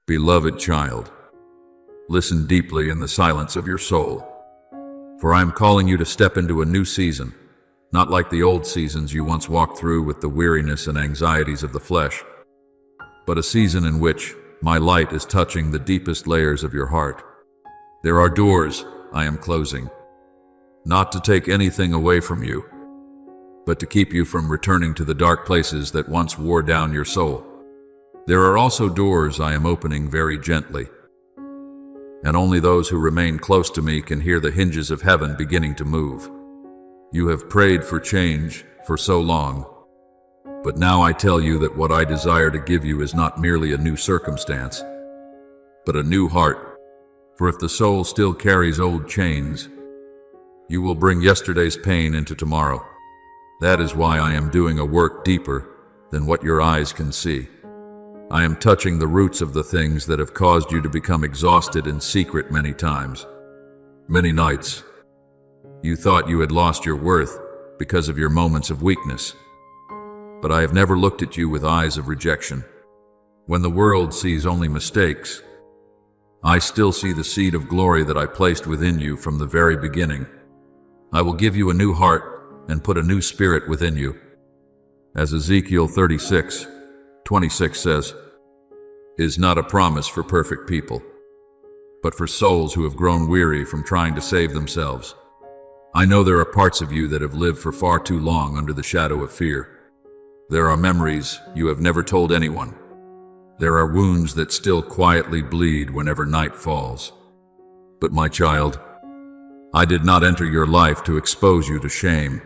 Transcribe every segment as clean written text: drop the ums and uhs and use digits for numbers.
Beloved child, listen deeply in the silence of your soul, for I am calling you to step into a new season, not like the old seasons you once walked through with the weariness and anxieties of the flesh, but a season in which my light is touching the deepest layers of your heart. There are doors I am closing, not to take anything away from you, but to keep you from returning to the dark places that once wore down your soul. There are also doors I am opening very gently, and only those who remain close to me can hear the hinges of heaven beginning to move. You have prayed for change for so long, but now I tell you that what I desire to give you is not merely a new circumstance, but a new heart. For if the soul still carries old chains, you will bring yesterday's pain into tomorrow. That is why I am doing a work deeper than what your eyes can see. I am touching the roots of the things that have caused you to become exhausted in secret many times. Many nights, you thought you had lost your worth because of your moments of weakness. But I have never looked at you with eyes of rejection. When the world sees only mistakes, I still see the seed of glory that I placed within you from the very beginning. I will give you a new heart and put a new spirit within you. As Ezekiel 36:26 says, is not a promise for perfect people, but for souls who have grown weary from trying to save themselves. I know there are parts of you that have lived for far too long under the shadow of fear. There are memories you have never told anyone. There are wounds that still quietly bleed whenever night falls. But my child, I did not enter your life to expose you to shame.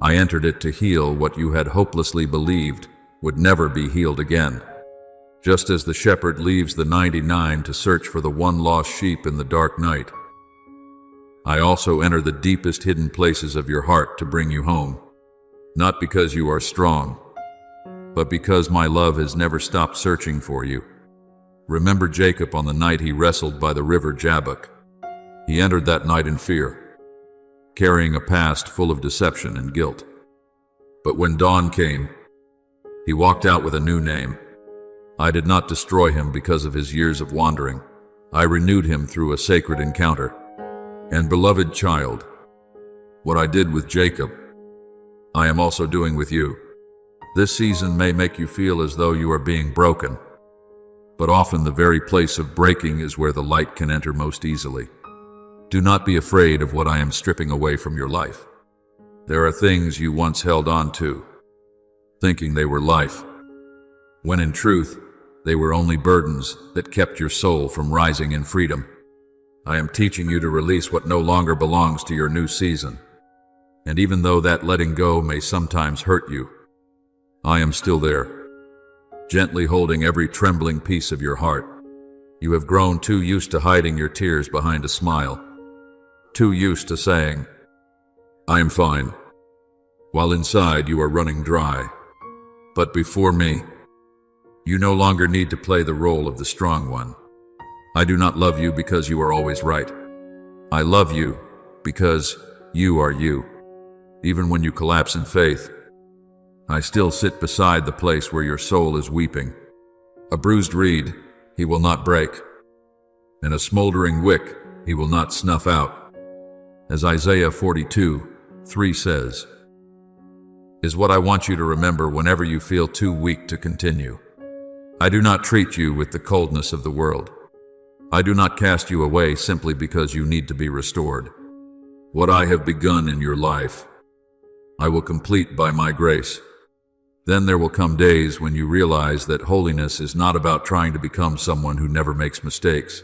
I entered it to heal what you had hopelessly believed would never be healed again. Just as the shepherd leaves the 99 to search for the one lost sheep in the dark night, I also enter the deepest hidden places of your heart to bring you home, not because you are strong, but because my love has never stopped searching for you. Remember Jacob on the night he wrestled by the river Jabbok. He entered that night in fear, carrying a past full of deception and guilt. But when dawn came, he walked out with a new name. I did not destroy him because of his years of wandering. I renewed him through a sacred encounter. And beloved child, what I did with Jacob, I am also doing with you. This season may make you feel as though you are being broken, but often the very place of breaking is where the light can enter most easily. Do not be afraid of what I am stripping away from your life. There are things you once held on to, thinking they were life, when in truth, they were only burdens that kept your soul from rising in freedom. I am teaching you to release what no longer belongs to your new season. And even though that letting go may sometimes hurt you, I am still there, gently holding every trembling piece of your heart. You have grown too used to hiding your tears behind a smile, too used to saying, I am fine, while inside you are running dry. But before me, you no longer need to play the role of the strong one. I do not love you because you are always right. I love you because you are you. Even when you collapse in faith, I still sit beside the place where your soul is weeping. A bruised reed he will not break, and a smoldering wick he will not snuff out. As Isaiah 42:3 says, is what I want you to remember whenever you feel too weak to continue. I do not treat you with the coldness of the world. I do not cast you away simply because you need to be restored. What I have begun in your life, I will complete by my grace. Then there will come days when you realize that holiness is not about trying to become someone who never makes mistakes,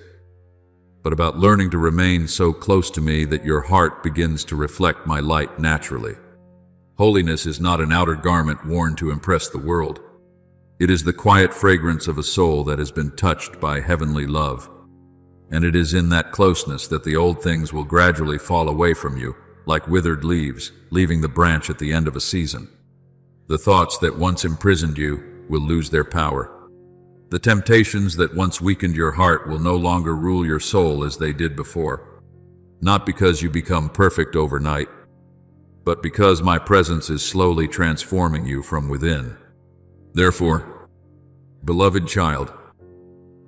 but about learning to remain so close to me that your heart begins to reflect my light naturally. Holiness is not an outer garment worn to impress the world. It is the quiet fragrance of a soul that has been touched by heavenly love. And it is in that closeness that the old things will gradually fall away from you, like withered leaves, leaving the branch at the end of a season. The thoughts that once imprisoned you will lose their power. The temptations that once weakened your heart will no longer rule your soul as they did before. Not because you become perfect overnight, but because my presence is slowly transforming you from within. Therefore, beloved child,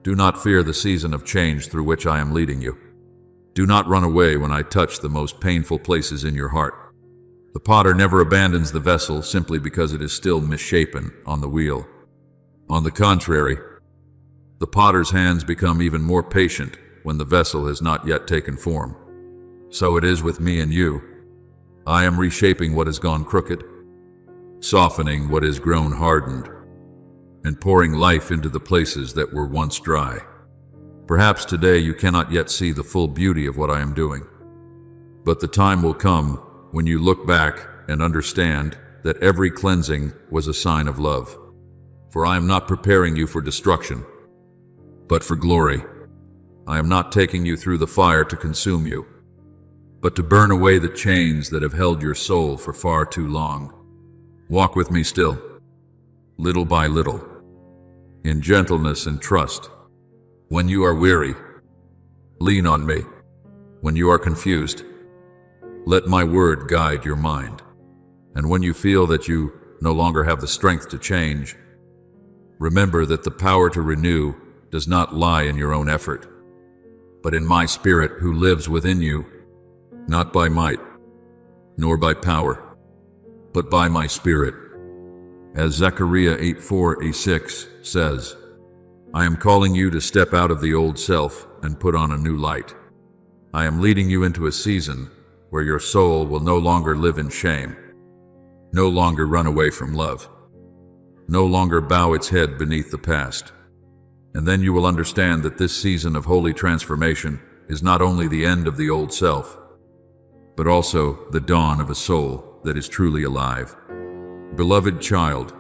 Do not fear the season of change through which I am leading you. Do not run away when I touch the most painful places in your heart. The potter never abandons the vessel simply because it is still misshapen on the wheel. On the contrary, the potter's hands become even more patient when the vessel has not yet taken form. So it is with me and you. I am reshaping what has gone crooked, softening what has grown hardened, and pouring life into the places that were once dry. Perhaps today you cannot yet see the full beauty of what I am doing, but the time will come when you look back and understand that every cleansing was a sign of love. For I am not preparing you for destruction, but for glory. I am not taking you through the fire to consume you, but to burn away the chains that have held your soul for far too long. Walk with me still, little by little, in gentleness and trust. When you are weary, lean on me. When you are confused, let my word guide your mind. And when you feel that you no longer have the strength to change, remember that the power to renew does not lie in your own effort, but in my Spirit who lives within you, not by might, nor by power, but by my Spirit. As Zechariah 8:4-6 says, I am calling you to step out of the old self and put on a new light. I am leading you into a season where your soul will no longer live in shame, no longer run away from love, no longer bow its head beneath the past. And then you will understand that this season of holy transformation is not only the end of the old self, but also the dawn of a soul that is truly alive. Beloved child,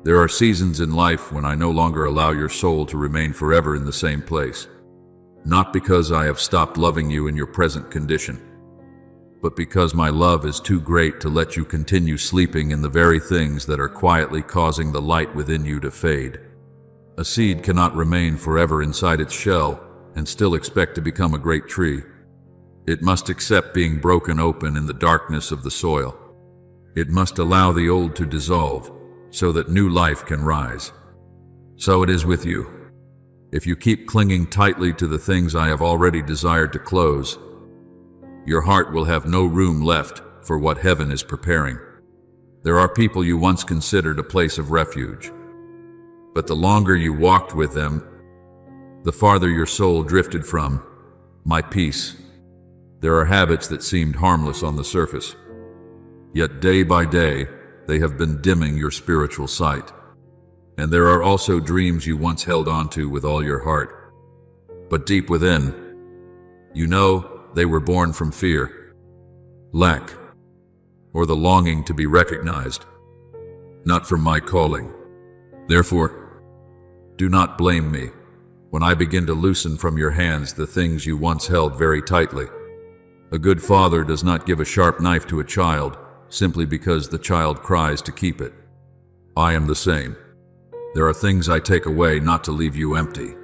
there are seasons in life when I no longer allow your soul to remain forever in the same place. Not because I have stopped loving you in your present condition, but because my love is too great to let you continue sleeping in the very things that are quietly causing the light within you to fade. A seed cannot remain forever inside its shell and still expect to become a great tree. It must accept being broken open in the darkness of the soil. It must allow the old to dissolve so that new life can rise. So it is with you. If you keep clinging tightly to the things I have already desired to close, your heart will have no room left for what heaven is preparing. There are people you once considered a place of refuge, but the longer you walked with them, the farther your soul drifted from my peace. There are habits that seemed harmless on the surface, yet day by day they have been dimming your spiritual sight. And there are also dreams you once held onto with all your heart, but deep within, you know they were born from fear, lack, or the longing to be recognized, not from my calling. Therefore, do not blame me when I begin to loosen from your hands the things you once held very tightly. A good father does not give a sharp knife to a child simply because the child cries to keep it. I am the same. There are things I take away not to leave you empty,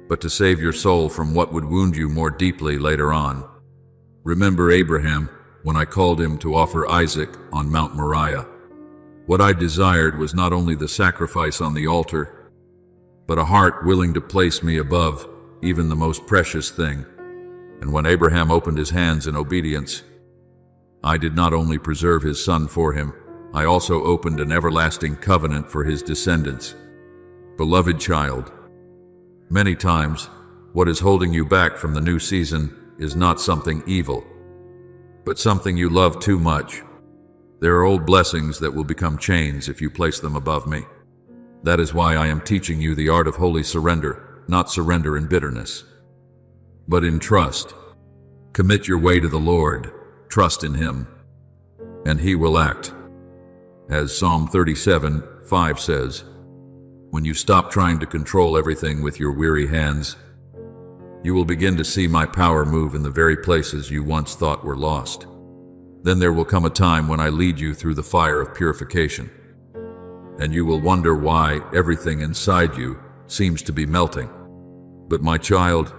but to save your soul from what would wound you more deeply later on. Remember Abraham when I called him to offer Isaac on Mount Moriah. What I desired was not only the sacrifice on the altar, but a heart willing to place me above even the most precious thing. And when Abraham opened his hands in obedience, I did not only preserve his son for him, I also opened an everlasting covenant for his descendants. Beloved child, many times, what is holding you back from the new season is not something evil, but something you love too much. There are old blessings that will become chains if you place them above me. That is why I am teaching you the art of holy surrender, not surrender in bitterness, but in trust. Commit your way to the Lord, trust in Him, and He will act. As Psalm 37:5 says, when you stop trying to control everything with your weary hands, you will begin to see my power move in the very places you once thought were lost. Then there will come a time when I lead you through the fire of purification, and you will wonder why everything inside you seems to be melting. But my child,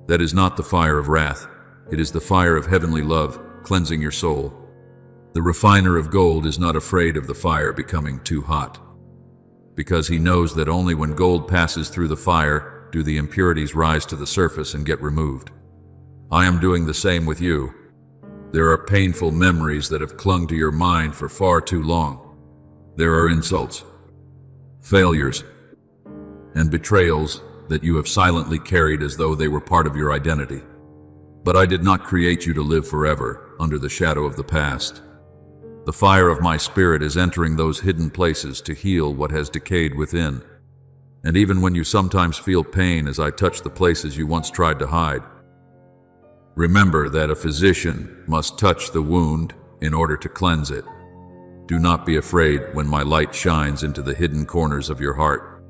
that is not the fire of wrath. It is the fire of heavenly love, cleansing your soul. The refiner of gold is not afraid of the fire becoming too hot, because he knows that only when gold passes through the fire do the impurities rise to the surface and get removed. I am doing the same with you. There are painful memories that have clung to your mind for far too long. There are insults, failures, and betrayals that you have silently carried as though they were part of your identity. But I did not create you to live forever under the shadow of the past. The fire of my spirit is entering those hidden places to heal what has decayed within. And even when you sometimes feel pain as I touch the places you once tried to hide, remember that a physician must touch the wound in order to cleanse it. Do not be afraid when my light shines into the hidden corners of your heart.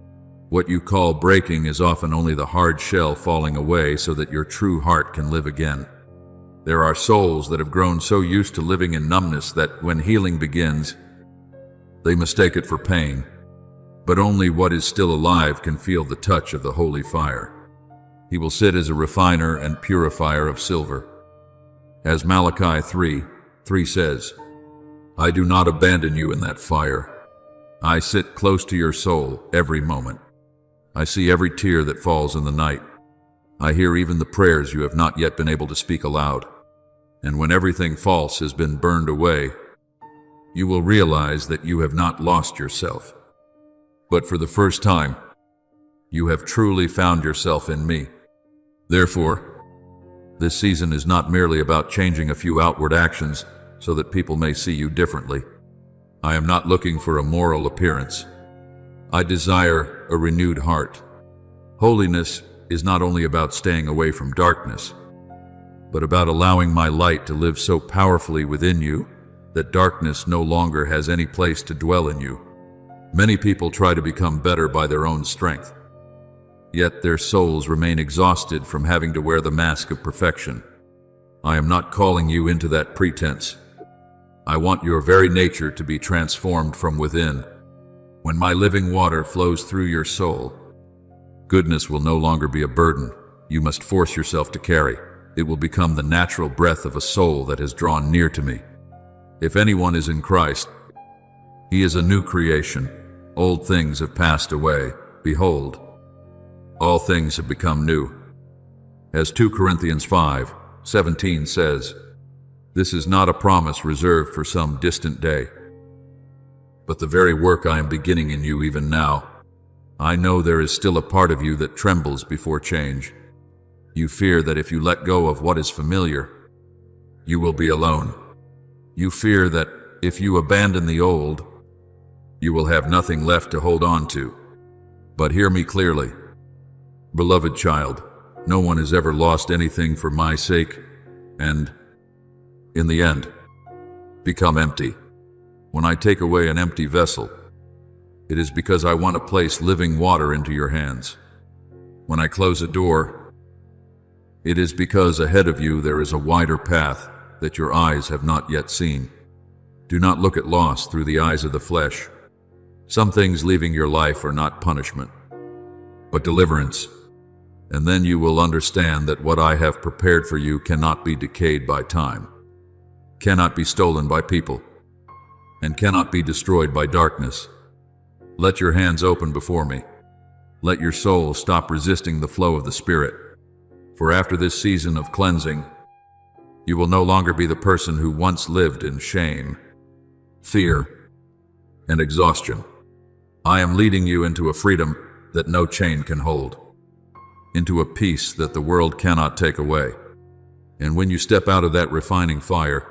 What you call breaking is often only the hard shell falling away so that your true heart can live again. There are souls that have grown so used to living in numbness that when healing begins, they mistake it for pain. But only what is still alive can feel the touch of the holy fire. He will sit as a refiner and purifier of silver. As Malachi 3:3 says, I do not abandon you in that fire. I sit close to your soul every moment. I see every tear that falls in the night. I hear even the prayers you have not yet been able to speak aloud. And when everything false has been burned away, you will realize that you have not lost yourself. But for the first time, you have truly found yourself in me. Therefore, this season is not merely about changing a few outward actions so that people may see you differently. I am not looking for a moral appearance. I desire a renewed heart. Holiness is not only about staying away from darkness, but about allowing my light to live so powerfully within you that darkness no longer has any place to dwell in you. Many people try to become better by their own strength, yet their souls remain exhausted from having to wear the mask of perfection. I am not calling you into that pretense. I want your very nature to be transformed from within. When my living water flows through your soul, goodness will no longer be a burden you must force yourself to carry. It will become the natural breath of a soul that has drawn near to me. If anyone is in Christ, he is a new creation. Old things have passed away. Behold, all things have become new. As 2 Corinthians 5:17 says, this is not a promise reserved for some distant day, but the very work I am beginning in you even now. I know there is still a part of you that trembles before change. You fear that if you let go of what is familiar, you will be alone. You fear that if you abandon the old, you will have nothing left to hold on to. But hear me clearly. Beloved child, no one has ever lost anything for my sake, and, in the end, become empty. When I take away an empty vessel, it is because I want to place living water into your hands. When I close a door, it is because ahead of you there is a wider path that your eyes have not yet seen. Do not look at loss through the eyes of the flesh. Some things leaving your life are not punishment, but deliverance. And then you will understand that what I have prepared for you cannot be decayed by time, cannot be stolen by people, and cannot be destroyed by darkness. Let your hands open before me. Let your soul stop resisting the flow of the Spirit. For after this season of cleansing, you will no longer be the person who once lived in shame, fear, and exhaustion. I am leading you into a freedom that no chain can hold, into a peace that the world cannot take away. And when you step out of that refining fire,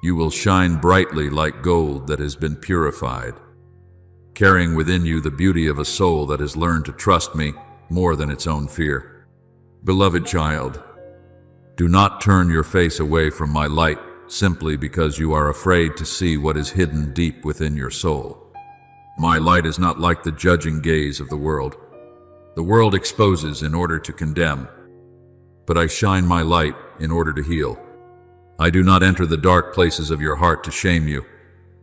you will shine brightly like gold that has been purified, carrying within you the beauty of a soul that has learned to trust me more than its own fear. Beloved child, do not turn your face away from my light simply because you are afraid to see what is hidden deep within your soul. My light is not like the judging gaze of the world. The world exposes in order to condemn, but I shine my light in order to heal. I do not enter the dark places of your heart to shame you.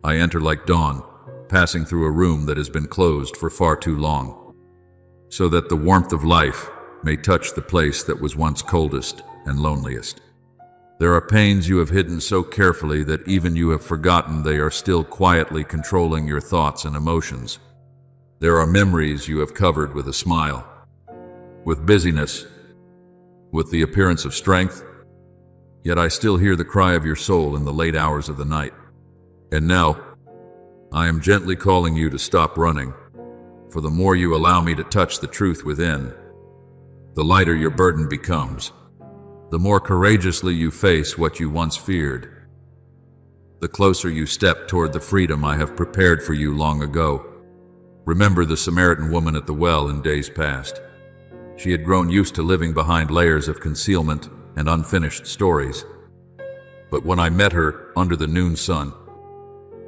I enter like dawn, passing through a room that has been closed for far too long, so that the warmth of life may touch the place that was once coldest and loneliest. There are pains you have hidden so carefully that even you have forgotten they are still quietly controlling your thoughts and emotions. There are memories you have covered with a smile, with busyness, with the appearance of strength, yet I still hear the cry of your soul in the late hours of the night. And now, I am gently calling you to stop running, for the more you allow me to touch the truth within, the lighter your burden becomes, the more courageously you face what you once feared, the closer you step toward the freedom I have prepared for you long ago. Remember the Samaritan woman at the well in days past. She had grown used to living behind layers of concealment and unfinished stories. But when I met her under the noon sun,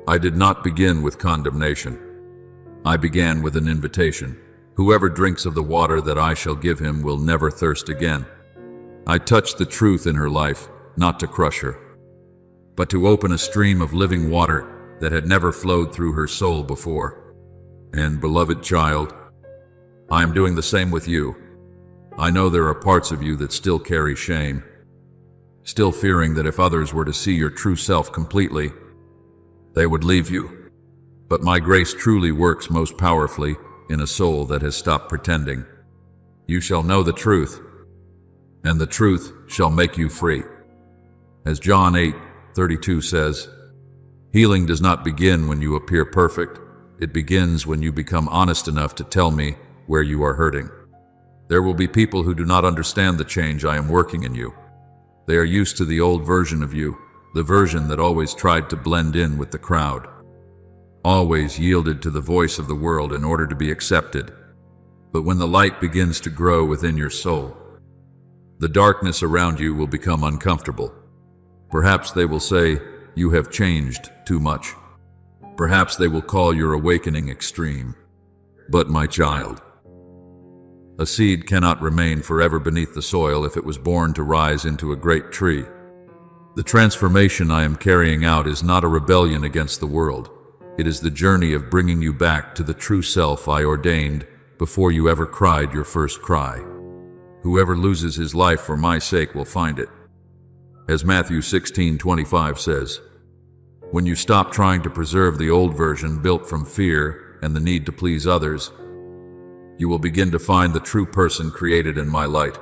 I did not begin with condemnation. I began with an invitation. Whoever drinks of the water that I shall give him will never thirst again. I touched the truth in her life, not to crush her, but to open a stream of living water that had never flowed through her soul before. And, beloved child, I am doing the same with you. I know there are parts of you that still carry shame, still fearing that if others were to see your true self completely, they would leave you. But my grace truly works most powerfully in a soul that has stopped pretending. You shall know the truth, and the truth shall make you free. As John 8:32 says, healing does not begin when you appear perfect. It begins when you become honest enough to tell me where you are hurting. There will be people who do not understand the change I am working in you. They are used to the old version of you, the version that always tried to blend in with the crowd, always yielded to the voice of the world in order to be accepted. But when the light begins to grow within your soul, the darkness around you will become uncomfortable. Perhaps they will say, you have changed too much. Perhaps they will call your awakening extreme. But my child, a seed cannot remain forever beneath the soil if it was born to rise into a great tree. The transformation I am carrying out is not a rebellion against the world. It is the journey of bringing you back to the true self I ordained before you ever cried your first cry. Whoever loses his life for my sake will find it. As Matthew 16:25 says, when you stop trying to preserve the old version built from fear and the need to please others, you will begin to find the true person created in my light.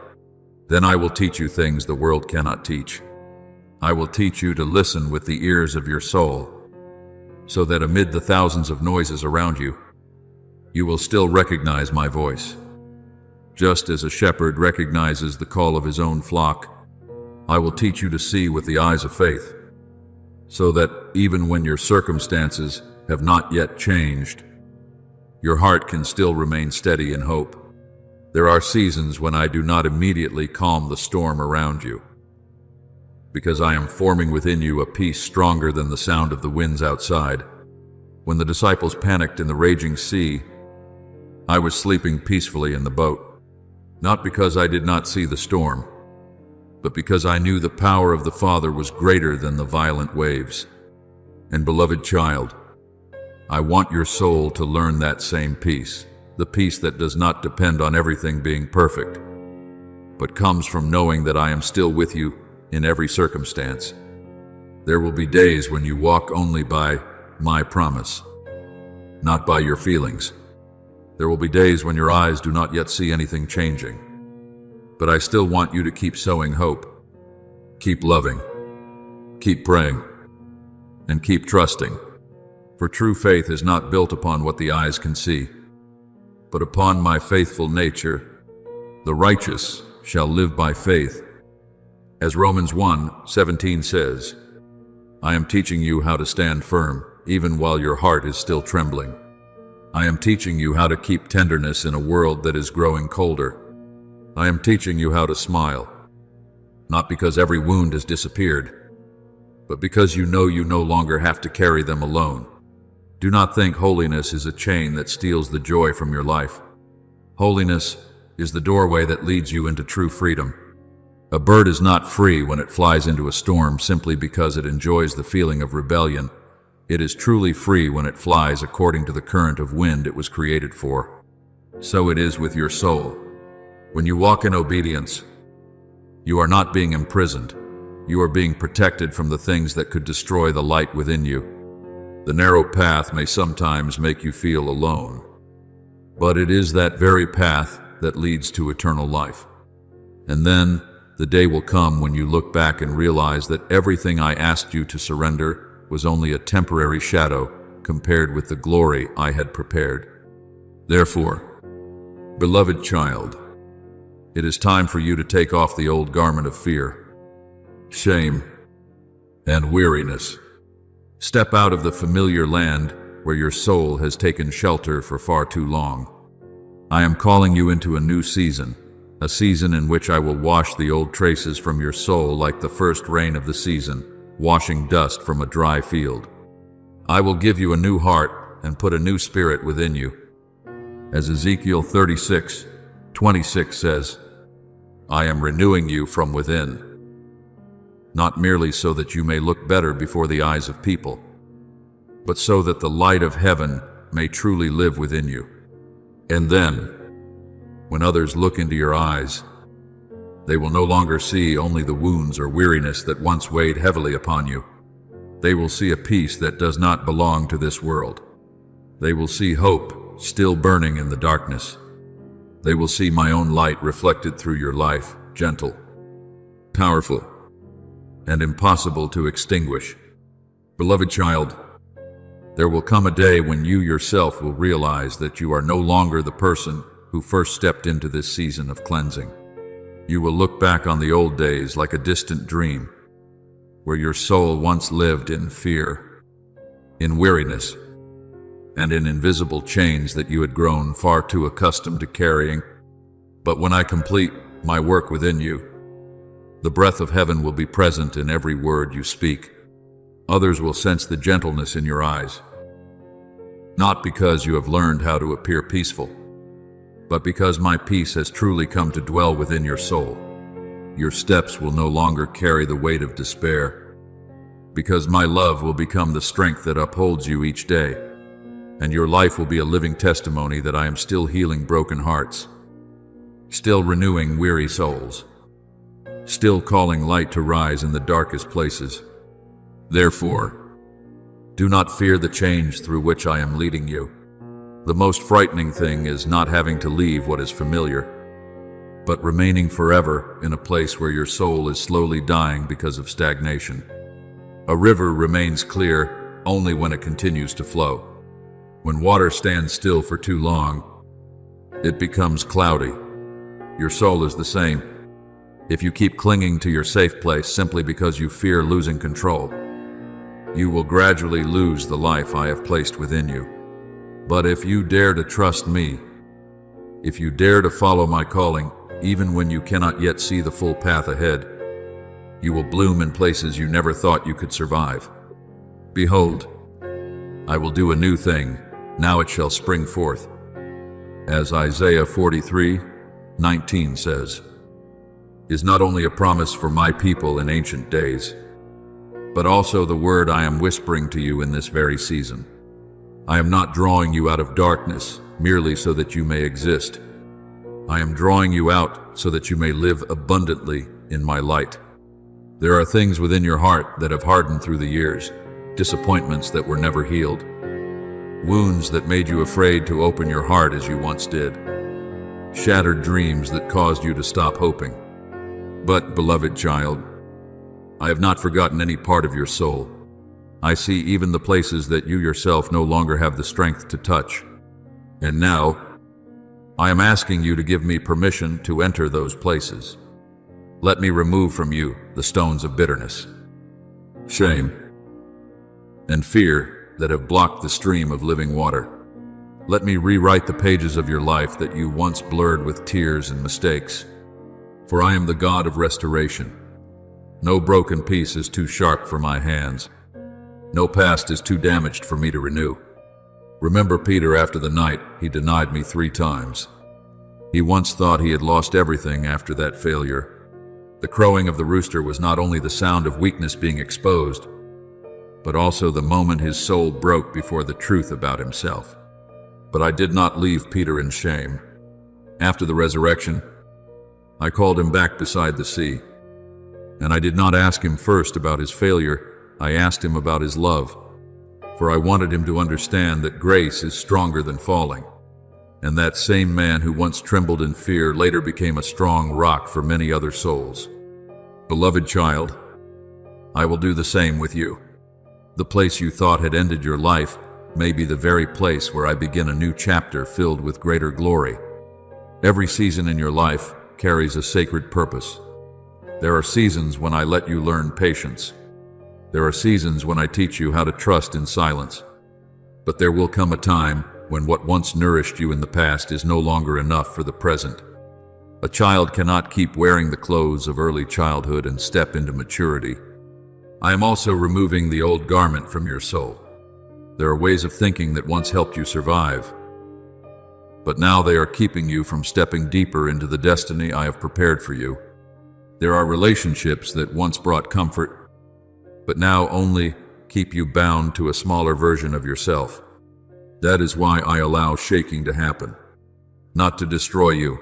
Then I will teach you things the world cannot teach. I will teach you to listen with the ears of your soul, so that amid the thousands of noises around you, you will still recognize my voice. Just as a shepherd recognizes the call of his own flock, I will teach you to see with the eyes of faith, so that even when your circumstances have not yet changed, your heart can still remain steady in hope. There are seasons when I do not immediately calm the storm around you, because I am forming within you a peace stronger than the sound of the winds outside. When the disciples panicked in the raging sea, I was sleeping peacefully in the boat, not because I did not see the storm, but because I knew the power of the Father was greater than the violent waves. And beloved child, I want your soul to learn that same peace, the peace that does not depend on everything being perfect, but comes from knowing that I am still with you in every circumstance. There will be days when you walk only by my promise, not by your feelings. There will be days when your eyes do not yet see anything changing, but I still want you to keep sowing hope, keep loving, keep praying, and keep trusting. For true faith is not built upon what the eyes can see, but upon my faithful nature. The righteous shall live by faith. As Romans 1:17 says, I am teaching you how to stand firm, even while your heart is still trembling. I am teaching you how to keep tenderness in a world that is growing colder. I am teaching you how to smile, not because every wound has disappeared, but because you know you no longer have to carry them alone. Do not think holiness is a chain that steals the joy from your life. Holiness is the doorway that leads you into true freedom. A bird is not free when it flies into a storm simply because it enjoys the feeling of rebellion. It is truly free when it flies according to the current of wind it was created for. So it is with your soul. When you walk in obedience, you are not being imprisoned. You are being protected from the things that could destroy the light within you. The narrow path may sometimes make you feel alone, but it is that very path that leads to eternal life. And then the day will come when you look back and realize that everything I asked you to surrender was only a temporary shadow compared with the glory I had prepared. Therefore, beloved child, it is time for you to take off the old garment of fear, shame, and weariness. Step out of the familiar land where your soul has taken shelter for far too long. I am calling you into a new season, a season in which I will wash the old traces from your soul like the first rain of the season, washing dust from a dry field. I will give you a new heart and put a new spirit within you. As Ezekiel 36:26 says, I am renewing you from within, not merely so that you may look better before the eyes of people, but so that the light of heaven may truly live within you. And then, when others look into your eyes, they will no longer see only the wounds or weariness that once weighed heavily upon you. They will see a peace that does not belong to this world. They will see hope still burning in the darkness. They will see my own light reflected through your life, gentle, powerful, and impossible to extinguish. Beloved child, there will come a day when you yourself will realize that you are no longer the person who first stepped into this season of cleansing. You will look back on the old days like a distant dream, where your soul once lived in fear, in weariness, and in invisible chains that you had grown far too accustomed to carrying. But when I complete my work within you, the breath of heaven will be present in every word you speak. Others will sense the gentleness in your eyes, not because you have learned how to appear peaceful, but because my peace has truly come to dwell within your soul. Your steps will no longer carry the weight of despair, because my love will become the strength that upholds you each day, and your life will be a living testimony that I am still healing broken hearts, still renewing weary souls, still calling light to rise in the darkest places. Therefore, do not fear the change through which I am leading you. The most frightening thing is not having to leave what is familiar, but remaining forever in a place where your soul is slowly dying because of stagnation. A river remains clear only when it continues to flow. When water stands still for too long, it becomes cloudy. Your soul is the same. If you keep clinging to your safe place simply because you fear losing control, you will gradually lose the life I have placed within you. But if you dare to trust me, if you dare to follow my calling, even when you cannot yet see the full path ahead, you will bloom in places you never thought you could survive. Behold, I will do a new thing. Now it shall spring forth. As Isaiah 43:19 says, is not only a promise for my people in ancient days, but also the word I am whispering to you in this very season. I am not drawing you out of darkness merely so that you may exist. I am drawing you out so that you may live abundantly in my light. There are things within your heart that have hardened through the years, disappointments that were never healed, wounds that made you afraid to open your heart as you once did, shattered dreams that caused you to stop hoping. But, beloved child, I have not forgotten any part of your soul. I see even the places that you yourself no longer have the strength to touch. And now, I am asking you to give me permission to enter those places. Let me remove from you the stones of bitterness, shame, and fear that have blocked the stream of living water. Let me rewrite the pages of your life that you once blurred with tears and mistakes. For I am the God of restoration. No broken piece is too sharp for my hands. No past is too damaged for me to renew. Remember Peter after the night he denied me 3 times. He once thought he had lost everything after that failure. The crowing of the rooster was not only the sound of weakness being exposed, but also the moment his soul broke before the truth about himself. But I did not leave Peter in shame. After the resurrection, I called him back beside the sea. And I did not ask him first about his failure, I asked him about his love. For I wanted him to understand that grace is stronger than falling. And that same man who once trembled in fear later became a strong rock for many other souls. Beloved child, I will do the same with you. The place you thought had ended your life may be the very place where I begin a new chapter filled with greater glory. Every season in your life carries a sacred purpose. There are seasons when I let you learn patience. There are seasons when I teach you how to trust in silence. But there will come a time when what once nourished you in the past is no longer enough for the present. A child cannot keep wearing the clothes of early childhood and step into maturity. I am also removing the old garment from your soul. There are ways of thinking that once helped you survive, but now they are keeping you from stepping deeper into the destiny I have prepared for you. There are relationships that once brought comfort, but now only keep you bound to a smaller version of yourself. That is why I allow shaking to happen, not to destroy you,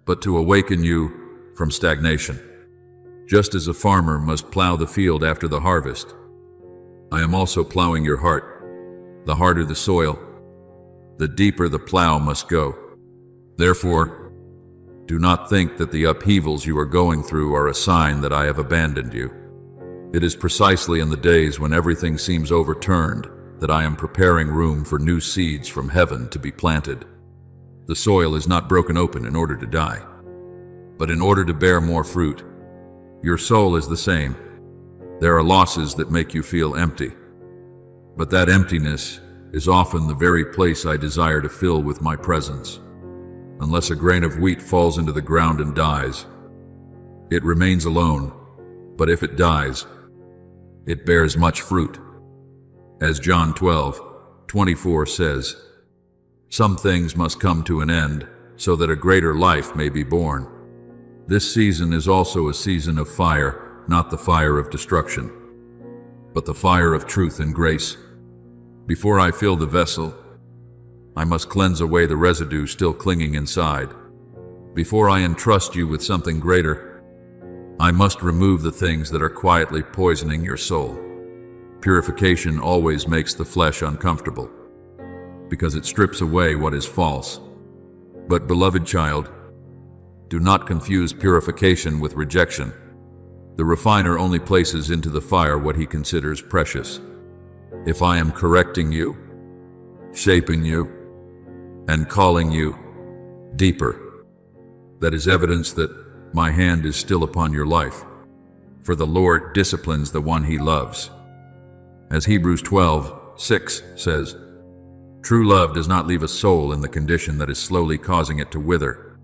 but to awaken you from stagnation. Just as a farmer must plow the field after the harvest, I am also plowing your heart. The harder the soil, the deeper the plow must go. Therefore, do not think that the upheavals you are going through are a sign that I have abandoned you. It is precisely in the days when everything seems overturned that I am preparing room for new seeds from heaven to be planted. The soil is not broken open in order to die, but in order to bear more fruit. Your soul is the same. There are losses that make you feel empty, but that emptiness is often the very place I desire to fill with my presence. Unless a grain of wheat falls into the ground and dies, it remains alone, but if it dies, it bears much fruit. As John 12:24 says, some things must come to an end so that a greater life may be born. This season is also a season of fire, not the fire of destruction, but the fire of truth and grace. Before I fill the vessel, I must cleanse away the residue still clinging inside. Before I entrust you with something greater, I must remove the things that are quietly poisoning your soul. Purification always makes the flesh uncomfortable, because it strips away what is false. But beloved child, do not confuse purification with rejection. The refiner only places into the fire what he considers precious. If I am correcting you, shaping you, and calling you deeper, that is evidence that my hand is still upon your life. For the Lord disciplines the one he loves. As Hebrews 12:6 says, true love does not leave a soul in the condition that is slowly causing it to wither.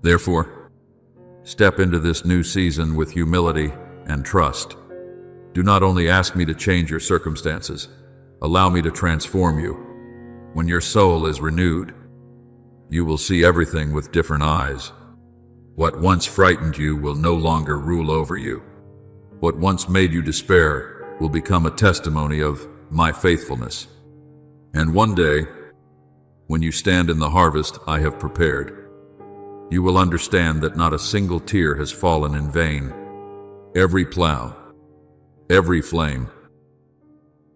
Therefore, step into this new season with humility and trust. Do not only ask me to change your circumstances, allow me to transform you. When your soul is renewed, you will see everything with different eyes. What once frightened you will no longer rule over you. What once made you despair will become a testimony of my faithfulness. And one day, when you stand in the harvest I have prepared, you will understand that not a single tear has fallen in vain. Every plow, every flame,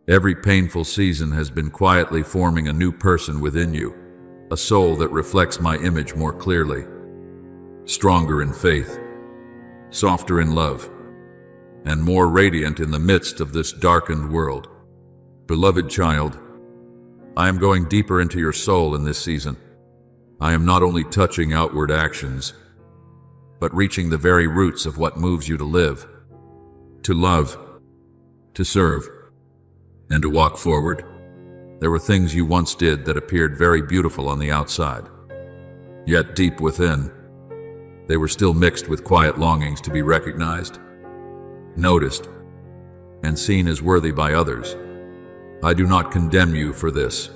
every painful season has been quietly forming a new person within you, a soul that reflects my image more clearly, stronger in faith, softer in love, and more radiant in the midst of this darkened world. Beloved child, I am going deeper into your soul in this season. I am not only touching outward actions, but reaching the very roots of what moves you to live, to love, to serve, and to walk forward. There were things you once did that appeared very beautiful on the outside, yet deep within, they were still mixed with quiet longings to be recognized, noticed, and seen as worthy by others. I do not condemn you for this,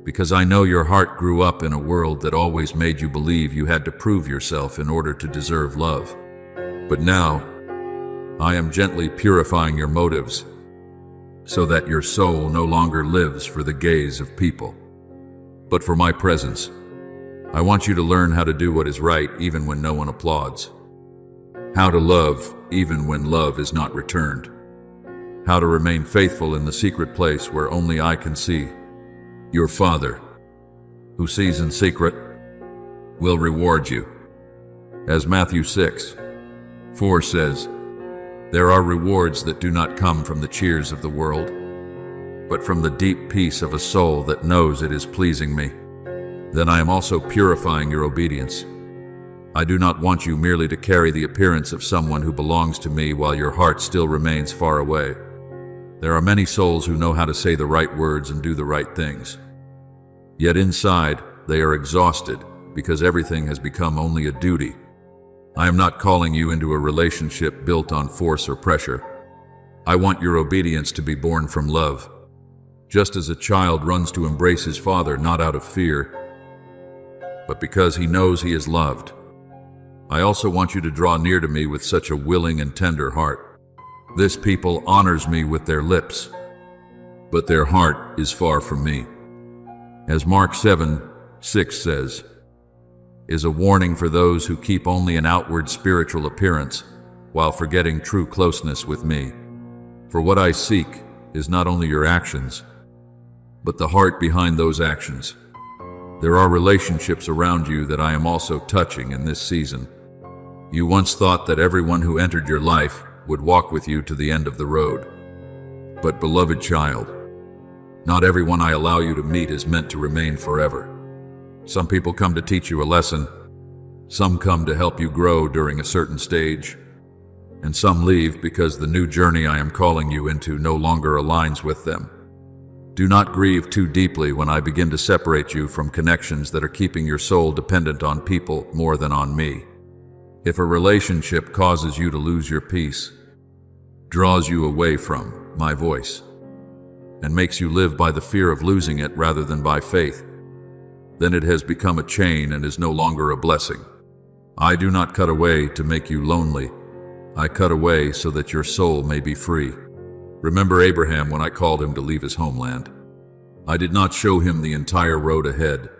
because I know your heart grew up in a world that always made you believe you had to prove yourself in order to deserve love. But now, I am gently purifying your motives, so that your soul no longer lives for the gaze of people, but for my presence. I want you to learn how to do what is right even when no one applauds, how to love even when love is not returned, how to remain faithful in the secret place where only I can see, your Father, who sees in secret, will reward you. As Matthew 6:4 says, there are rewards that do not come from the cheers of the world, but from the deep peace of a soul that knows it is pleasing me. Then I am also purifying your obedience. I do not want you merely to carry the appearance of someone who belongs to me while your heart still remains far away. There are many souls who know how to say the right words and do the right things. Yet inside, they are exhausted because everything has become only a duty. I am not calling you into a relationship built on force or pressure. I want your obedience to be born from love. Just as a child runs to embrace his father not out of fear, but because he knows he is loved. I also want you to draw near to me with such a willing and tender heart. This people honors me with their lips, but their heart is far from me. As Mark 7:6 says, is a warning for those who keep only an outward spiritual appearance while forgetting true closeness with me. For what I seek is not only your actions, but the heart behind those actions. There are relationships around you that I am also touching in this season. You once thought that everyone who entered your life would walk with you to the end of the road. But beloved child, not everyone I allow you to meet is meant to remain forever. Some people come to teach you a lesson, some come to help you grow during a certain stage, and some leave because the new journey I am calling you into no longer aligns with them. Do not grieve too deeply when I begin to separate you from connections that are keeping your soul dependent on people more than on me. If a relationship causes you to lose your peace, draws you away from my voice, and makes you live by the fear of losing it rather than by faith, then it has become a chain and is no longer a blessing. I do not cut away to make you lonely. I cut away so that your soul may be free. Remember Abraham when I called him to leave his homeland. I did not show him the entire road ahead.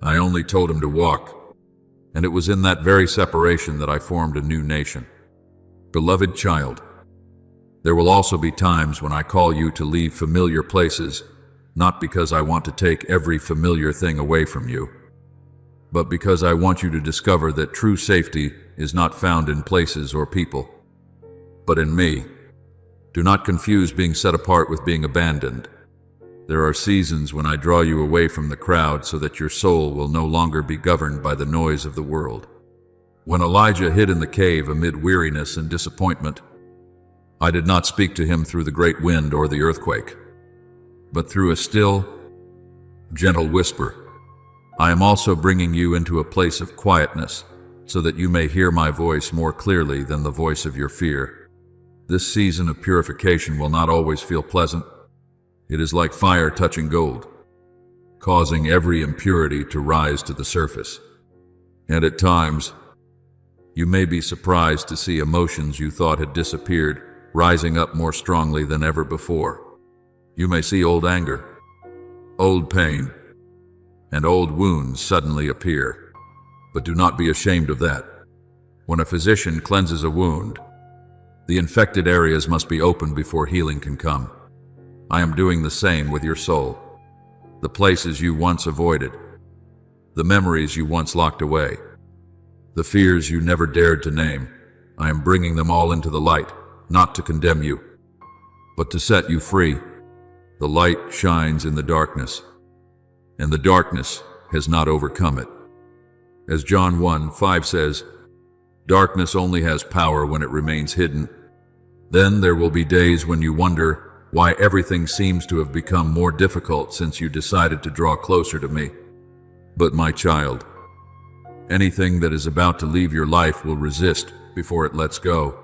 I only told him to walk. And it was in that very separation that I formed a new nation. Beloved child, there will also be times when I call you to leave familiar places, not because I want to take every familiar thing away from you, but because I want you to discover that true safety is not found in places or people, but in me. Do not confuse being set apart with being abandoned. There are seasons when I draw you away from the crowd so that your soul will no longer be governed by the noise of the world. When Elijah hid in the cave amid weariness and disappointment, I did not speak to him through the great wind or the earthquake, but through a still, gentle whisper. I am also bringing you into a place of quietness so that you may hear my voice more clearly than the voice of your fear. This season of purification will not always feel pleasant. It is like fire touching gold, causing every impurity to rise to the surface. And at times, you may be surprised to see emotions you thought had disappeared rising up more strongly than ever before. You may see old anger, old pain, and old wounds suddenly appear. But do not be ashamed of that. When a physician cleanses a wound, the infected areas must be opened before healing can come. I am doing the same with your soul. The places you once avoided, the memories you once locked away, the fears you never dared to name, I am bringing them all into the light, not to condemn you, but to set you free. The light shines in the darkness, and the darkness has not overcome it. As John 1:5 says, darkness only has power when it remains hidden. Then there will be days when you wonder why everything seems to have become more difficult since you decided to draw closer to me. But my child, anything that is about to leave your life will resist before it lets go.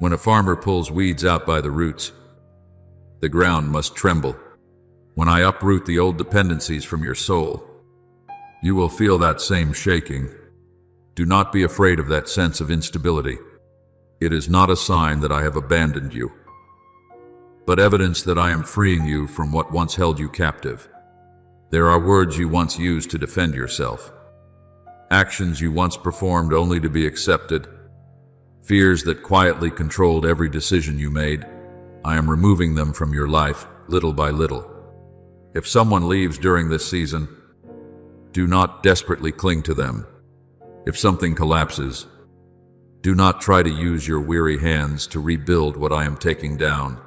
When a farmer pulls weeds out by the roots, the ground must tremble. When I uproot the old dependencies from your soul, you will feel that same shaking. Do not be afraid of that sense of instability. It is not a sign that I have abandoned you, but evidence that I am freeing you from what once held you captive. There are words you once used to defend yourself, actions you once performed only to be accepted, fears that quietly controlled every decision you made. I am removing them from your life, little by little. If someone leaves during this season, Do not desperately cling to them. If something collapses, do not try to use your weary hands to rebuild what I am taking down.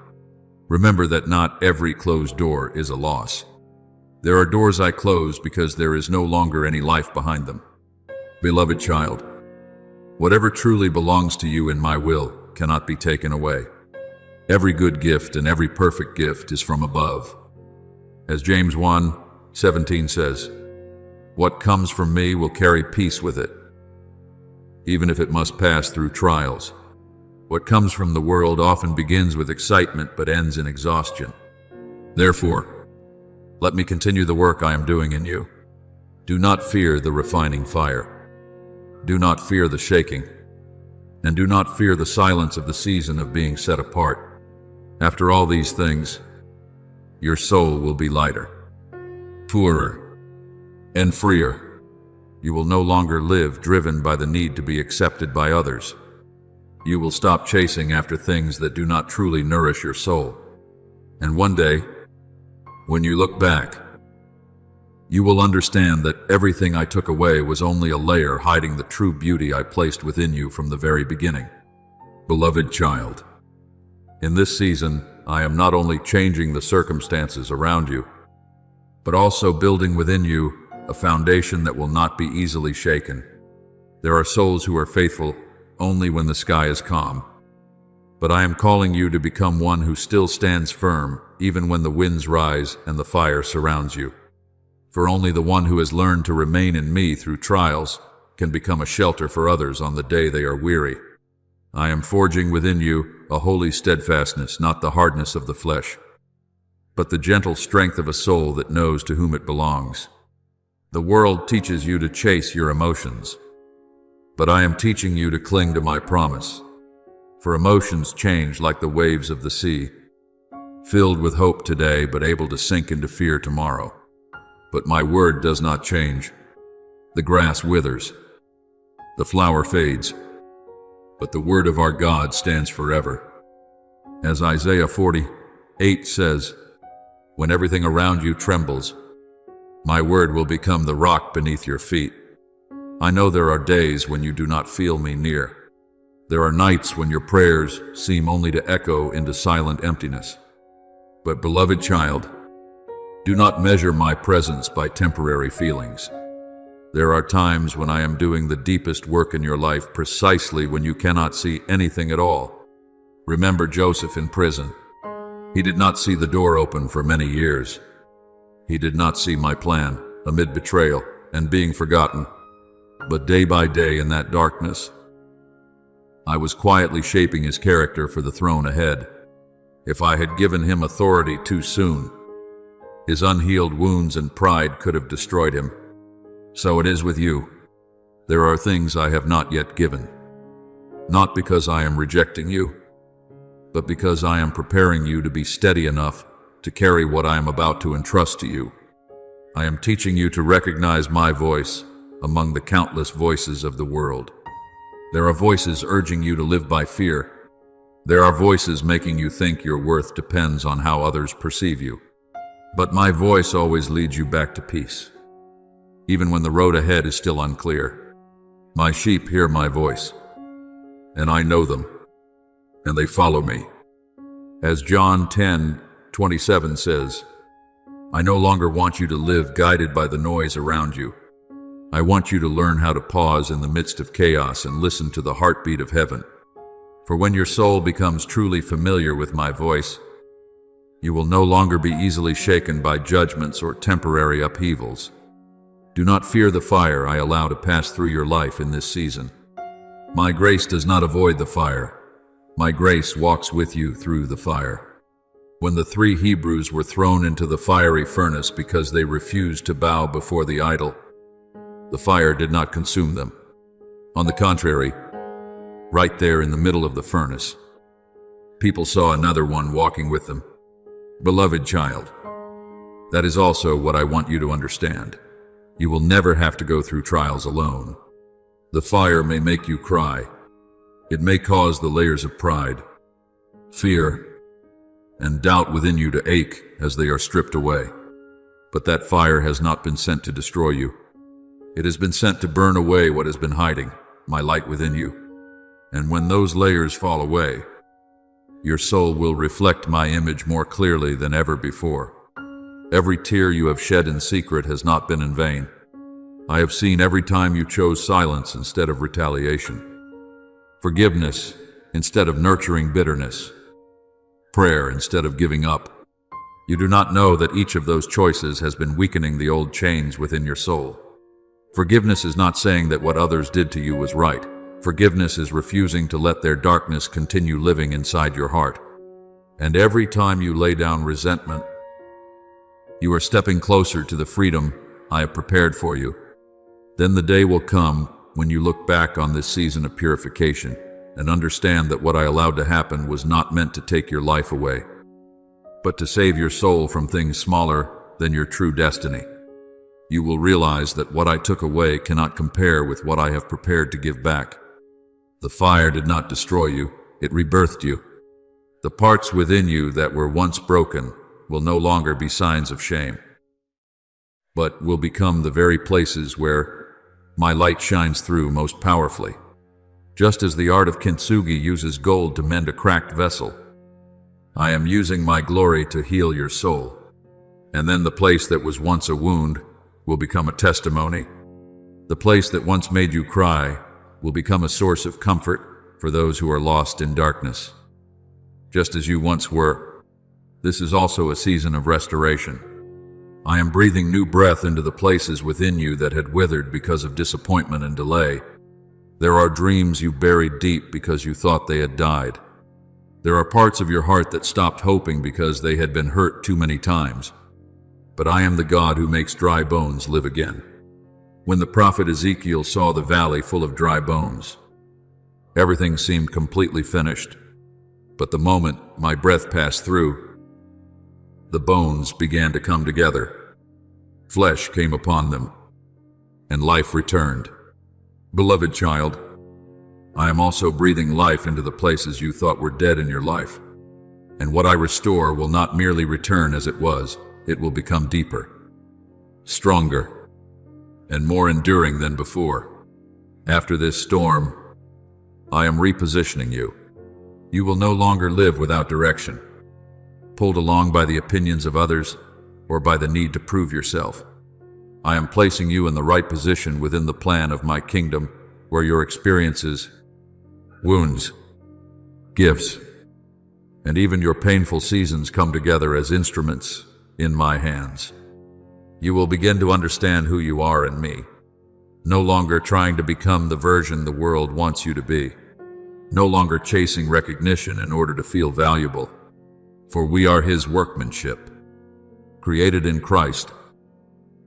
Remember that not every closed door is a loss. There are doors I close because there is no longer any life behind them. Beloved child, whatever truly belongs to you in my will cannot be taken away. Every good gift and every perfect gift is from above. As James 1:17 says, "What comes from me will carry peace with it, even if it must pass through trials." What comes from the world often begins with excitement but ends in exhaustion. Therefore, let me continue the work I am doing in you. Do not fear the refining fire. Do not fear the shaking. And do not fear the silence of the season of being set apart. After all these things, your soul will be lighter, purer, and freer. You will no longer live driven by the need to be accepted by others. You will stop chasing after things that do not truly nourish your soul. And one day, when you look back, you will understand that everything I took away was only a layer hiding the true beauty I placed within you from the very beginning. Beloved child, in this season, I am not only changing the circumstances around you, but also building within you a foundation that will not be easily shaken. There are souls who are faithful only when the sky is calm. But I am calling you to become one who still stands firm, even when the winds rise and the fire surrounds you. For only the one who has learned to remain in me through trials can become a shelter for others on the day they are weary. I am forging within you a holy steadfastness, not the hardness of the flesh, but the gentle strength of a soul that knows to whom it belongs. The world teaches you to chase your emotions, but I am teaching you to cling to my promise. For emotions change like the waves of the sea, filled with hope today but able to sink into fear tomorrow. But my word does not change. The grass withers, the flower fades, but the word of our God stands forever. As Isaiah 40:8 says, "When everything around you trembles, my word will become the rock beneath your feet." I know there are days when you do not feel me near. There are nights when your prayers seem only to echo into silent emptiness. But beloved child, do not measure my presence by temporary feelings. There are times when I am doing the deepest work in your life precisely when you cannot see anything at all. Remember Joseph in prison. He did not see the door open for many years. He did not see my plan amid betrayal and being forgotten. But day by day in that darkness, I was quietly shaping his character for the throne ahead. If I had given him authority too soon, his unhealed wounds and pride could have destroyed him. So it is with you. There are things I have not yet given, not because I am rejecting you, but because I am preparing you to be steady enough to carry what I am about to entrust to you. I am teaching you to recognize my voice among the countless voices of the world. There are voices urging you to live by fear. There are voices making you think your worth depends on how others perceive you. But my voice always leads you back to peace, even when the road ahead is still unclear. My sheep hear my voice, and I know them, and they follow me. As John 10:27 says, I no longer want you to live guided by the noise around you. I want you to learn how to pause in the midst of chaos and listen to the heartbeat of heaven. For when your soul becomes truly familiar with my voice, you will no longer be easily shaken by judgments or temporary upheavals. Do not fear the fire I allow to pass through your life in this season. My grace does not avoid the fire. My grace walks with you through the fire. When the 3 Hebrews were thrown into the fiery furnace because they refused to bow before the idol, the fire did not consume them. On the contrary, right there in the middle of the furnace, people saw another one walking with them. Beloved child, that is also what I want you to understand. You will never have to go through trials alone. The fire may make you cry. It may cause the layers of pride, fear, and doubt within you to ache as they are stripped away. But that fire has not been sent to destroy you. It has been sent to burn away what has been hiding, my light within you. And when those layers fall away, your soul will reflect my image more clearly than ever before. Every tear you have shed in secret has not been in vain. I have seen every time you chose silence instead of retaliation, forgiveness instead of nurturing bitterness, prayer instead of giving up. You do not know that each of those choices has been weakening the old chains within your soul. Forgiveness is not saying that what others did to you was right. Forgiveness is refusing to let their darkness continue living inside your heart. And every time you lay down resentment, you are stepping closer to the freedom I have prepared for you. Then the day will come when you look back on this season of purification and understand that what I allowed to happen was not meant to take your life away, but to save your soul from things smaller than your true destiny. You will realize that what I took away cannot compare with what I have prepared to give back. The fire did not destroy you, it rebirthed you. The parts within you that were once broken will no longer be signs of shame, but will become the very places where my light shines through most powerfully. Just as the art of kintsugi uses gold to mend a cracked vessel, I am using my glory to heal your soul. And then the place that was once a wound will become a testimony. The place that once made you cry will become a source of comfort for those who are lost in darkness. Just as you once were, this is also a season of restoration. I am breathing new breath into the places within you that had withered because of disappointment and delay. There are dreams you buried deep because you thought they had died. There are parts of your heart that stopped hoping because they had been hurt too many times. But I am the God who makes dry bones live again. When the prophet Ezekiel saw the valley full of dry bones, everything seemed completely finished. But the moment my breath passed through, the bones began to come together. Flesh came upon them, and life returned. Beloved child, I am also breathing life into the places you thought were dead in your life. And what I restore will not merely return as it was, it will become deeper, stronger, and more enduring than before. After this storm, I am repositioning you. You will no longer live without direction, pulled along by the opinions of others or by the need to prove yourself. I am placing you in the right position within the plan of my kingdom, where your experiences, wounds, gifts, and even your painful seasons come together as instruments in my hands. You will begin to understand who you are in me, no longer trying to become the version the world wants you to be, no longer chasing recognition in order to feel valuable, for we are His workmanship, created in Christ.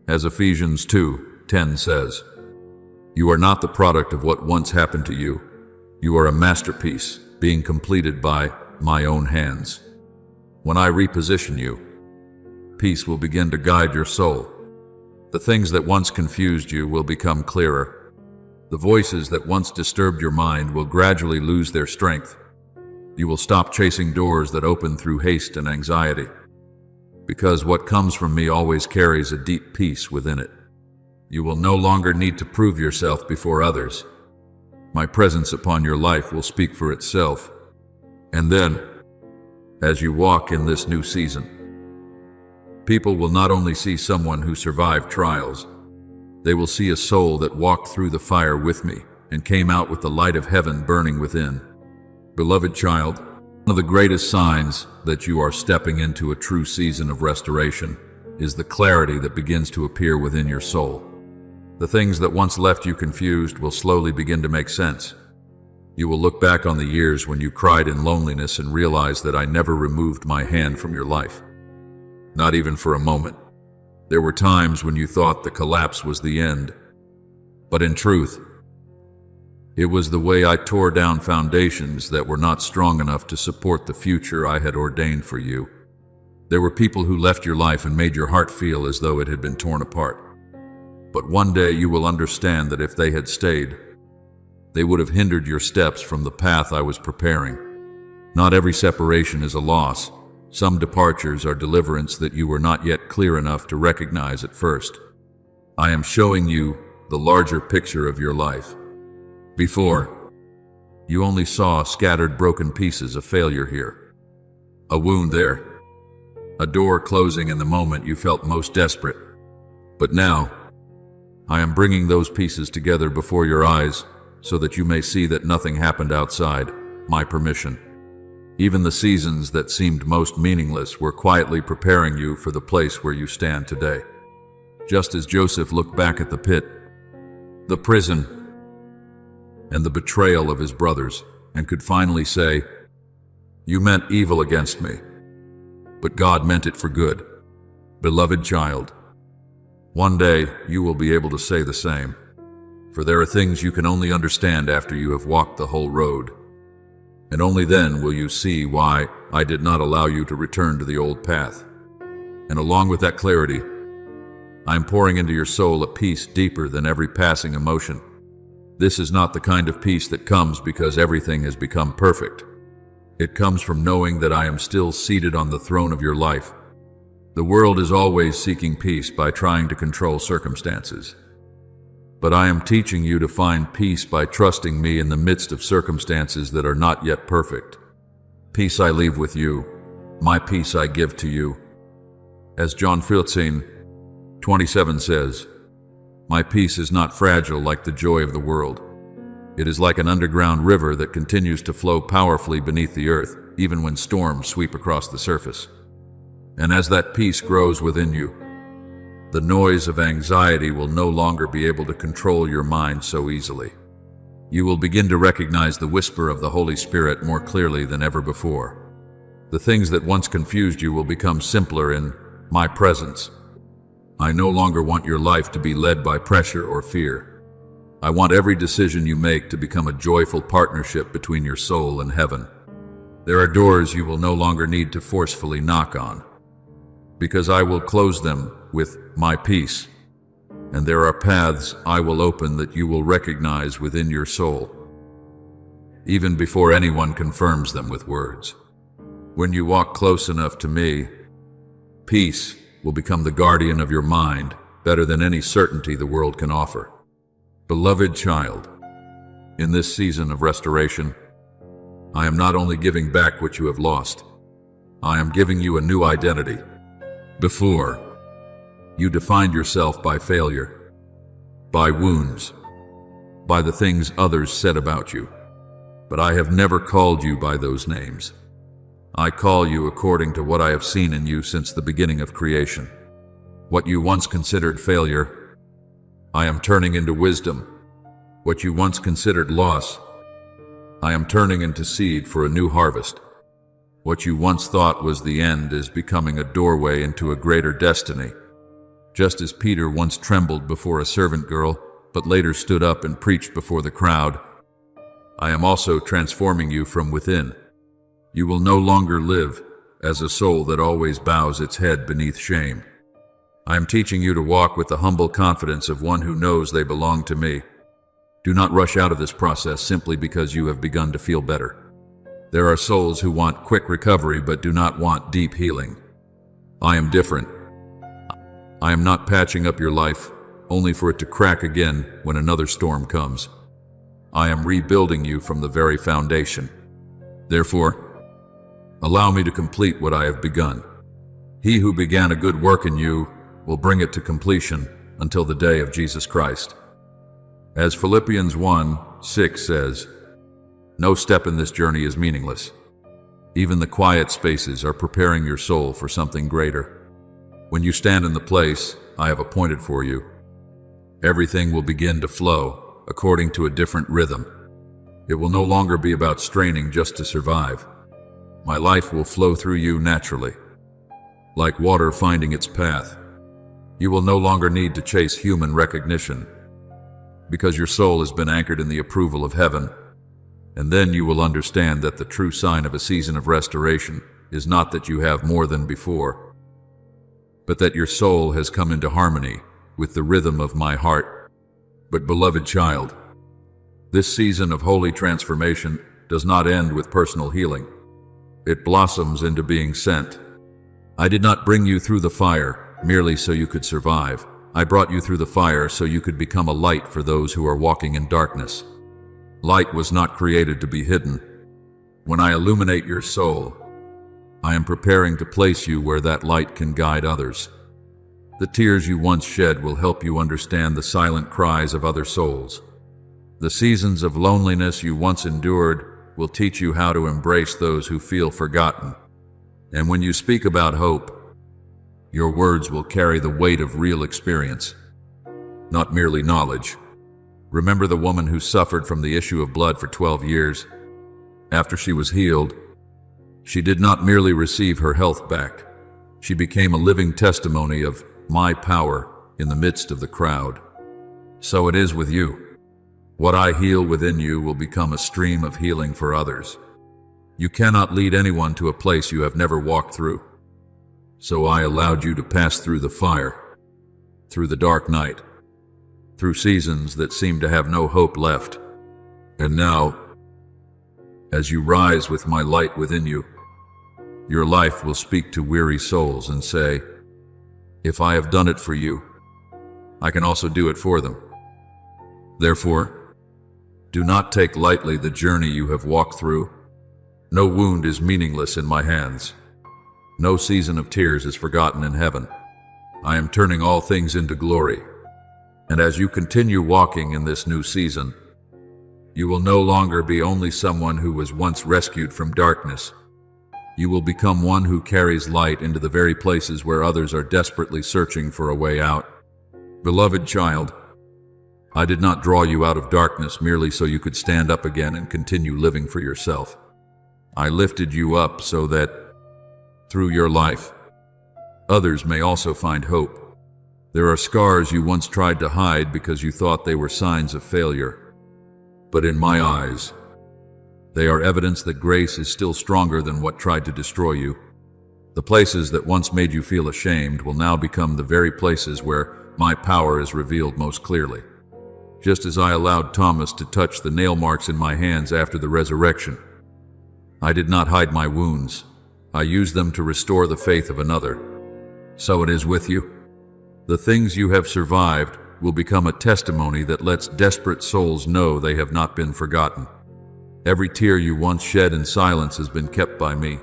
As Ephesians 2:10 says, you are not the product of what once happened to you. You are a masterpiece being completed by my own hands. When I reposition you, peace will begin to guide your soul. The things that once confused you will become clearer. The voices that once disturbed your mind will gradually lose their strength. You will stop chasing doors that open through haste and anxiety, because what comes from me always carries a deep peace within it. You will no longer need to prove yourself before others. My presence upon your life will speak for itself. And then, as you walk in this new season, people will not only see someone who survived trials, they will see a soul that walked through the fire with me and came out with the light of heaven burning within. Beloved child, one of the greatest signs that you are stepping into a true season of restoration is the clarity that begins to appear within your soul. The things that once left you confused will slowly begin to make sense. You will look back on the years when you cried in loneliness and realize that I never removed my hand from your life. Not even for a moment. There were times when you thought the collapse was the end. But in truth, it was the way I tore down foundations that were not strong enough to support the future I had ordained for you. There were people who left your life and made your heart feel as though it had been torn apart. But one day you will understand that if they had stayed, they would have hindered your steps from the path I was preparing. Not every separation is a loss. Some departures are deliverance that you were not yet clear enough to recognize at first. I am showing you the larger picture of your life. Before, you only saw scattered broken pieces of failure here, a wound there, a door closing in the moment you felt most desperate. But now, I am bringing those pieces together before your eyes so that you may see that nothing happened outside my permission. Even the seasons that seemed most meaningless were quietly preparing you for the place where you stand today. Just as Joseph looked back at the pit, the prison, and the betrayal of his brothers, and could finally say, "You meant evil against me, but God meant it for good." Beloved child, one day you will be able to say the same, for there are things you can only understand after you have walked the whole road. And only then will you see why I did not allow you to return to the old path. And along with that clarity, I am pouring into your soul a peace deeper than every passing emotion. This is not the kind of peace that comes because everything has become perfect. It comes from knowing that I am still seated on the throne of your life. The world is always seeking peace by trying to control circumstances. But I am teaching you to find peace by trusting me in the midst of circumstances that are not yet perfect. Peace I leave with you, my peace I give to you. As John 14:27 says, "My peace is not fragile like the joy of the world. It is like an underground river that continues to flow powerfully beneath the earth, even when storms sweep across the surface." And as that peace grows within you, the noise of anxiety will no longer be able to control your mind so easily. You will begin to recognize the whisper of the Holy Spirit more clearly than ever before. The things that once confused you will become simpler in my presence. I no longer want your life to be led by pressure or fear. I want every decision you make to become a joyful partnership between your soul and heaven. There are doors you will no longer need to forcefully knock on, because I will close them with my peace. And there are paths I will open that you will recognize within your soul, even before anyone confirms them with words. When you walk close enough to me, peace will become the guardian of your mind, better than any certainty the world can offer. Beloved child, in this season of restoration, I am not only giving back what you have lost, I am giving you a new identity. Before, you defined yourself by failure, by wounds, by the things others said about you. But I have never called you by those names. I call you according to what I have seen in you since the beginning of creation. What you once considered failure, I am turning into wisdom. What you once considered loss, I am turning into seed for a new harvest. What you once thought was the end is becoming a doorway into a greater destiny. Just as Peter once trembled before a servant girl, but later stood up and preached before the crowd, I am also transforming you from within. You will no longer live as a soul that always bows its head beneath shame. I am teaching you to walk with the humble confidence of one who knows they belong to me. Do not rush out of this process simply because you have begun to feel better. There are souls who want quick recovery but do not want deep healing. I am different. I am not patching up your life only for it to crack again when another storm comes. I am rebuilding you from the very foundation. Therefore, allow me to complete what I have begun. He who began a good work in you will bring it to completion until the day of Jesus Christ. As Philippians 1:6 says, no step in this journey is meaningless. Even the quiet spaces are preparing your soul for something greater. When you stand in the place I have appointed for you, everything will begin to flow according to a different rhythm. It will no longer be about straining just to survive. My life will flow through you naturally, like water finding its path. You will no longer need to chase human recognition, because your soul has been anchored in the approval of heaven. And then you will understand that the true sign of a season of restoration is not that you have more than before, but that your soul has come into harmony with the rhythm of my heart. But beloved child, this season of holy transformation does not end with personal healing. It blossoms into being sent. I did not bring you through the fire merely so you could survive. I brought you through the fire so you could become a light for those who are walking in darkness. Light was not created to be hidden. When I illuminate your soul, I am preparing to place you where that light can guide others. The tears you once shed will help you understand the silent cries of other souls. The seasons of loneliness you once endured will teach you how to embrace those who feel forgotten. And when you speak about hope, your words will carry the weight of real experience, not merely knowledge. Remember the woman who suffered from the issue of blood for 12 years. After she was healed, she did not merely receive her health back. She became a living testimony of my power in the midst of the crowd. So it is with you. What I heal within you will become a stream of healing for others. You cannot lead anyone to a place you have never walked through. So I allowed you to pass through the fire, through the dark night, through seasons that seem to have no hope left. And now, as you rise with my light within you, your life will speak to weary souls and say, if I have done it for you, I can also do it for them. Therefore, do not take lightly the journey you have walked through. No wound is meaningless in my hands. No season of tears is forgotten in heaven. I am turning all things into glory. And as you continue walking in this new season, you will no longer be only someone who was once rescued from darkness. You will become one who carries light into the very places where others are desperately searching for a way out. Beloved child, I did not draw you out of darkness merely so you could stand up again and continue living for yourself. I lifted you up so that, through your life, others may also find hope. There are scars you once tried to hide because you thought they were signs of failure. But in my eyes, they are evidence that grace is still stronger than what tried to destroy you. The places that once made you feel ashamed will now become the very places where my power is revealed most clearly. Just as I allowed Thomas to touch the nail marks in my hands after the resurrection, I did not hide my wounds. I used them to restore the faith of another. So it is with you. The things you have survived will become a testimony that lets desperate souls know they have not been forgotten. Every tear you once shed in silence has been kept by me.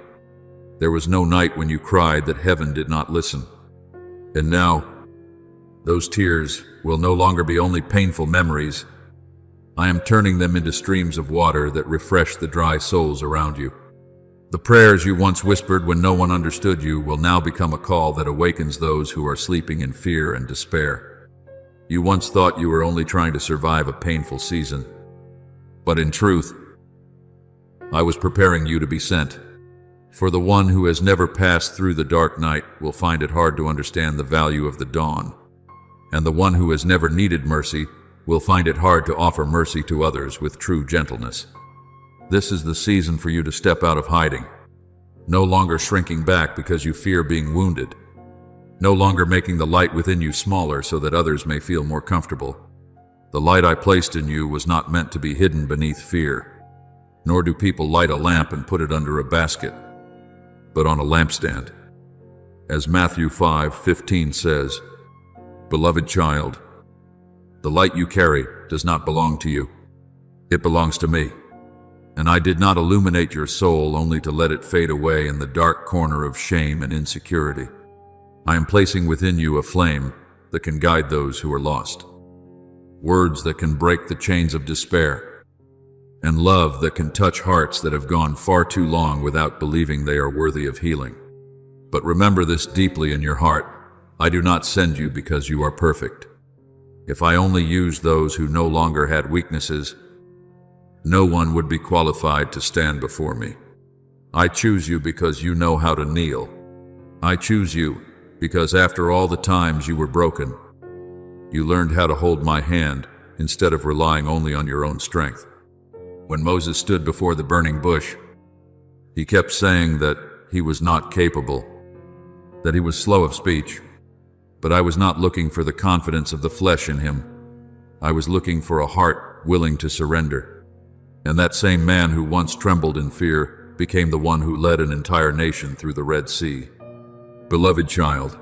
There was no night when you cried that heaven did not listen. And now, those tears will no longer be only painful memories. I am turning them into streams of water that refresh the dry souls around you. The prayers you once whispered when no one understood you will now become a call that awakens those who are sleeping in fear and despair. You once thought you were only trying to survive a painful season. But in truth, I was preparing you to be sent. For the one who has never passed through the dark night will find it hard to understand the value of the dawn. And the one who has never needed mercy will find it hard to offer mercy to others with true gentleness. This is the season for you to step out of hiding, no longer shrinking back because you fear being wounded, no longer making the light within you smaller so that others may feel more comfortable. The light I placed in you was not meant to be hidden beneath fear, nor do people light a lamp and put it under a basket, but on a lampstand. As Matthew 5:15 says, Beloved child, the light you carry does not belong to you. It belongs to me. And I did not illuminate your soul only to let it fade away in the dark corner of shame and insecurity. I am placing within you a flame that can guide those who are lost, words that can break the chains of despair, and love that can touch hearts that have gone far too long without believing they are worthy of healing. But remember this deeply in your heart. I do not send you because you are perfect. If I only used those who no longer had weaknesses, no one would be qualified to stand before me. I choose you because you know how to kneel. I choose you because after all the times you were broken, you learned how to hold my hand instead of relying only on your own strength. When Moses stood before the burning bush, he kept saying that he was not capable, that he was slow of speech. But I was not looking for the confidence of the flesh in him. I was looking for a heart willing to surrender. And that same man who once trembled in fear became the one who led an entire nation through the Red Sea. Beloved child,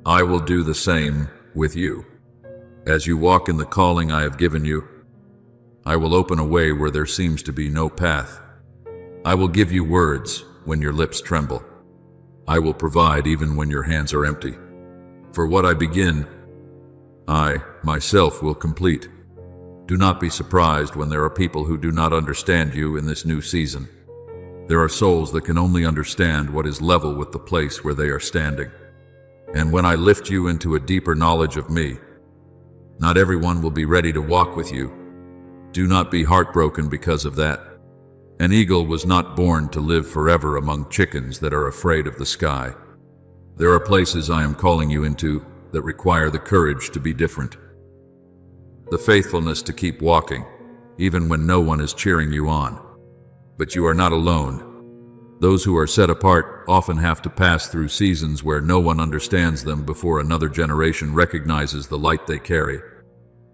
I will do the same with you. As you walk in the calling I have given you, I will open a way where there seems to be no path. I will give you words when your lips tremble. I will provide even when your hands are empty. For what I begin, I, myself, will complete. Do not be surprised when there are people who do not understand you in this new season. There are souls that can only understand what is level with the place where they are standing. And when I lift you into a deeper knowledge of me, not everyone will be ready to walk with you. Do not be heartbroken because of that. An eagle was not born to live forever among chickens that are afraid of the sky. There are places I am calling you into that require the courage to be different. The faithfulness to keep walking, even when no one is cheering you on. But you are not alone. Those who are set apart often have to pass through seasons where no one understands them before another generation recognizes the light they carry.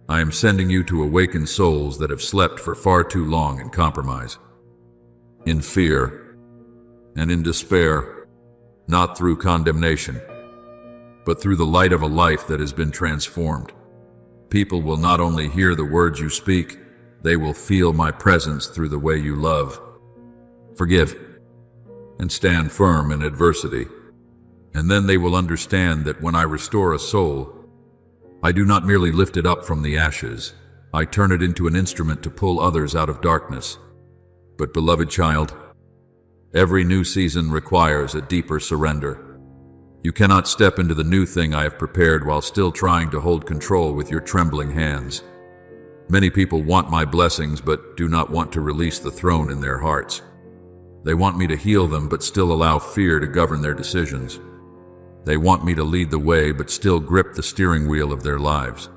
I am sending you to awaken souls that have slept for far too long in compromise, in fear, and in despair, not through condemnation, but through the light of a life that has been transformed. People will not only hear the words you speak, they will feel my presence through the way you love. Forgive, and stand firm in adversity. And then they will understand that when I restore a soul, I do not merely lift it up from the ashes. I turn it into an instrument to pull others out of darkness. But beloved child, every new season requires a deeper surrender. You cannot step into the new thing I have prepared while still trying to hold control with your trembling hands. Many people want my blessings but do not want to release the throne in their hearts. They want me to heal them but still allow fear to govern their decisions. They want me to lead the way but still grip the steering wheel of their lives.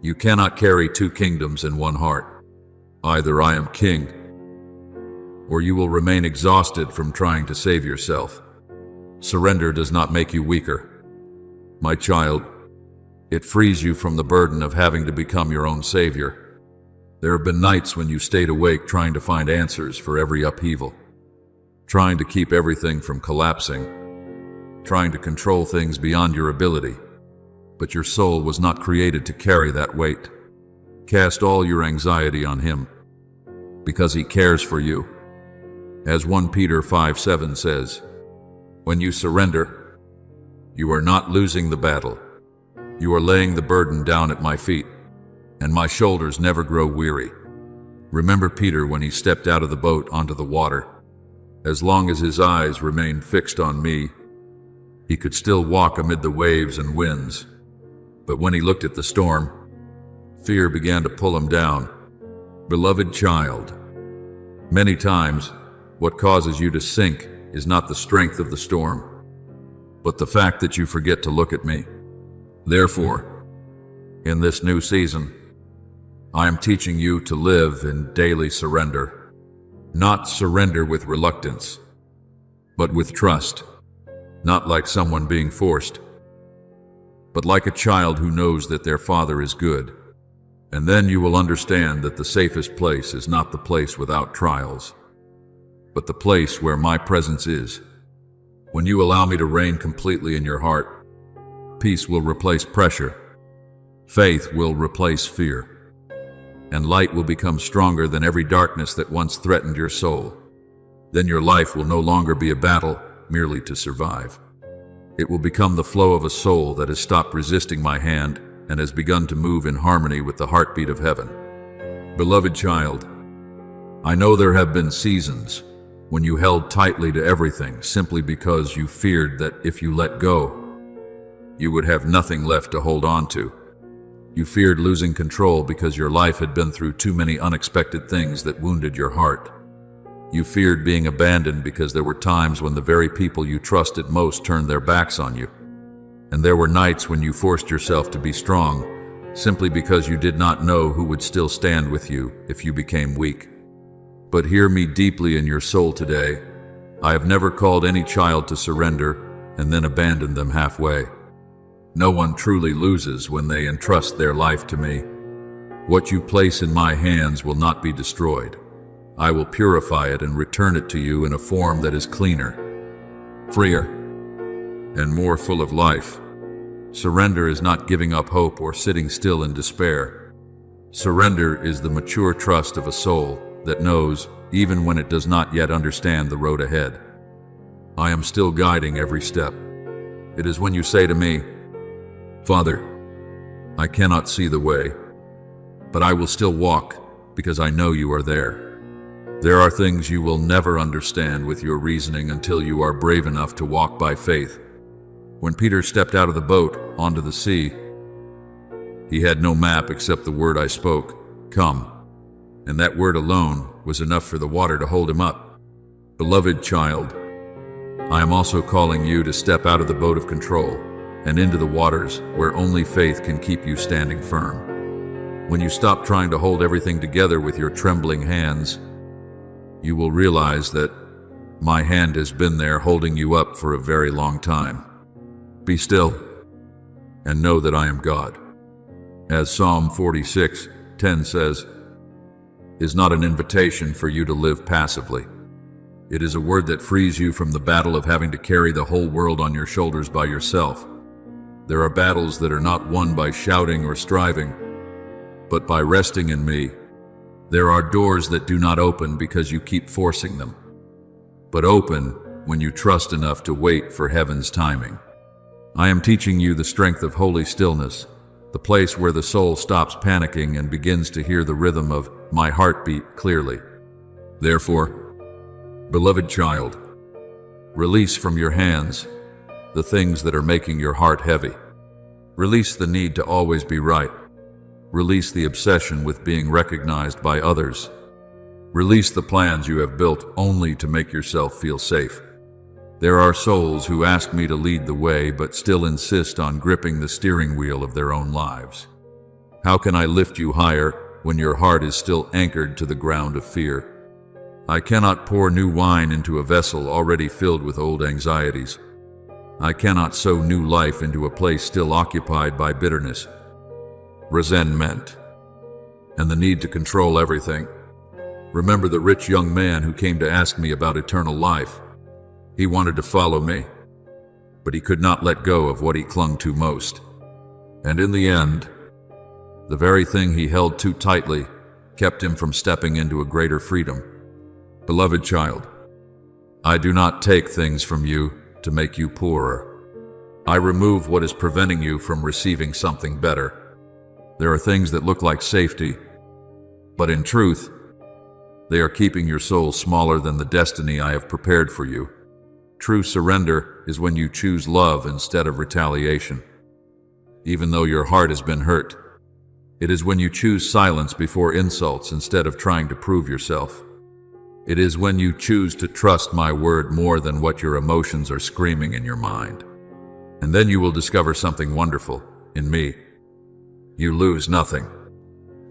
You cannot carry two kingdoms in one heart. Either I am king, or you will remain exhausted from trying to save yourself. Surrender does not make you weaker. My child, it frees you from the burden of having to become your own savior. There have been nights when you stayed awake trying to find answers for every upheaval, trying to keep everything from collapsing, trying to control things beyond your ability. But your soul was not created to carry that weight. Cast all your anxiety on Him, because He cares for you. As 1 Peter 5:7 says, when you surrender, you are not losing the battle. You are laying the burden down at my feet, and my shoulders never grow weary. Remember Peter when he stepped out of the boat onto the water. As long as his eyes remained fixed on me, he could still walk amid the waves and winds. But when he looked at the storm, fear began to pull him down. Beloved child, many times what causes you to sink is not the strength of the storm, but the fact that you forget to look at me. Therefore, in this new season, I am teaching you to live in daily surrender. Not surrender with reluctance, but with trust. Not like someone being forced, but like a child who knows that their father is good. And then you will understand that the safest place is not the place without trials, but the place where my presence is. When you allow me to reign completely in your heart, peace will replace pressure, faith will replace fear, and light will become stronger than every darkness that once threatened your soul. Then your life will no longer be a battle merely to survive. It will become the flow of a soul that has stopped resisting my hand and has begun to move in harmony with the heartbeat of heaven. Beloved child, I know there have been seasons when you held tightly to everything simply because you feared that if you let go, you would have nothing left to hold on to. You feared losing control because your life had been through too many unexpected things that wounded your heart. You feared being abandoned because there were times when the very people you trusted most turned their backs on you. And there were nights when you forced yourself to be strong simply because you did not know who would still stand with you if you became weak. But hear me deeply in your soul today. I have never called any child to surrender and then abandon them halfway. No one truly loses when they entrust their life to me. What you place in my hands will not be destroyed. I will purify it and return it to you in a form that is cleaner, freer, and more full of life. Surrender is not giving up hope or sitting still in despair. Surrender is the mature trust of a soul that knows, even when it does not yet understand the road ahead, I am still guiding every step. It is when you say to me, Father, I cannot see the way, but I will still walk because I know you are there. There are things you will never understand with your reasoning until you are brave enough to walk by faith. When Peter stepped out of the boat onto the sea, he had no map except the word I spoke, come, and that word alone was enough for the water to hold him up. Beloved child, I am also calling you to step out of the boat of control and into the waters where only faith can keep you standing firm. When you stop trying to hold everything together with your trembling hands, you will realize that my hand has been there holding you up for a very long time. Be still and know that I am God. As Psalm 46:10 says, is not an invitation for you to live passively. It is a word that frees you from the battle of having to carry the whole world on your shoulders by yourself. There are battles that are not won by shouting or striving, but by resting in me. There are doors that do not open because you keep forcing them, but open when you trust enough to wait for heaven's timing. I am teaching you the strength of holy stillness, the place where the soul stops panicking and begins to hear the rhythm of my heartbeat clearly. Therefore, beloved child, release from your hands the things that are making your heart heavy. Release the need to always be right. Release the obsession with being recognized by others. Release the plans you have built only to make yourself feel safe. There are souls who ask me to lead the way but still insist on gripping the steering wheel of their own lives. How can I lift you higher when your heart is still anchored to the ground of fear? I cannot pour new wine into a vessel already filled with old anxieties. I cannot sow new life into a place still occupied by bitterness, resentment, and the need to control everything. Remember the rich young man who came to ask me about eternal life. He wanted to follow me, but he could not let go of what he clung to most. And in the end, the very thing he held too tightly kept him from stepping into a greater freedom. Beloved child, I do not take things from you to make you poorer. I remove what is preventing you from receiving something better. There are things that look like safety, but in truth, they are keeping your soul smaller than the destiny I have prepared for you. True surrender is when you choose love instead of retaliation, even though your heart has been hurt. It is when you choose silence before insults instead of trying to prove yourself. It is when you choose to trust my word more than what your emotions are screaming in your mind. And then you will discover something wonderful in me. You lose nothing.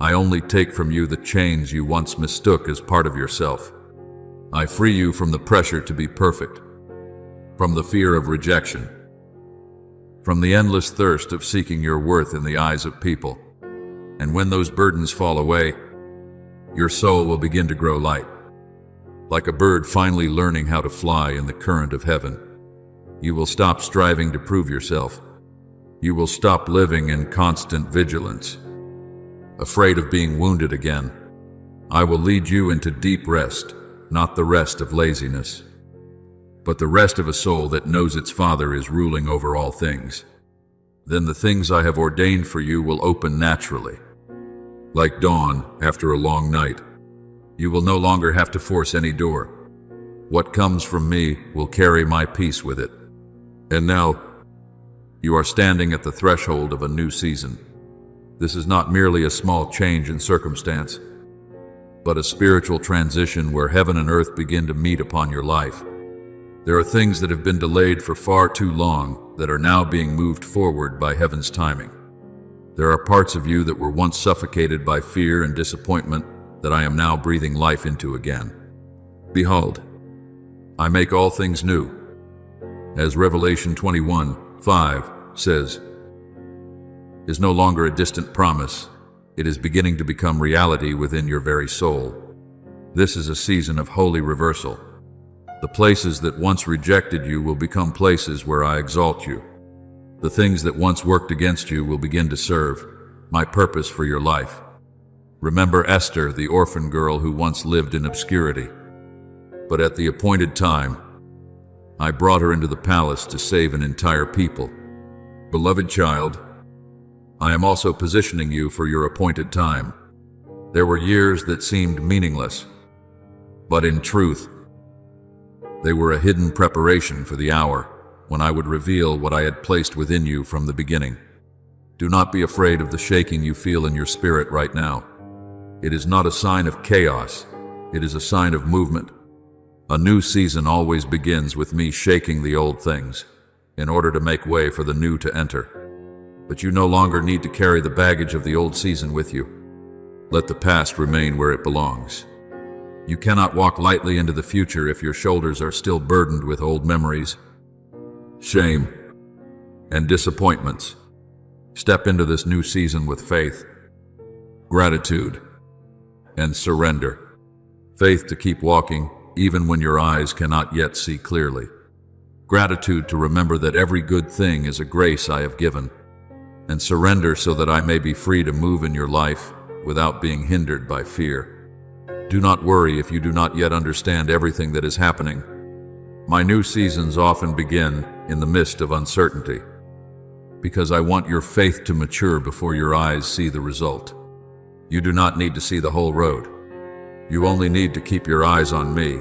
I only take from you the chains you once mistook as part of yourself. I free you from the pressure to be perfect, from the fear of rejection, from the endless thirst of seeking your worth in the eyes of people. And when those burdens fall away, your soul will begin to grow light, like a bird finally learning how to fly in the current of heaven. You will stop striving to prove yourself. You will stop living in constant vigilance, afraid of being wounded again. I will lead you into deep rest, not the rest of laziness, but the rest of a soul that knows its Father is ruling over all things. Then the things I have ordained for you will open naturally, like dawn after a long night. You will no longer have to force any door. What comes from me will carry my peace with it. And now, you are standing at the threshold of a new season. This is not merely a small change in circumstance, but a spiritual transition where heaven and earth begin to meet upon your life. There are things that have been delayed for far too long that are now being moved forward by heaven's timing. There are parts of you that were once suffocated by fear and disappointment that I am now breathing life into again. Behold, I make all things new. As Revelation 21:5 says, is no longer a distant promise. It is beginning to become reality within your very soul. This is a season of holy reversal. The places that once rejected you will become places where I exalt you. The things that once worked against you will begin to serve my purpose for your life. Remember Esther, the orphan girl who once lived in obscurity. But at the appointed time, I brought her into the palace to save an entire people. Beloved child, I am also positioning you for your appointed time. There were years that seemed meaningless, but in truth, they were a hidden preparation for the hour when I would reveal what I had placed within you from the beginning. Do not be afraid of the shaking you feel in your spirit right now. It is not a sign of chaos, it is a sign of movement. A new season always begins with me shaking the old things in order to make way for the new to enter. But you no longer need to carry the baggage of the old season with you. Let the past remain where it belongs. You cannot walk lightly into the future if your shoulders are still burdened with old memories, shame, and disappointments. Step into this new season with faith, gratitude, and surrender. Faith to keep walking even when your eyes cannot yet see clearly. Gratitude to remember that every good thing is a grace I have given. And surrender so that I may be free to move in your life without being hindered by fear. Do not worry if you do not yet understand everything that is happening. My new seasons often begin in the midst of uncertainty, because I want your faith to mature before your eyes see the result. You do not need to see the whole road. You only need to keep your eyes on me.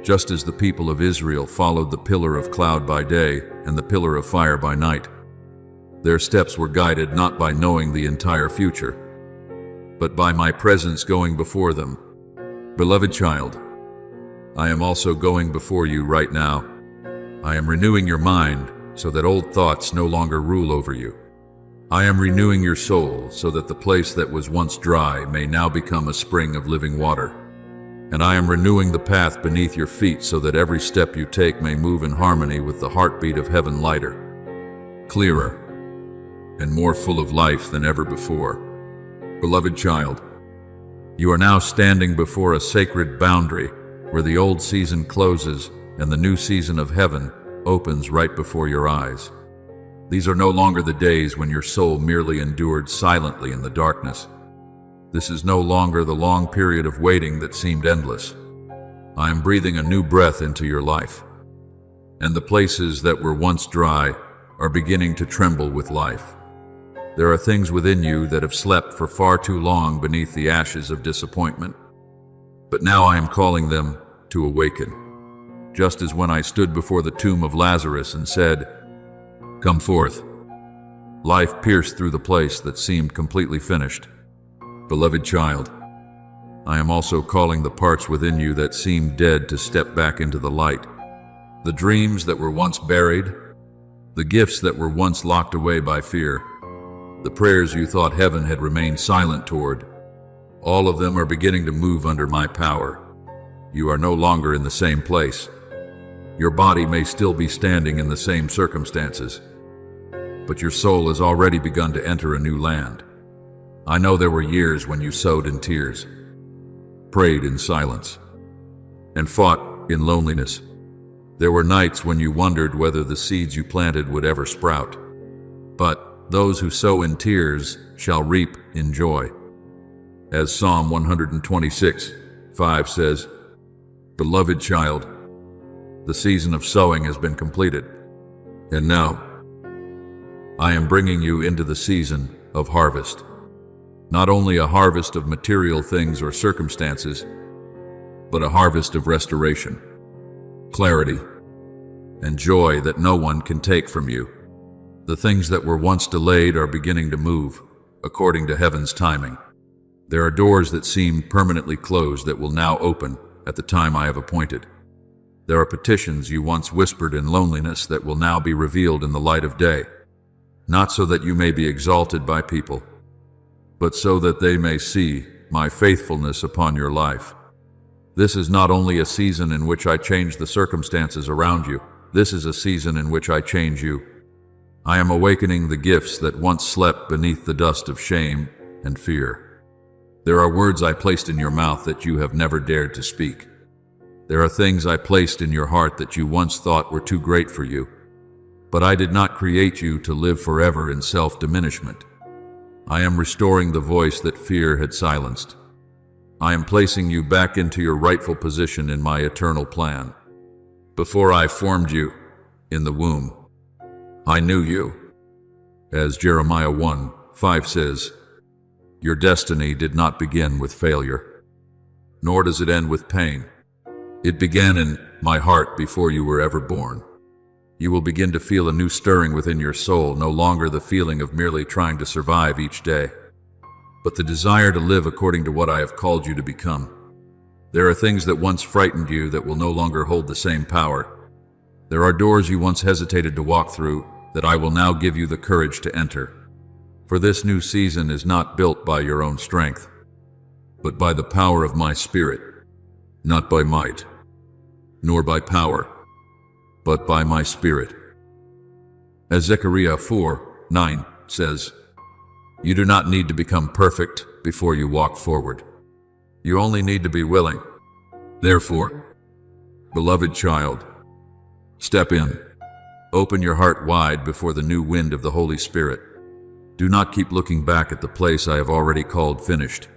Just as the people of Israel followed the pillar of cloud by day and the pillar of fire by night, their steps were guided not by knowing the entire future, but by my presence going before them. Beloved child, I am also going before you right now. I am renewing your mind so that old thoughts no longer rule over you. I am renewing your soul so that the place that was once dry may now become a spring of living water. And I am renewing the path beneath your feet so that every step you take may move in harmony with the heartbeat of heaven, lighter, clearer, and more full of life than ever before. Beloved child, you are now standing before a sacred boundary where the old season closes and the new season of heaven opens right before your eyes. These are no longer the days when your soul merely endured silently in the darkness. This is no longer the long period of waiting that seemed endless. I am breathing a new breath into your life, and the places that were once dry are beginning to tremble with life. There are things within you that have slept for far too long beneath the ashes of disappointment. But now I am calling them to awaken. Just as when I stood before the tomb of Lazarus and said, "Come forth," life pierced through the place that seemed completely finished. Beloved child, I am also calling the parts within you that seemed dead to step back into the light. The dreams that were once buried, the gifts that were once locked away by fear, the prayers you thought heaven had remained silent toward, all of them are beginning to move under my power. You are no longer in the same place. Your body may still be standing in the same circumstances, but your soul has already begun to enter a new land. I know there were years when you sowed in tears, prayed in silence, and fought in loneliness. There were nights when you wondered whether the seeds you planted would ever sprout. But those who sow in tears shall reap in joy. As Psalm 126:5 says, "Beloved child, the season of sowing has been completed, and now I am bringing you into the season of harvest. Not only a harvest of material things or circumstances, but a harvest of restoration, clarity, and joy that no one can take from you. The things that were once delayed are beginning to move, according to heaven's timing. There are doors that seemed permanently closed that will now open at the time I have appointed. There are petitions you once whispered in loneliness that will now be revealed in the light of day, not so that you may be exalted by people, but so that they may see my faithfulness upon your life. This is not only a season in which I change the circumstances around you, this is a season in which I change you. I am awakening the gifts that once slept beneath the dust of shame and fear. There are words I placed in your mouth that you have never dared to speak. There are things I placed in your heart that you once thought were too great for you. But I did not create you to live forever in self-diminishment. I am restoring the voice that fear had silenced. I am placing you back into your rightful position in my eternal plan. Before I formed you in the womb, I knew you. As Jeremiah 1:5 says, your destiny did not begin with failure, nor does it end with pain. It began in my heart before you were ever born. You will begin to feel a new stirring within your soul, no longer the feeling of merely trying to survive each day, but the desire to live according to what I have called you to become. There are things that once frightened you that will no longer hold the same power. There are doors you once hesitated to walk through that I will now give you the courage to enter. For this new season is not built by your own strength, but by the power of my Spirit, not by might, nor by power, but by my Spirit. As Zechariah 4:9 says, you do not need to become perfect before you walk forward. You only need to be willing. Therefore, beloved child, step in. Open your heart wide before the new wind of the Holy Spirit. Do not keep looking back at the place I have already called finished.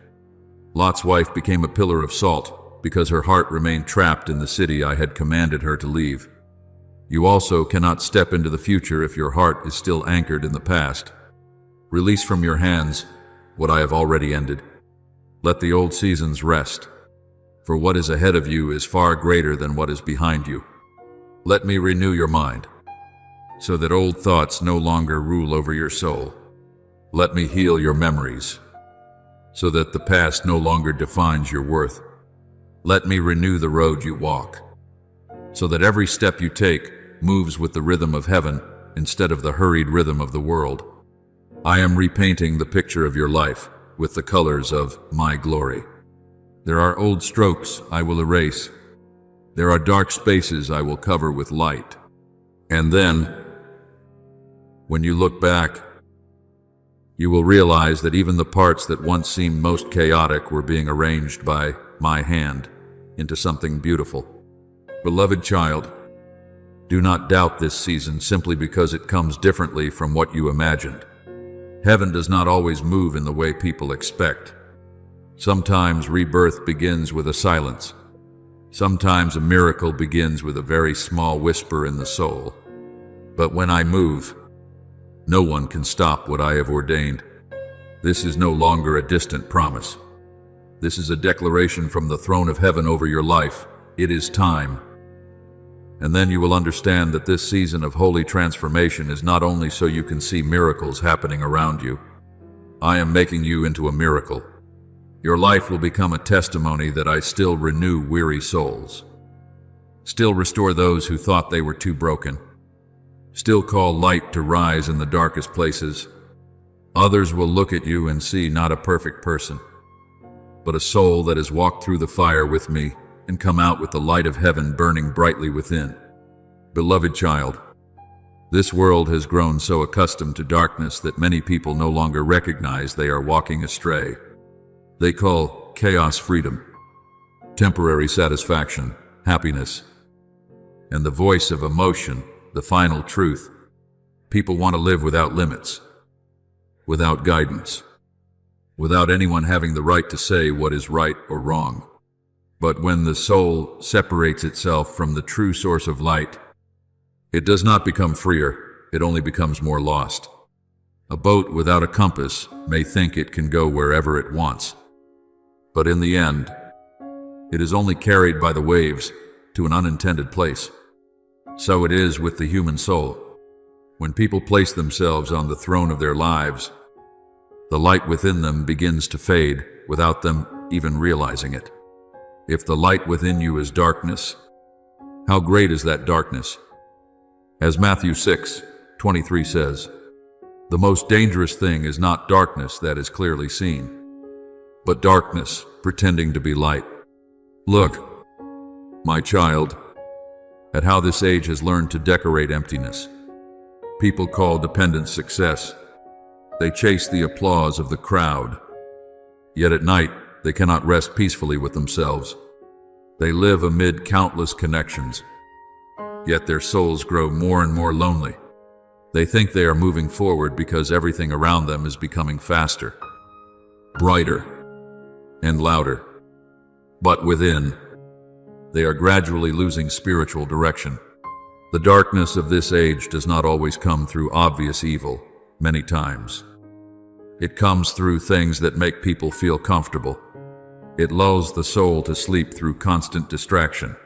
Lot's wife became a pillar of salt because her heart remained trapped in the city I had commanded her to leave. You also cannot step into the future if your heart is still anchored in the past. Release from your hands what I have already ended. Let the old seasons rest, for what is ahead of you is far greater than what is behind you. Let me renew your mind, so that old thoughts no longer rule over your soul. Let me heal your memories, so that the past no longer defines your worth. Let me renew the road you walk, so that every step you take moves with the rhythm of heaven instead of the hurried rhythm of the world. I am repainting the picture of your life with the colors of my glory. There are old strokes I will erase. There are dark spaces I will cover with light. And then, when you look back, you will realize that even the parts that once seemed most chaotic were being arranged by my hand into something beautiful. Beloved child, do not doubt this season simply because it comes differently from what you imagined. Heaven does not always move in the way people expect. Sometimes rebirth begins with a silence. Sometimes a miracle begins with a very small whisper in the soul. But when I move, no one can stop what I have ordained. This is no longer a distant promise. This is a declaration from the throne of heaven over your life. It is time. And then you will understand that this season of holy transformation is not only so you can see miracles happening around you. I am making you into a miracle. Your life will become a testimony that I still renew weary souls, still restore those who thought they were too broken, still call light to rise in the darkest places. Others will look at you and see not a perfect person, but a soul that has walked through the fire with me and come out with the light of heaven burning brightly within. Beloved child, this world has grown so accustomed to darkness that many people no longer recognize they are walking astray. They call chaos freedom, temporary satisfaction, happiness, and the voice of emotion, the final truth. People want to live without limits, without guidance, without anyone having the right to say what is right or wrong. But when the soul separates itself from the true source of light, it does not become freer, it only becomes more lost. A boat without a compass may think it can go wherever it wants, but in the end, it is only carried by the waves to an unintended place. So it is with the human soul. When people place themselves on the throne of their lives, the light within them begins to fade without them even realizing it. If the light within you is darkness, how great is that darkness? As Matthew 6:23 says, the most dangerous thing is not darkness that is clearly seen, but darkness pretending to be light. Look, my child, at how this age has learned to decorate emptiness. People call dependence success. They chase the applause of the crowd. Yet at night, they cannot rest peacefully with themselves. They live amid countless connections, yet their souls grow more and more lonely. They think they are moving forward because everything around them is becoming faster, brighter, and louder. But within, they are gradually losing spiritual direction. The darkness of this age does not always come through obvious evil. Many times, it comes through things that make people feel comfortable. It lulls the soul to sleep through constant distraction.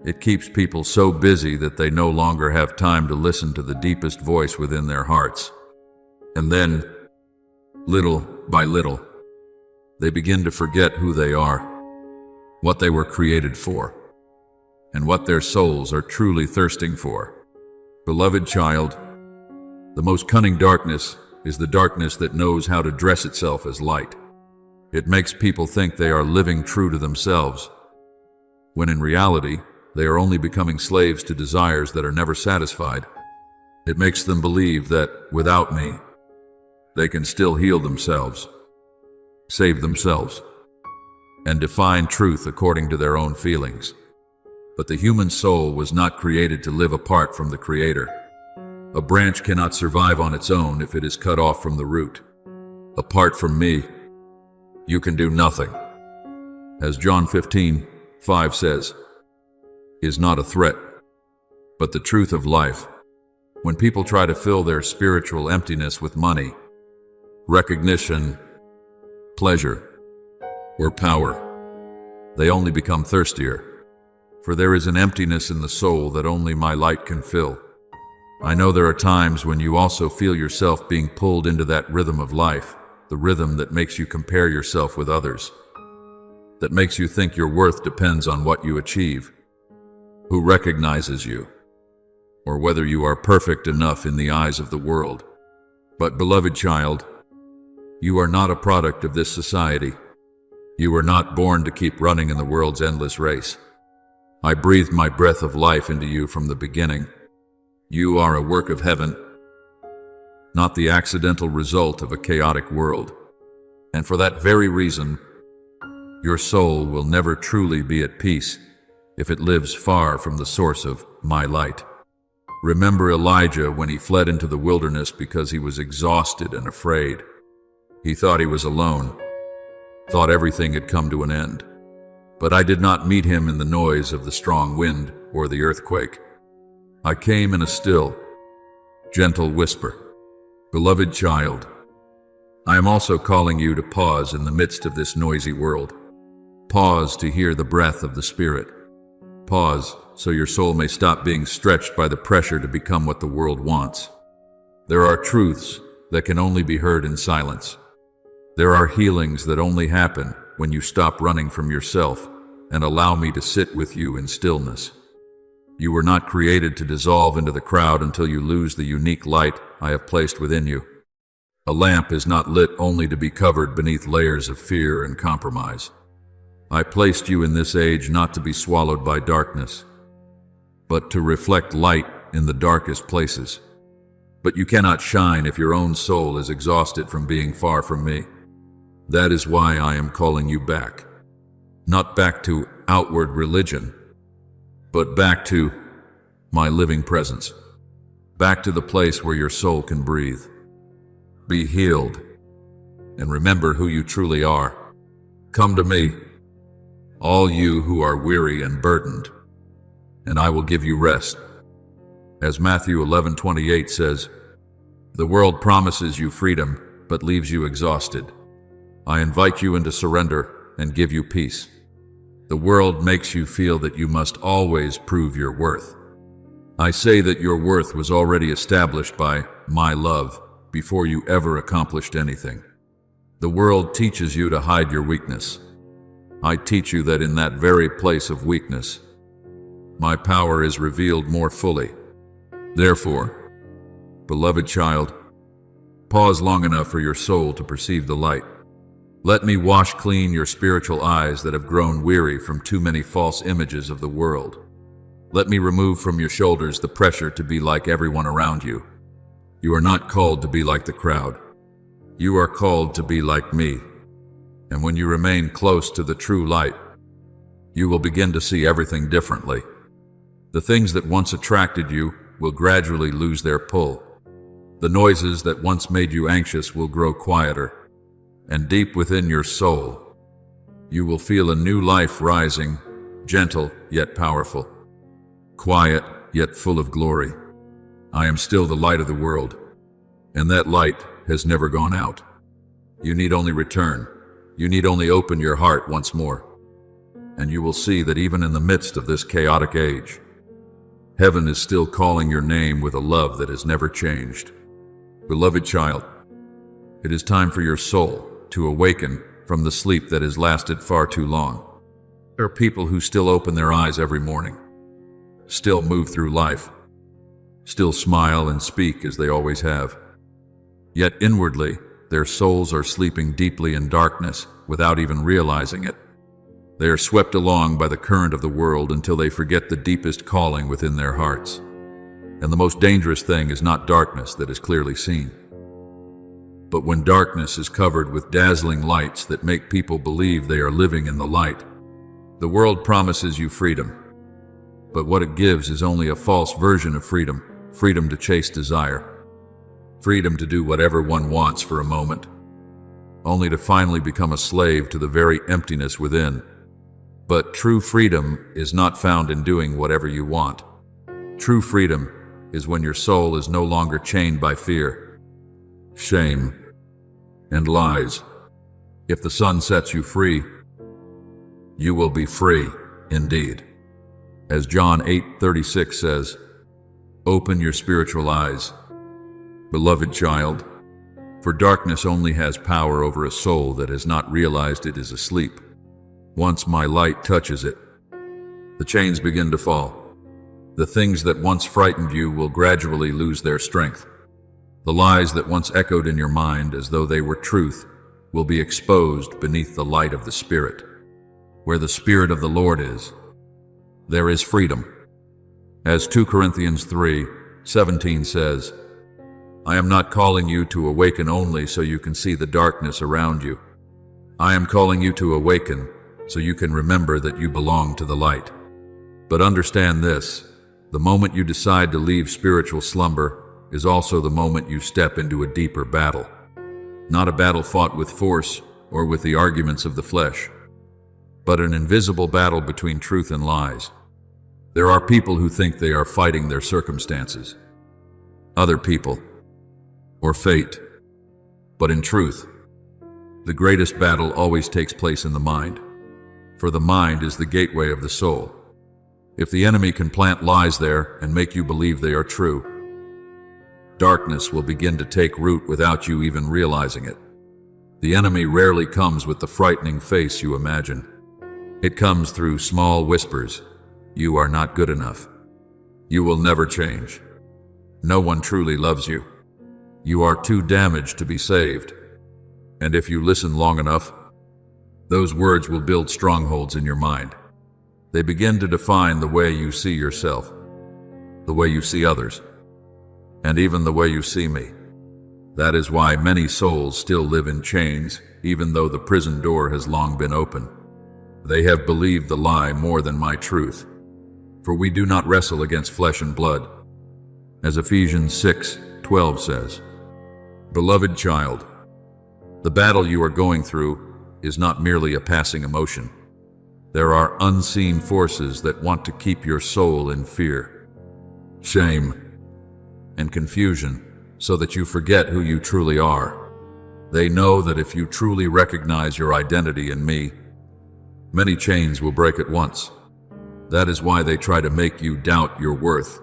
It keeps people so busy that they no longer have time to listen to the deepest voice within their hearts. And then, little by little, they begin to forget who they are, what they were created for, and what their souls are truly thirsting for. Beloved child, the most cunning darkness is the darkness that knows how to dress itself as light. It makes people think they are living true to themselves, when in reality, they are only becoming slaves to desires that are never satisfied. It makes them believe that, without me, they can still heal themselves, save themselves, and define truth according to their own feelings. But the human soul was not created to live apart from the Creator. A branch cannot survive on its own if it is cut off from the root. Apart from me, you can do nothing. As John 15:5 says, is not a threat, but the truth of life. When people try to fill their spiritual emptiness with money, recognition, pleasure, or power, they only become thirstier. For there is an emptiness in the soul that only my light can fill. I know there are times when you also feel yourself being pulled into that rhythm of life, the rhythm that makes you compare yourself with others, that makes you think your worth depends on what you achieve, who recognizes you, or whether you are perfect enough in the eyes of the world. But beloved child, you are not a product of this society. You were not born to keep running in the world's endless race. I breathed my breath of life into you from the beginning. You are a work of heaven, not the accidental result of a chaotic world. And for that very reason, your soul will never truly be at peace if it lives far from the source of my light. Remember Elijah when he fled into the wilderness because he was exhausted and afraid. He thought he was alone, thought everything had come to an end. But I did not meet him in the noise of the strong wind or the earthquake. I came in a still, gentle whisper. Beloved child, I am also calling you to pause in the midst of this noisy world. Pause to hear the breath of the Spirit. Pause so your soul may stop being stretched by the pressure to become what the world wants. There are truths that can only be heard in silence. There are healings that only happen when you stop running from yourself and allow me to sit with you in stillness. You were not created to dissolve into the crowd until you lose the unique light I have placed within you. A lamp is not lit only to be covered beneath layers of fear and compromise. I placed you in this age not to be swallowed by darkness, but to reflect light in the darkest places. But you cannot shine if your own soul is exhausted from being far from me. That is why I am calling you back. Not back to outward religion, but back to my living presence. Back to the place where your soul can breathe. Be healed, and remember who you truly are. Come to me, all you who are weary and burdened, and I will give you rest. As Matthew 11:28 says, the world promises you freedom, but leaves you exhausted. I invite you into surrender and give you peace. The world makes you feel that you must always prove your worth. I say that your worth was already established by my love before you ever accomplished anything. The world teaches you to hide your weakness. I teach you that in that very place of weakness, my power is revealed more fully. Therefore, beloved child, pause long enough for your soul to perceive the light. Let me wash clean your spiritual eyes that have grown weary from too many false images of the world. Let me remove from your shoulders the pressure to be like everyone around you. You are not called to be like the crowd. You are called to be like me. And when you remain close to the true light, you will begin to see everything differently. The things that once attracted you will gradually lose their pull. The noises that once made you anxious will grow quieter, and deep within your soul, you will feel a new life rising, gentle yet powerful, quiet yet full of glory. I am still the light of the world, and that light has never gone out. You need only return. You need only open your heart once more, and you will see that even in the midst of this chaotic age, heaven is still calling your name with a love that has never changed. Beloved child, it is time for your soul to awaken from the sleep that has lasted far too long. There are people who still open their eyes every morning, still move through life, still smile and speak as they always have. Yet inwardly, their souls are sleeping deeply in darkness without even realizing it. They are swept along by the current of the world until they forget the deepest calling within their hearts. And the most dangerous thing is not darkness that is clearly seen, but when darkness is covered with dazzling lights that make people believe they are living in the light. The world promises you freedom, but what it gives is only a false version of freedom. Freedom to chase desire, freedom to do whatever one wants for a moment, only to finally become a slave to the very emptiness within. But true freedom is not found in doing whatever you want. True freedom is when your soul is no longer chained by fear, shame, and lies. If the sun sets you free, you will be free indeed. As John 8:36 says, open your spiritual eyes, beloved child, for darkness only has power over a soul that has not realized it is asleep. Once my light touches it, the chains begin to fall. The things that once frightened you will gradually lose their strength. The lies that once echoed in your mind as though they were truth will be exposed beneath the light of the Spirit. Where the Spirit of the Lord is, there is freedom. As 2 Corinthians 3:17 says, I am not calling you to awaken only so you can see the darkness around you. I am calling you to awaken so you can remember that you belong to the light. But understand this, the moment you decide to leave spiritual slumber is also the moment you step into a deeper battle. Not a battle fought with force or with the arguments of the flesh, but an invisible battle between truth and lies. There are people who think they are fighting their circumstances, other people, or fate. But in truth, the greatest battle always takes place in the mind, for the mind is the gateway of the soul. If the enemy can plant lies there and make you believe they are true, darkness will begin to take root without you even realizing it. The enemy rarely comes with the frightening face you imagine. It comes through small whispers. You are not good enough. You will never change. No one truly loves you. You are too damaged to be saved. And if you listen long enough, those words will build strongholds in your mind. They begin to define the way you see yourself, the way you see others, and even the way you see me. That is why many souls still live in chains, even though the prison door has long been open. They have believed the lie more than my truth. For we do not wrestle against flesh and blood. As Ephesians 6:12 says, beloved child, the battle you are going through is not merely a passing emotion. There are unseen forces that want to keep your soul in fear, shame, and confusion so that you forget who you truly are. They know that if you truly recognize your identity in me, many chains will break at once. That is why they try to make you doubt your worth,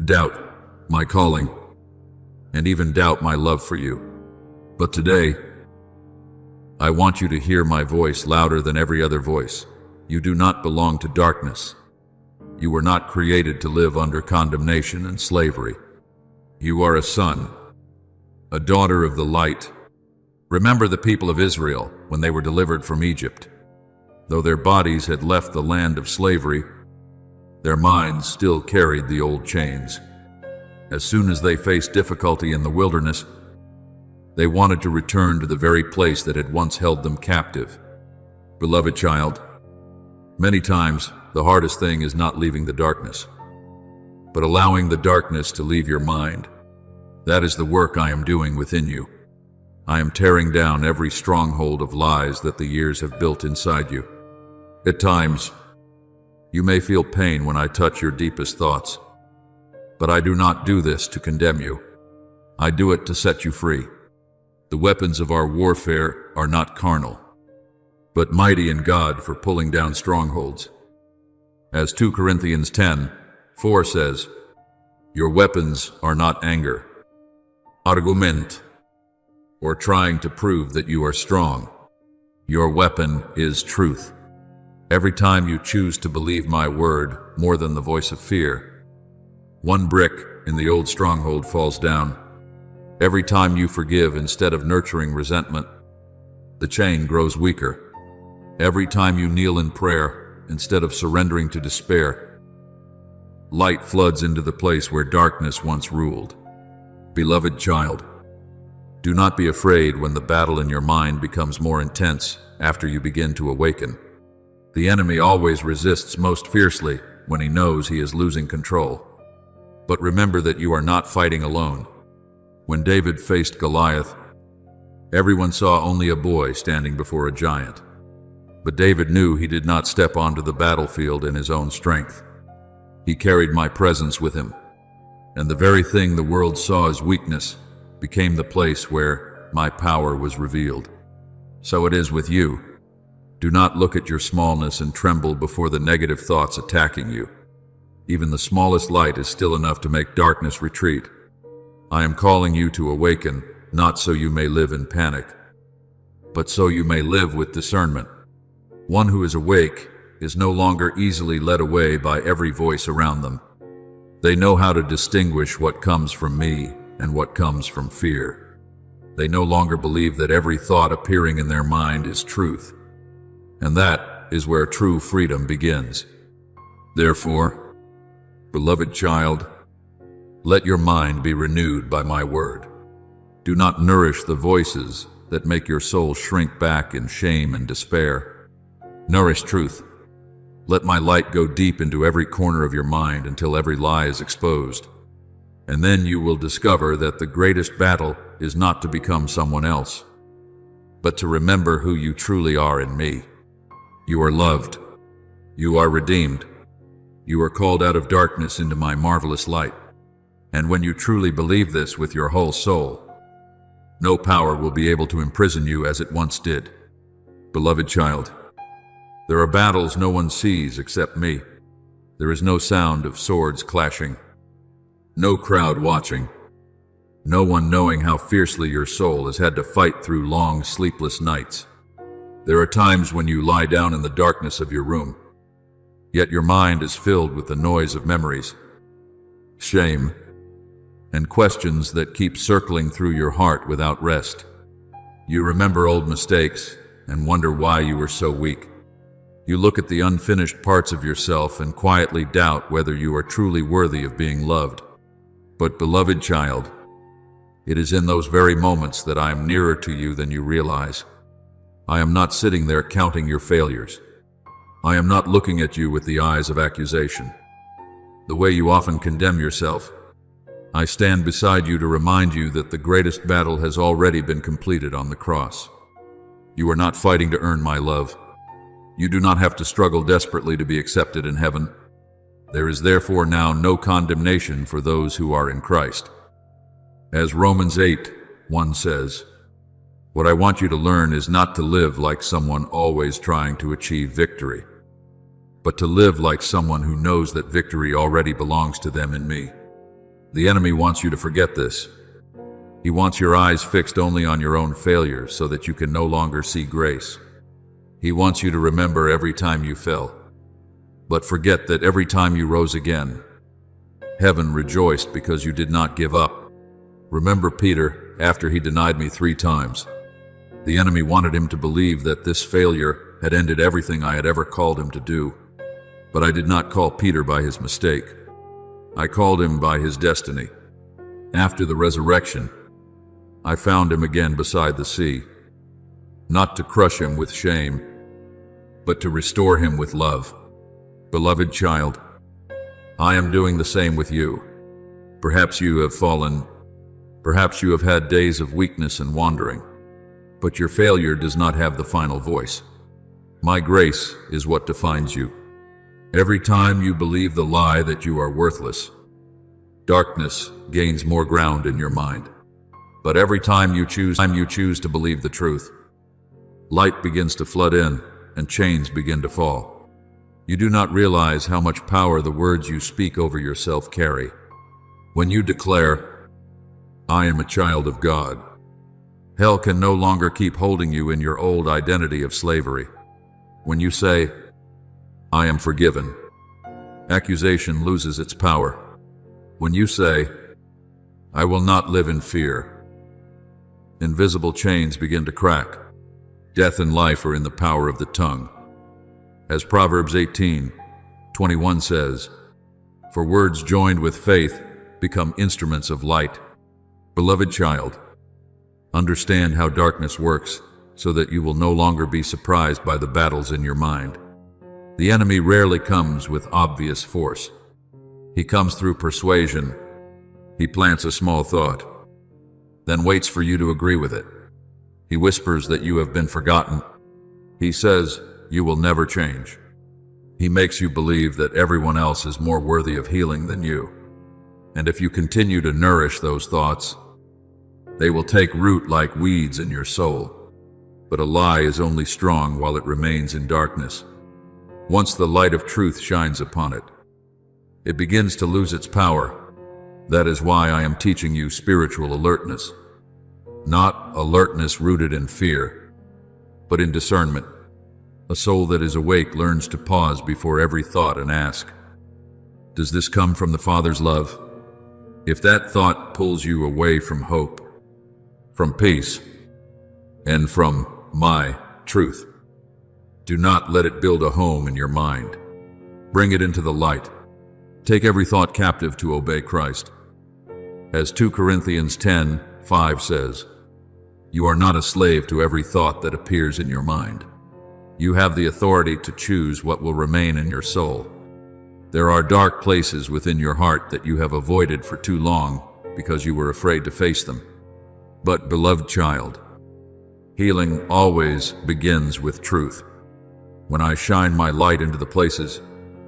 doubt my calling, and even doubt my love for you. But today, I want you to hear my voice louder than every other voice. You do not belong to darkness. You were not created to live under condemnation and slavery. You are a son, a daughter of the light. Remember the people of Israel when they were delivered from Egypt. Though their bodies had left the land of slavery, their minds still carried the old chains. As soon as they faced difficulty in the wilderness, they wanted to return to the very place that had once held them captive. Beloved child, many times the hardest thing is not leaving the darkness, but allowing the darkness to leave your mind. That is the work I am doing within you. I am tearing down every stronghold of lies that the years have built inside you. At times, you may feel pain when I touch your deepest thoughts, but I do not do this to condemn you. I do it to set you free. The weapons of our warfare are not carnal, but mighty in God for pulling down strongholds. As 2 Corinthians 10:4 says, your weapons are not anger, argument, or trying to prove that you are strong. Your weapon is truth. Every time you choose to believe my word more than the voice of fear, one brick in the old stronghold falls down. Every time you forgive instead of nurturing resentment, the chain grows weaker. Every time you kneel in prayer instead of surrendering to despair, light floods into the place where darkness once ruled. Beloved child, do not be afraid when the battle in your mind becomes more intense after you begin to awaken. The enemy always resists most fiercely when he knows he is losing control. But remember that you are not fighting alone. When David faced Goliath, everyone saw only a boy standing before a giant. But David knew he did not step onto the battlefield in his own strength. He carried my presence with him, and the very thing the world saw as weakness became the place where my power was revealed. So it is with you. Do not look at your smallness and tremble before the negative thoughts attacking you. Even the smallest light is still enough to make darkness retreat. I am calling you to awaken, not so you may live in panic, but so you may live with discernment. One who is awake is no longer easily led away by every voice around them. They know how to distinguish what comes from me and what comes from fear. They no longer believe that every thought appearing in their mind is truth. And that is where true freedom begins. Therefore, beloved child, let your mind be renewed by my word. Do not nourish the voices that make your soul shrink back in shame and despair. Nourish truth. Let my light go deep into every corner of your mind until every lie is exposed. And then you will discover that the greatest battle is not to become someone else, but to remember who you truly are in me. You are loved. You are redeemed. You are called out of darkness into my marvelous light. And when you truly believe this with your whole soul, no power will be able to imprison you as it once did. Beloved child, there are battles no one sees except me. There is no sound of swords clashing, no crowd watching, no one knowing how fiercely your soul has had to fight through long, sleepless nights. There are times when you lie down in the darkness of your room, yet your mind is filled with the noise of memories, shame, and questions that keep circling through your heart without rest. You remember old mistakes and wonder why you were so weak. You look at the unfinished parts of yourself and quietly doubt whether you are truly worthy of being loved. But beloved child, it is in those very moments that I am nearer to you than you realize. I am not sitting there counting your failures. I am not looking at you with the eyes of accusation, the way you often condemn yourself. I stand beside you to remind you that the greatest battle has already been completed on the cross. You are not fighting to earn my love. You do not have to struggle desperately to be accepted in heaven. There is therefore now no condemnation for those who are in Christ. As Romans 8:1 says, what I want you to learn is not to live like someone always trying to achieve victory, but to live like someone who knows that victory already belongs to them in me. The enemy wants you to forget this. He wants your eyes fixed only on your own failures so that you can no longer see grace. He wants you to remember every time you fell, but forget that every time you rose again, heaven rejoiced because you did not give up. Remember Peter after he denied me 3 times. The enemy wanted him to believe that this failure had ended everything I had ever called him to do. But I did not call Peter by his mistake. I called him by his destiny. After the resurrection, I found him again beside the sea, not to crush him with shame, but to restore him with love. Beloved child, I am doing the same with you. Perhaps you have fallen. Perhaps you have had days of weakness and wandering, but your failure does not have the final voice. My grace is what defines you. Every time you believe the lie that you are worthless, darkness gains more ground in your mind. But every time you choose to believe the truth, light begins to flood in and chains begin to fall. You do not realize how much power the words you speak over yourself carry. When you declare, "I am a child of God," hell can no longer keep holding you in your old identity of slavery. When you say, "I am forgiven," accusation loses its power. When you say, "I will not live in fear," invisible chains begin to crack. Death and life are in the power of the tongue. As Proverbs 18:21 says, "For words joined with faith become instruments of light." Beloved child, understand how darkness works so that you will no longer be surprised by the battles in your mind. The enemy rarely comes with obvious force. He comes through persuasion. He plants a small thought, then waits for you to agree with it. He whispers that you have been forgotten. He says you will never change. He makes you believe that everyone else is more worthy of healing than you. And if you continue to nourish those thoughts, they will take root like weeds in your soul. But a lie is only strong while it remains in darkness. Once the light of truth shines upon it, it begins to lose its power. That is why I am teaching you spiritual alertness. Not alertness rooted in fear, but in discernment. A soul that is awake learns to pause before every thought and ask, "Does this come from the Father's love?" If that thought pulls you away from hope, from peace, and from my truth, do not let it build a home in your mind. Bring it into the light. Take every thought captive to obey Christ. As 2 Corinthians 10:5 says, "You are not a slave to every thought that appears in your mind." You have the authority to choose what will remain in your soul. There are dark places within your heart that you have avoided for too long because you were afraid to face them. But, beloved child, healing always begins with truth. When I shine my light into the places,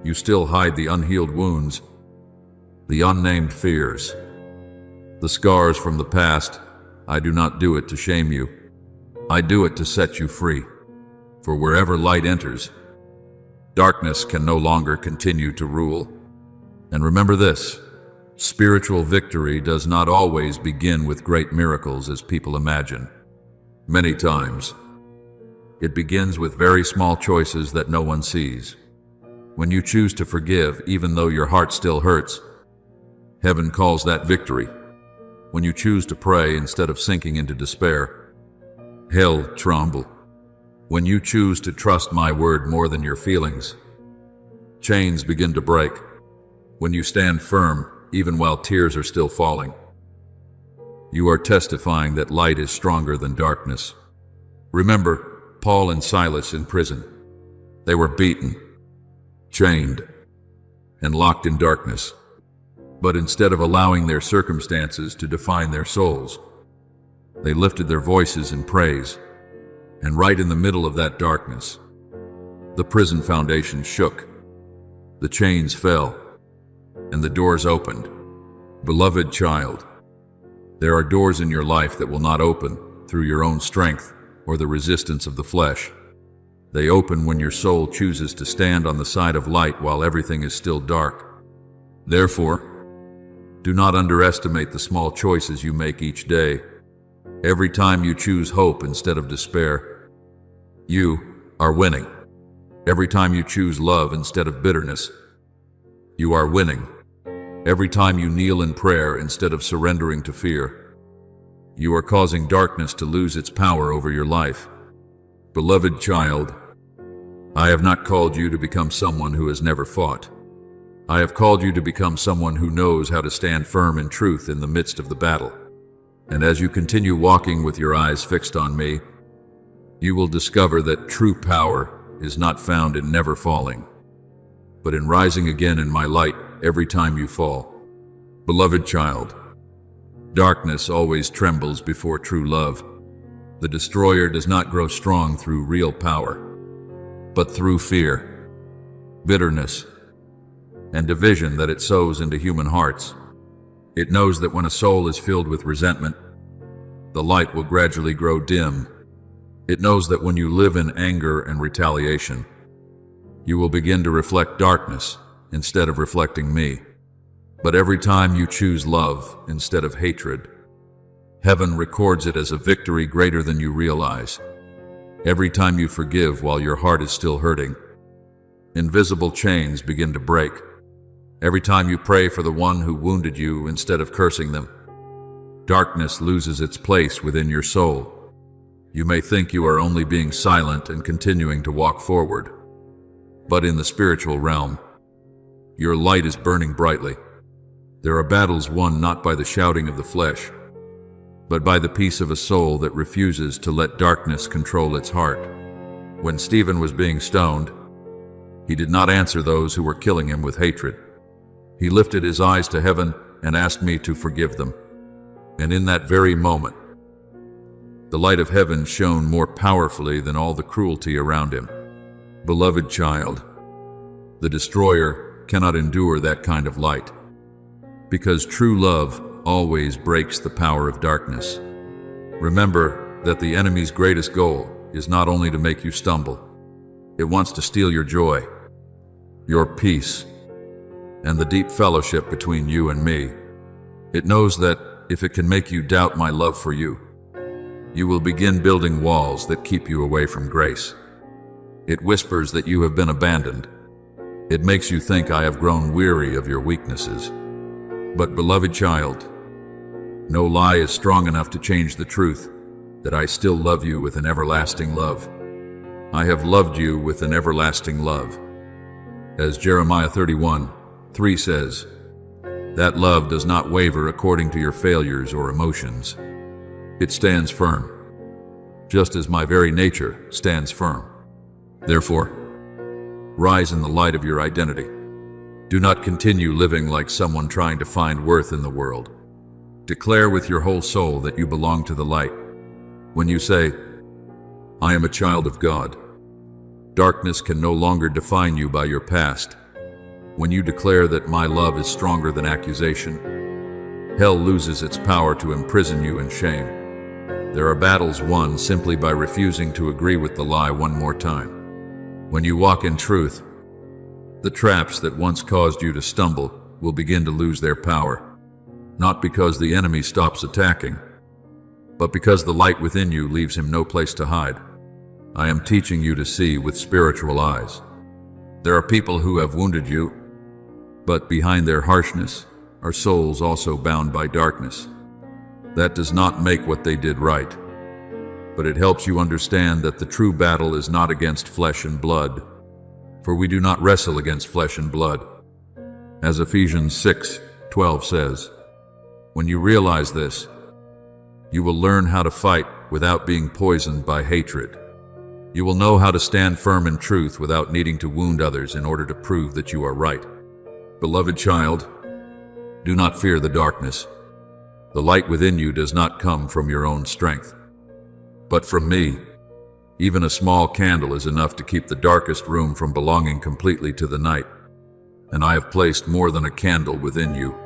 you still hide the unhealed wounds, the unnamed fears, the scars from the past. I do not do it to shame you. I do it to set you free. For wherever light enters, darkness can no longer continue to rule. And remember this, spiritual victory does not always begin with great miracles as people imagine. Many times, it begins with very small choices that no one sees. When you choose to forgive, even though your heart still hurts, heaven calls that victory. When you choose to pray instead of sinking into despair, hell trembles. When you choose to trust my word more than your feelings, chains begin to break. When you stand firm, even while tears are still falling, you are testifying that light is stronger than darkness. Remember Paul and Silas in prison. They were beaten, chained, and locked in darkness. But instead of allowing their circumstances to define their souls, they lifted their voices in praise. And right in the middle of that darkness, the prison foundation shook, the chains fell, and the doors opened. Beloved child, there are doors in your life that will not open through your own strength or the resistance of the flesh. They open when your soul chooses to stand on the side of light while everything is still dark. Therefore, do not underestimate the small choices you make each day. Every time you choose hope instead of despair, you are winning. Every time you choose love instead of bitterness, you are winning. Every time you kneel in prayer instead of surrendering to fear, you are causing darkness to lose its power over your life. Beloved child, I have not called you to become someone who has never fought. I have called you to become someone who knows how to stand firm in truth in the midst of the battle. And as you continue walking with your eyes fixed on me, you will discover that true power is not found in never falling, but in rising again in my light every time you fall. Beloved child, darkness always trembles before true love. The destroyer does not grow strong through real power, but through fear, bitterness, and division that it sows into human hearts. It knows that when a soul is filled with resentment, the light will gradually grow dim. It knows that when you live in anger and retaliation, you will begin to reflect darkness instead of reflecting me. But every time you choose love instead of hatred, heaven records it as a victory greater than you realize. Every time you forgive while your heart is still hurting, invisible chains begin to break. Every time you pray for the one who wounded you instead of cursing them, darkness loses its place within your soul. You may think you are only being silent and continuing to walk forward, but in the spiritual realm, your light is burning brightly. There are battles won not by the shouting of the flesh, but by the peace of a soul that refuses to let darkness control its heart. When Stephen was being stoned, he did not answer those who were killing him with hatred. He lifted his eyes to heaven and asked me to forgive them. And in that very moment, the light of heaven shone more powerfully than all the cruelty around him. Beloved child, the destroyer cannot endure that kind of light, because true love always breaks the power of darkness. Remember that the enemy's greatest goal is not only to make you stumble, it wants to steal your joy, your peace, and the deep fellowship between you and me. It knows that if it can make you doubt my love for you, you will begin building walls that keep you away from grace. It whispers that you have been abandoned. It makes you think I have grown weary of your weaknesses. But beloved child, no lie is strong enough to change the truth that I still love you with an everlasting love. I have loved you with an everlasting love. As Jeremiah 31:3 says, that love does not waver according to your failures or emotions. It stands firm, just as my very nature stands firm. Therefore, rise in the light of your identity. Do not continue living like someone trying to find worth in the world. Declare with your whole soul that you belong to the light. When you say, I am a child of God, darkness can no longer define you by your past. When you declare that my love is stronger than accusation, hell loses its power to imprison you in shame. There are battles won simply by refusing to agree with the lie one more time. When you walk in truth, the traps that once caused you to stumble will begin to lose their power, not because the enemy stops attacking, but because the light within you leaves him no place to hide. I am teaching you to see with spiritual eyes. There are people who have wounded you, but behind their harshness are souls also bound by darkness. That does not make what they did right, but it helps you understand that the true battle is not against flesh and blood, for we do not wrestle against flesh and blood. As Ephesians 6:12 says, when you realize this, you will learn how to fight without being poisoned by hatred. You will know how to stand firm in truth without needing to wound others in order to prove that you are right. Beloved child, do not fear the darkness. The light within you does not come from your own strength, but from me. Even a small candle is enough to keep the darkest room from belonging completely to the night. And I have placed more than a candle within you.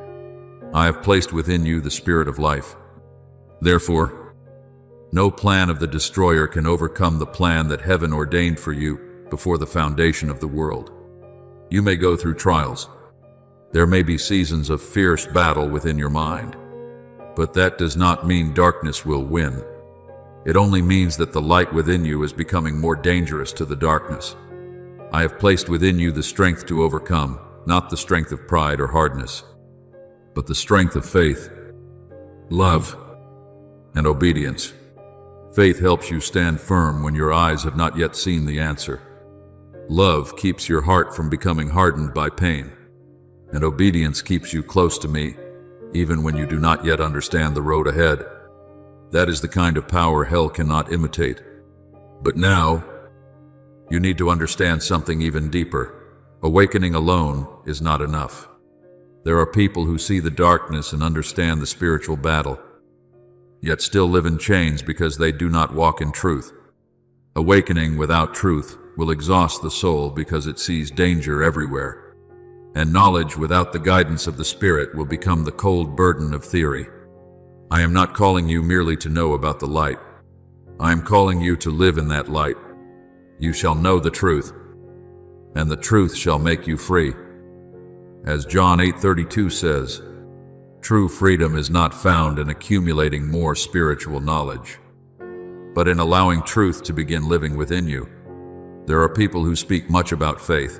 I have placed within you the spirit of life. Therefore, no plan of the destroyer can overcome the plan that heaven ordained for you before the foundation of the world. You may go through trials. There may be seasons of fierce battle within your mind, but that does not mean darkness will win. It only means that the light within you is becoming more dangerous to the darkness. I have placed within you the strength to overcome, not the strength of pride or hardness, but the strength of faith, love, and obedience. Faith helps you stand firm when your eyes have not yet seen the answer. Love keeps your heart from becoming hardened by pain, and obedience keeps you close to me, even when you do not yet understand the road ahead. That is the kind of power hell cannot imitate. But now, you need to understand something even deeper. Awakening alone is not enough. There are people who see the darkness and understand the spiritual battle, yet still live in chains because they do not walk in truth. Awakening without truth will exhaust the soul because it sees danger everywhere, and knowledge without the guidance of the Spirit will become the cold burden of theory. I am not calling you merely to know about the light. I am calling you to live in that light. You shall know the truth, and the truth shall make you free. As John 8:32 says, true freedom is not found in accumulating more spiritual knowledge, but in allowing truth to begin living within you. There are people who speak much about faith,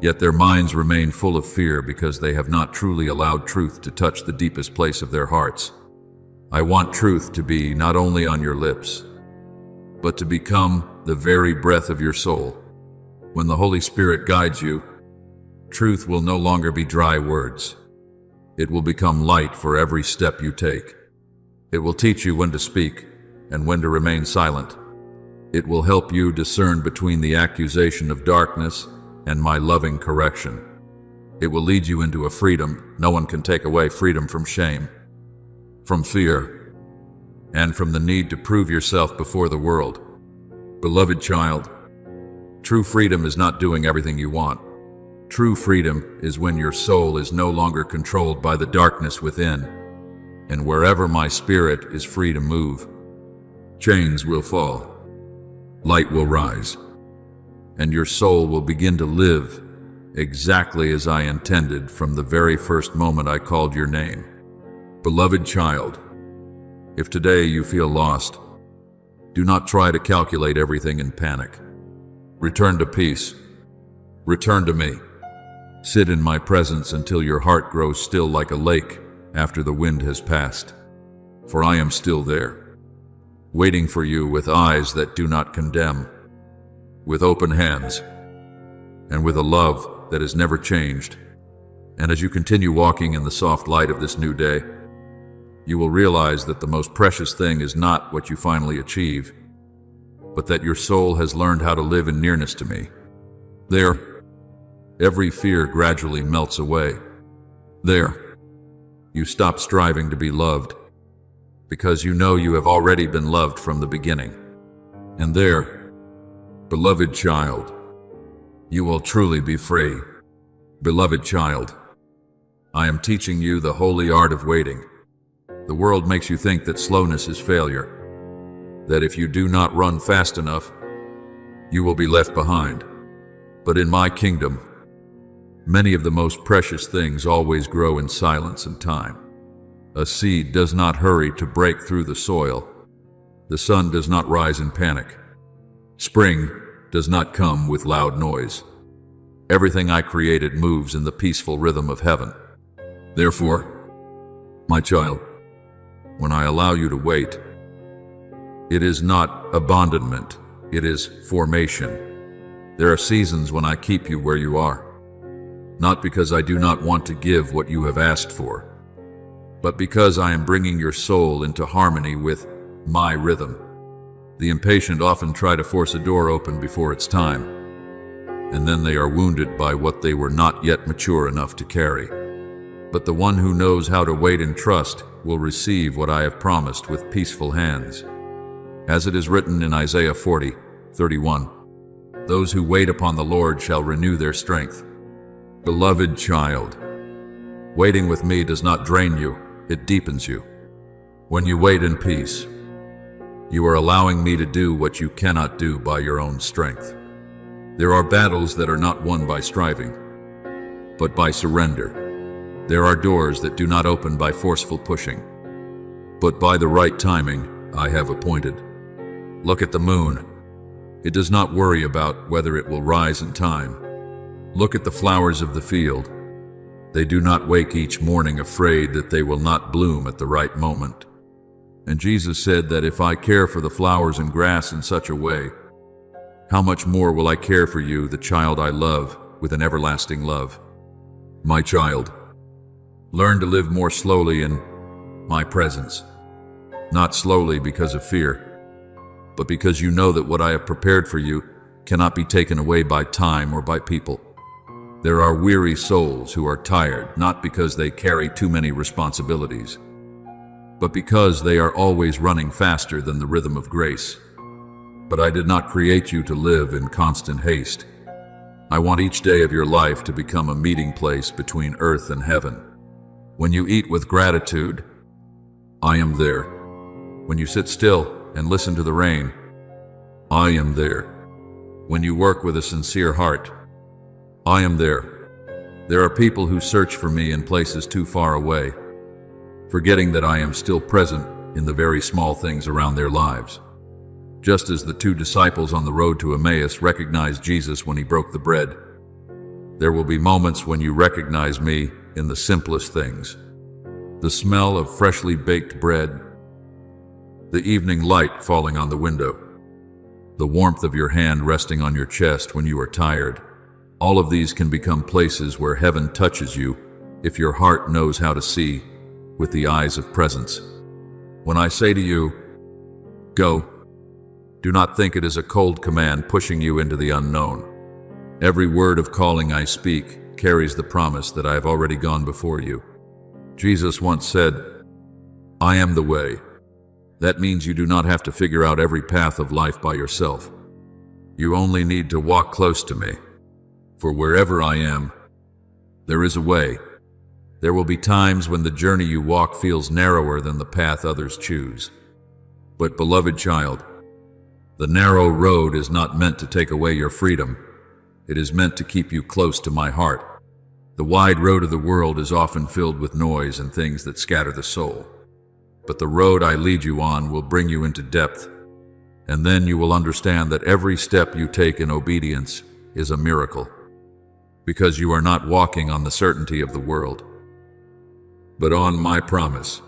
yet their minds remain full of fear because they have not truly allowed truth to touch the deepest place of their hearts. I want truth to be not only on your lips, but to become the very breath of your soul. When the Holy Spirit guides you, truth will no longer be dry words. It will become light for every step you take. It will teach you when to speak and when to remain silent. It will help you discern between the accusation of darkness and my loving correction. It will lead you into a freedom no one can take away, freedom from shame, from fear, and from the need to prove yourself before the world. Beloved child, true freedom is not doing everything you want. True freedom is when your soul is no longer controlled by the darkness within, and wherever my Spirit is free to move, chains will fall, light will rise, and your soul will begin to live exactly as I intended from the very first moment I called your name. Beloved child, if today you feel lost, do not try to calculate everything in panic. Return to peace. Return to me. Sit in my presence until your heart grows still like a lake after the wind has passed. For I am still there, waiting for you with eyes that do not condemn, with open hands, and with a love that has never changed. And as you continue walking in the soft light of this new day, you will realize that the most precious thing is not what you finally achieve, but that your soul has learned how to live in nearness to me. There, every fear gradually melts away. There, you stop striving to be loved, because you know you have already been loved from the beginning. And there, beloved child, you will truly be free. Beloved child, I am teaching you the holy art of waiting. The world makes you think that slowness is failure, that if you do not run fast enough, you will be left behind. But in my kingdom, many of the most precious things always grow in silence and time. A seed does not hurry to break through the soil. The sun does not rise in panic. Spring does not come with loud noise. Everything I created moves in the peaceful rhythm of heaven. Therefore, my child, when I allow you to wait, it is not abandonment, it is formation. There are seasons when I keep you where you are, not because I do not want to give what you have asked for, but because I am bringing your soul into harmony with my rhythm. The impatient often try to force a door open before its time, and then they are wounded by what they were not yet mature enough to carry. But the one who knows how to wait and trust will receive what I have promised with peaceful hands. As it is written in Isaiah 40:31, those who wait upon the Lord shall renew their strength. Beloved child, waiting with me does not drain you, it deepens you. When you wait in peace, you are allowing me to do what you cannot do by your own strength. There are battles that are not won by striving, but by surrender. There are doors that do not open by forceful pushing, but by the right timing I have appointed. Look at the moon. It does not worry about whether it will rise in time. Look at the flowers of the field. They do not wake each morning afraid that they will not bloom at the right moment. And Jesus said that if I care for the flowers and grass in such a way, how much more will I care for you, the child I love, with an everlasting love? My child, learn to live more slowly in my presence. Not slowly because of fear, but because you know that what I have prepared for you cannot be taken away by time or by people. There are weary souls who are tired not because they carry too many responsibilities, but because they are always running faster than the rhythm of grace. But I did not create you to live in constant haste. I want each day of your life to become a meeting place between earth and heaven. When you eat with gratitude, I am there. When you sit still and listen to the rain, I am there. When you work with a sincere heart, I am there. There are people who search for me in places too far away, forgetting that I am still present in the very small things around their lives. Just as the two disciples on the road to Emmaus recognized Jesus when he broke the bread, there will be moments when you recognize me in the simplest things. The smell of freshly baked bread, the evening light falling on the window, the warmth of your hand resting on your chest when you are tired. All of these can become places where heaven touches you if your heart knows how to see with the eyes of presence. When I say to you, go, do not think it is a cold command pushing you into the unknown. Every word of calling I speak carries the promise that I have already gone before you. Jesus once said, I am the way. That means you do not have to figure out every path of life by yourself. You only need to walk close to me. For wherever I am, there is a way. There will be times when the journey you walk feels narrower than the path others choose. But beloved child, the narrow road is not meant to take away your freedom. It is meant to keep you close to my heart. The wide road of the world is often filled with noise and things that scatter the soul. But the road I lead you on will bring you into depth, and then you will understand that every step you take in obedience is a miracle, because you are not walking on the certainty of the world, but on my promise.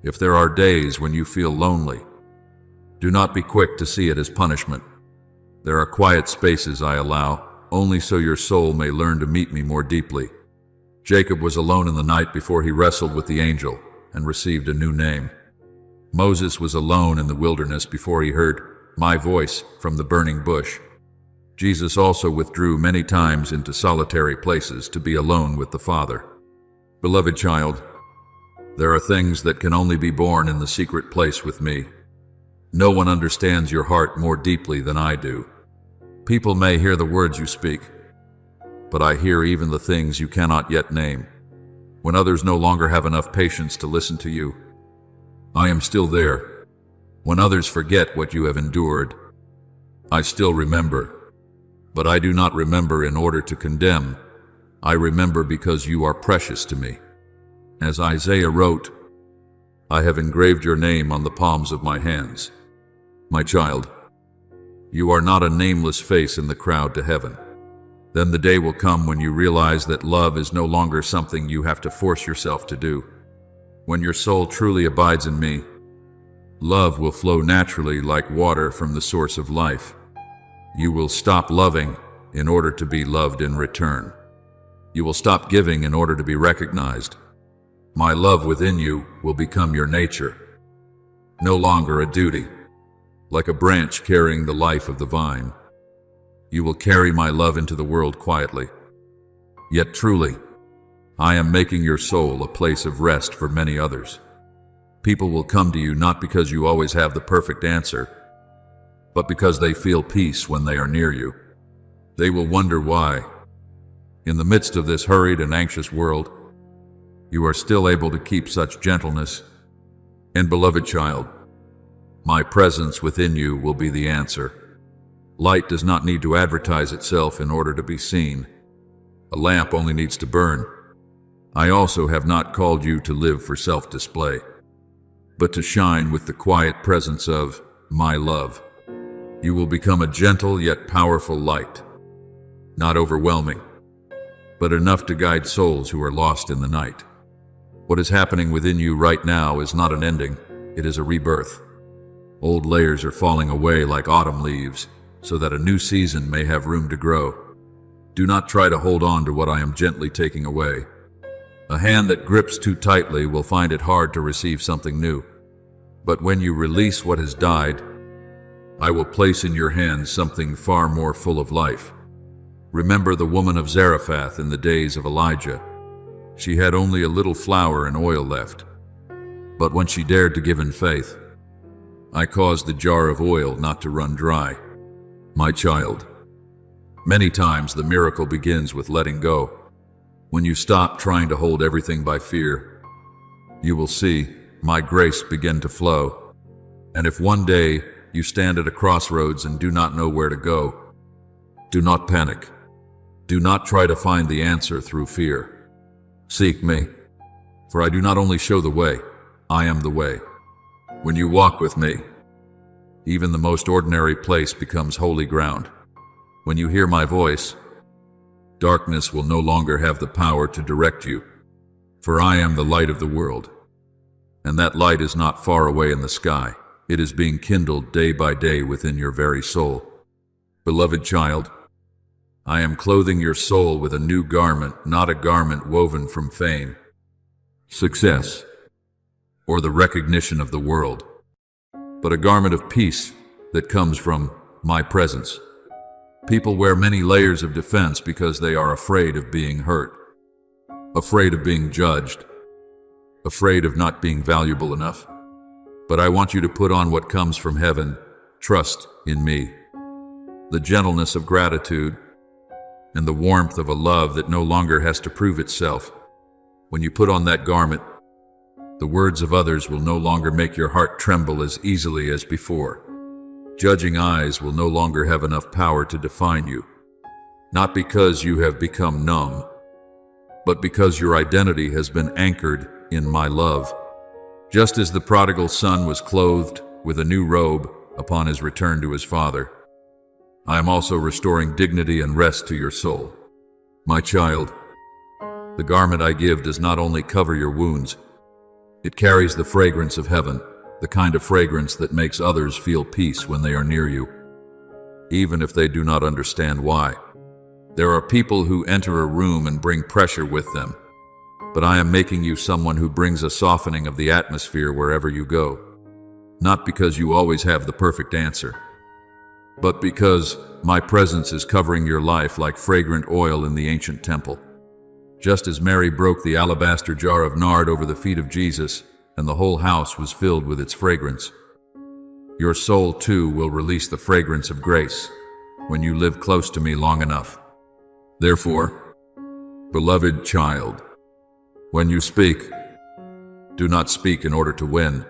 If there are days when you feel lonely, do not be quick to see it as punishment. There are quiet spaces I allow, only so your soul may learn to meet me more deeply. Jacob was alone in the night before he wrestled with the angel and received a new name. Moses was alone in the wilderness before he heard my voice from the burning bush. Jesus also withdrew many times into solitary places to be alone with the Father. Beloved child, there are things that can only be born in the secret place with me. No one understands your heart more deeply than I do. People may hear the words you speak, but I hear even the things you cannot yet name. When others no longer have enough patience to listen to you, I am still there. When others forget what you have endured, I still remember. But I do not remember in order to condemn. I remember because you are precious to me. As Isaiah wrote, I have engraved your name on the palms of my hands. My child, you are not a nameless face in the crowd to heaven. Then the day will come when you realize that love is no longer something you have to force yourself to do. When your soul truly abides in me, love will flow naturally like water from the source of life. You will stop loving in order to be loved in return. You will stop giving in order to be recognized. My love within you will become your nature, no longer a duty. Like a branch carrying the life of the vine, you will carry my love into the world quietly. Yet truly, I am making your soul a place of rest for many others. People will come to you not because you always have the perfect answer, but because they feel peace when they are near you. They will wonder why, in the midst of this hurried and anxious world, you are still able to keep such gentleness. And beloved child, my presence within you will be the answer. Light does not need to advertise itself in order to be seen. A lamp only needs to burn. I also have not called you to live for self-display, but to shine with the quiet presence of my love. You will become a gentle yet powerful light, not overwhelming, but enough to guide souls who are lost in the night. What is happening within you right now is not an ending, it is a rebirth. Old layers are falling away like autumn leaves, so that a new season may have room to grow. Do not try to hold on to what I am gently taking away. A hand that grips too tightly will find it hard to receive something new. But when you release what has died, I will place in your hands something far more full of life. Remember the woman of Zarephath in the days of Elijah. She had only a little flour and oil left. But when she dared to give in faith, I caused the jar of oil not to run dry. My child, many times the miracle begins with letting go. When you stop trying to hold everything by fear, you will see my grace begin to flow. And if one day you stand at a crossroads and do not know where to go, do not panic. Do not try to find the answer through fear. Seek me, for I do not only show the way, I am the way. When you walk with me, even the most ordinary place becomes holy ground. When you hear my voice, darkness will no longer have the power to direct you, for I am the light of the world. And that light is not far away in the sky. It is being kindled day by day within your very soul. Beloved child, I am clothing your soul with a new garment, not a garment woven from fame, success, or the recognition of the world, but a garment of peace that comes from my presence. People wear many layers of defense because they are afraid of being hurt, afraid of being judged, afraid of not being valuable enough. But I want you to put on what comes from heaven, trust in me, the gentleness of gratitude, and the warmth of a love that no longer has to prove itself. When you put on that garment, the words of others will no longer make your heart tremble as easily as before. Judging eyes will no longer have enough power to define you, not because you have become numb, but because your identity has been anchored in my love. Just as the prodigal son was clothed with a new robe upon his return to his father, I am also restoring dignity and rest to your soul. My child, the garment I give does not only cover your wounds, it carries the fragrance of heaven, the kind of fragrance that makes others feel peace when they are near you, even if they do not understand why. There are people who enter a room and bring pressure with them, but I am making you someone who brings a softening of the atmosphere wherever you go, not because you always have the perfect answer, but because my presence is covering your life like fragrant oil in the ancient temple. Just as Mary broke the alabaster jar of nard over the feet of Jesus, and the whole house was filled with its fragrance, your soul too will release the fragrance of grace when you live close to me long enough. Therefore, beloved child, when you speak, do not speak in order to win.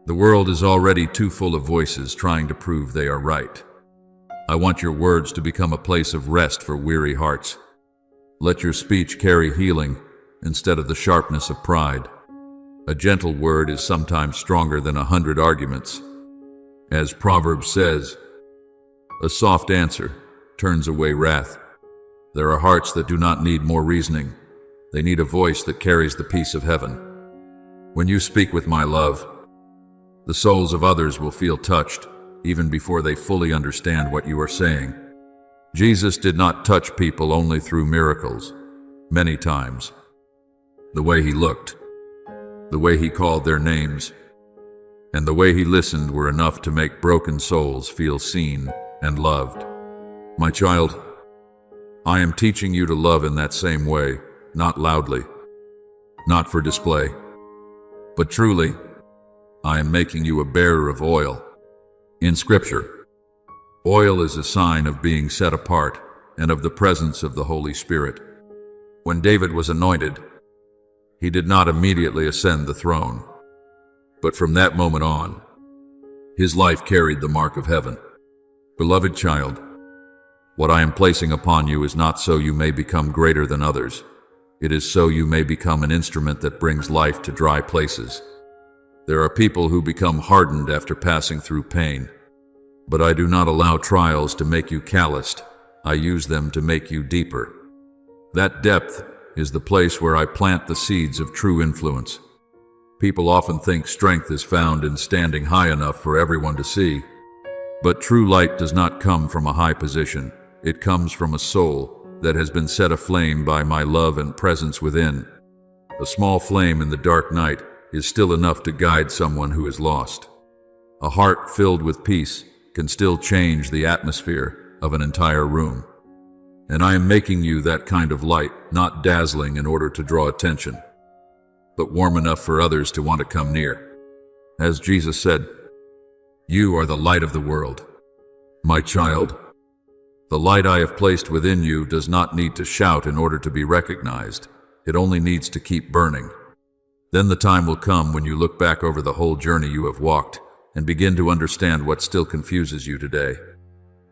The world is already too full of voices trying to prove they are right. I want your words to become a place of rest for weary hearts. Let your speech carry healing instead of the sharpness of pride. A gentle word is sometimes stronger than 100 arguments. As Proverbs says, a soft answer turns away wrath. There are hearts that do not need more reasoning. They need a voice that carries the peace of heaven. When you speak with my love, the souls of others will feel touched, even before they fully understand what you are saying. Jesus did not touch people only through miracles. Many times, the way he looked, the way he called their names, and the way he listened were enough to make broken souls feel seen and loved. My child, I am teaching you to love in that same way, not loudly, not for display, but truly. I am making you a bearer of oil. In Scripture, oil is a sign of being set apart and of the presence of the Holy Spirit. When David was anointed, he did not immediately ascend the throne, but from that moment on, his life carried the mark of heaven. Beloved child, what I am placing upon you is not so you may become greater than others. It is so you may become an instrument that brings life to dry places. There are people who become hardened after passing through pain, but I do not allow trials to make you calloused. I use them to make you deeper. That depth is the place where I plant the seeds of true influence. People often think strength is found in standing high enough for everyone to see, but true light does not come from a high position. It comes from a soul that has been set aflame by my love and presence within. A small flame in the dark night is still enough to guide someone who is lost. A heart filled with peace can still change the atmosphere of an entire room. And I am making you that kind of light, not dazzling in order to draw attention, but warm enough for others to want to come near. As Jesus said, "You are the light of the world." My child, the light I have placed within you does not need to shout in order to be recognized. It only needs to keep burning. Then the time will come when you look back over the whole journey you have walked and begin to understand what still confuses you today.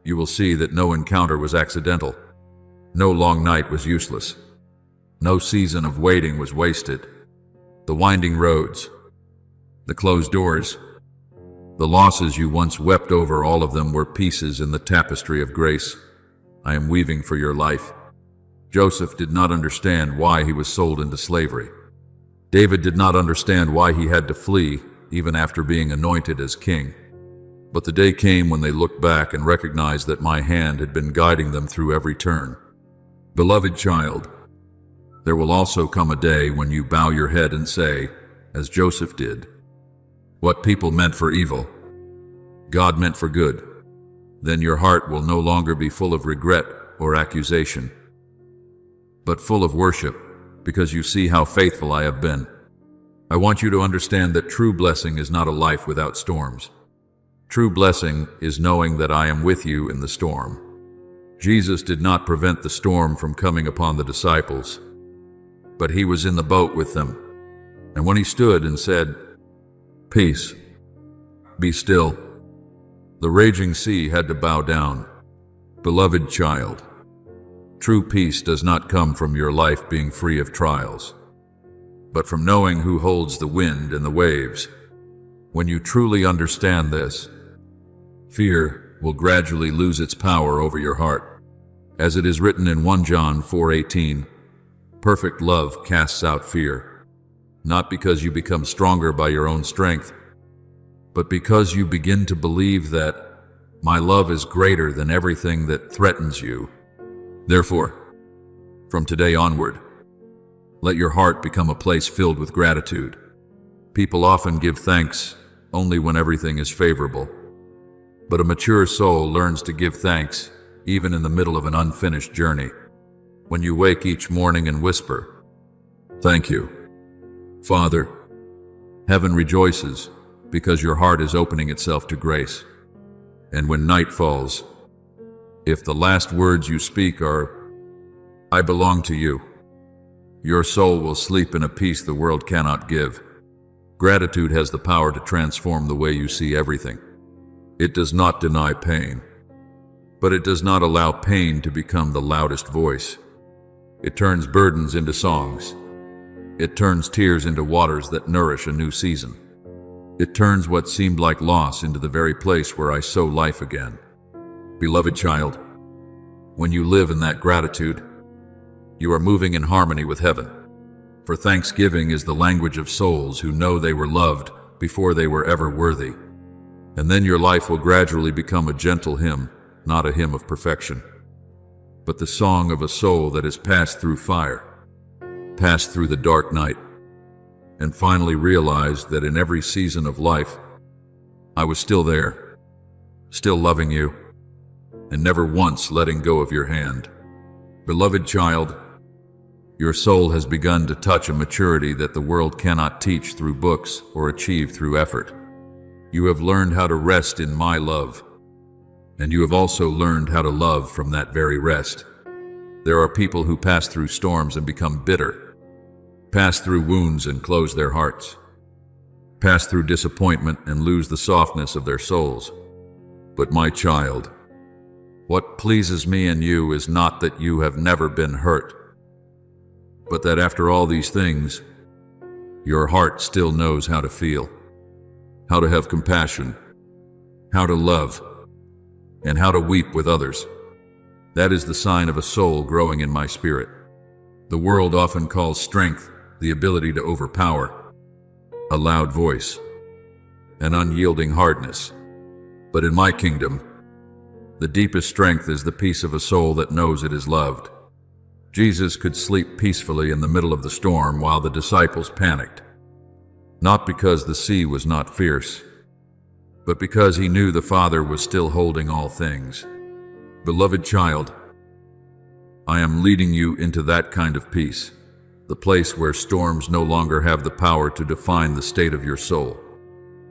You will see that no encounter was accidental. No long night was useless. No season of waiting was wasted. The winding roads, the closed doors, the losses you once wept over, all of them were pieces in the tapestry of grace I am weaving for your life. Joseph did not understand why he was sold into slavery. David did not understand why he had to flee, even after being anointed as king. But the day came when they looked back and recognized that my hand had been guiding them through every turn. Beloved child, there will also come a day when you bow your head and say, as Joseph did, "What people meant for evil, God meant for good." Then your heart will no longer be full of regret or accusation, but full of worship, because you see how faithful I have been. I want you to understand that true blessing is not a life without storms. True blessing is knowing that I am with you in the storm. Jesus did not prevent the storm from coming upon the disciples, but he was in the boat with them. And when he stood and said, "Peace, be still," the raging sea had to bow down. Beloved child, true peace does not come from your life being free of trials, but from knowing who holds the wind and the waves. When you truly understand this, fear will gradually lose its power over your heart. As it is written in 1 John 4:18, perfect love casts out fear, not because you become stronger by your own strength, but because you begin to believe that my love is greater than everything that threatens you. Therefore, from today onward, let your heart become a place filled with gratitude. People often give thanks only when everything is favorable, but a mature soul learns to give thanks even in the middle of an unfinished journey. When you wake each morning and whisper, "Thank you, Father," heaven rejoices because your heart is opening itself to grace. And when night falls, if the last words you speak are, "I belong to you," your soul will sleep in a peace the world cannot give. Gratitude has the power to transform the way you see everything. It does not deny pain, but it does not allow pain to become the loudest voice. It turns burdens into songs. It turns tears into waters that nourish a new season. It turns what seemed like loss into the very place where I sow life again. Beloved child, when you live in that gratitude, you are moving in harmony with heaven. For thanksgiving is the language of souls who know they were loved before they were ever worthy. And then your life will gradually become a gentle hymn, not a hymn of perfection, but the song of a soul that has passed through fire, passed through the dark night, and finally realized that in every season of life, I was still there, still loving you, and never once letting go of your hand. Beloved child, your soul has begun to touch a maturity that the world cannot teach through books or achieve through effort. You have learned how to rest in my love, and you have also learned how to love from that very rest. There are people who pass through storms and become bitter, pass through wounds and close their hearts, pass through disappointment and lose the softness of their souls. But my child, what pleases me in you is not that you have never been hurt, but that after all these things, your heart still knows how to feel, how to have compassion, how to love, and how to weep with others. That is the sign of a soul growing in my spirit. The world often calls strength the ability to overpower, a loud voice, an unyielding hardness. But in my kingdom, the deepest strength is the peace of a soul that knows it is loved. Jesus could sleep peacefully in the middle of the storm while the disciples panicked, not because the sea was not fierce, but because he knew the Father was still holding all things. Beloved child, I am leading you into that kind of peace, the place where storms no longer have the power to define the state of your soul.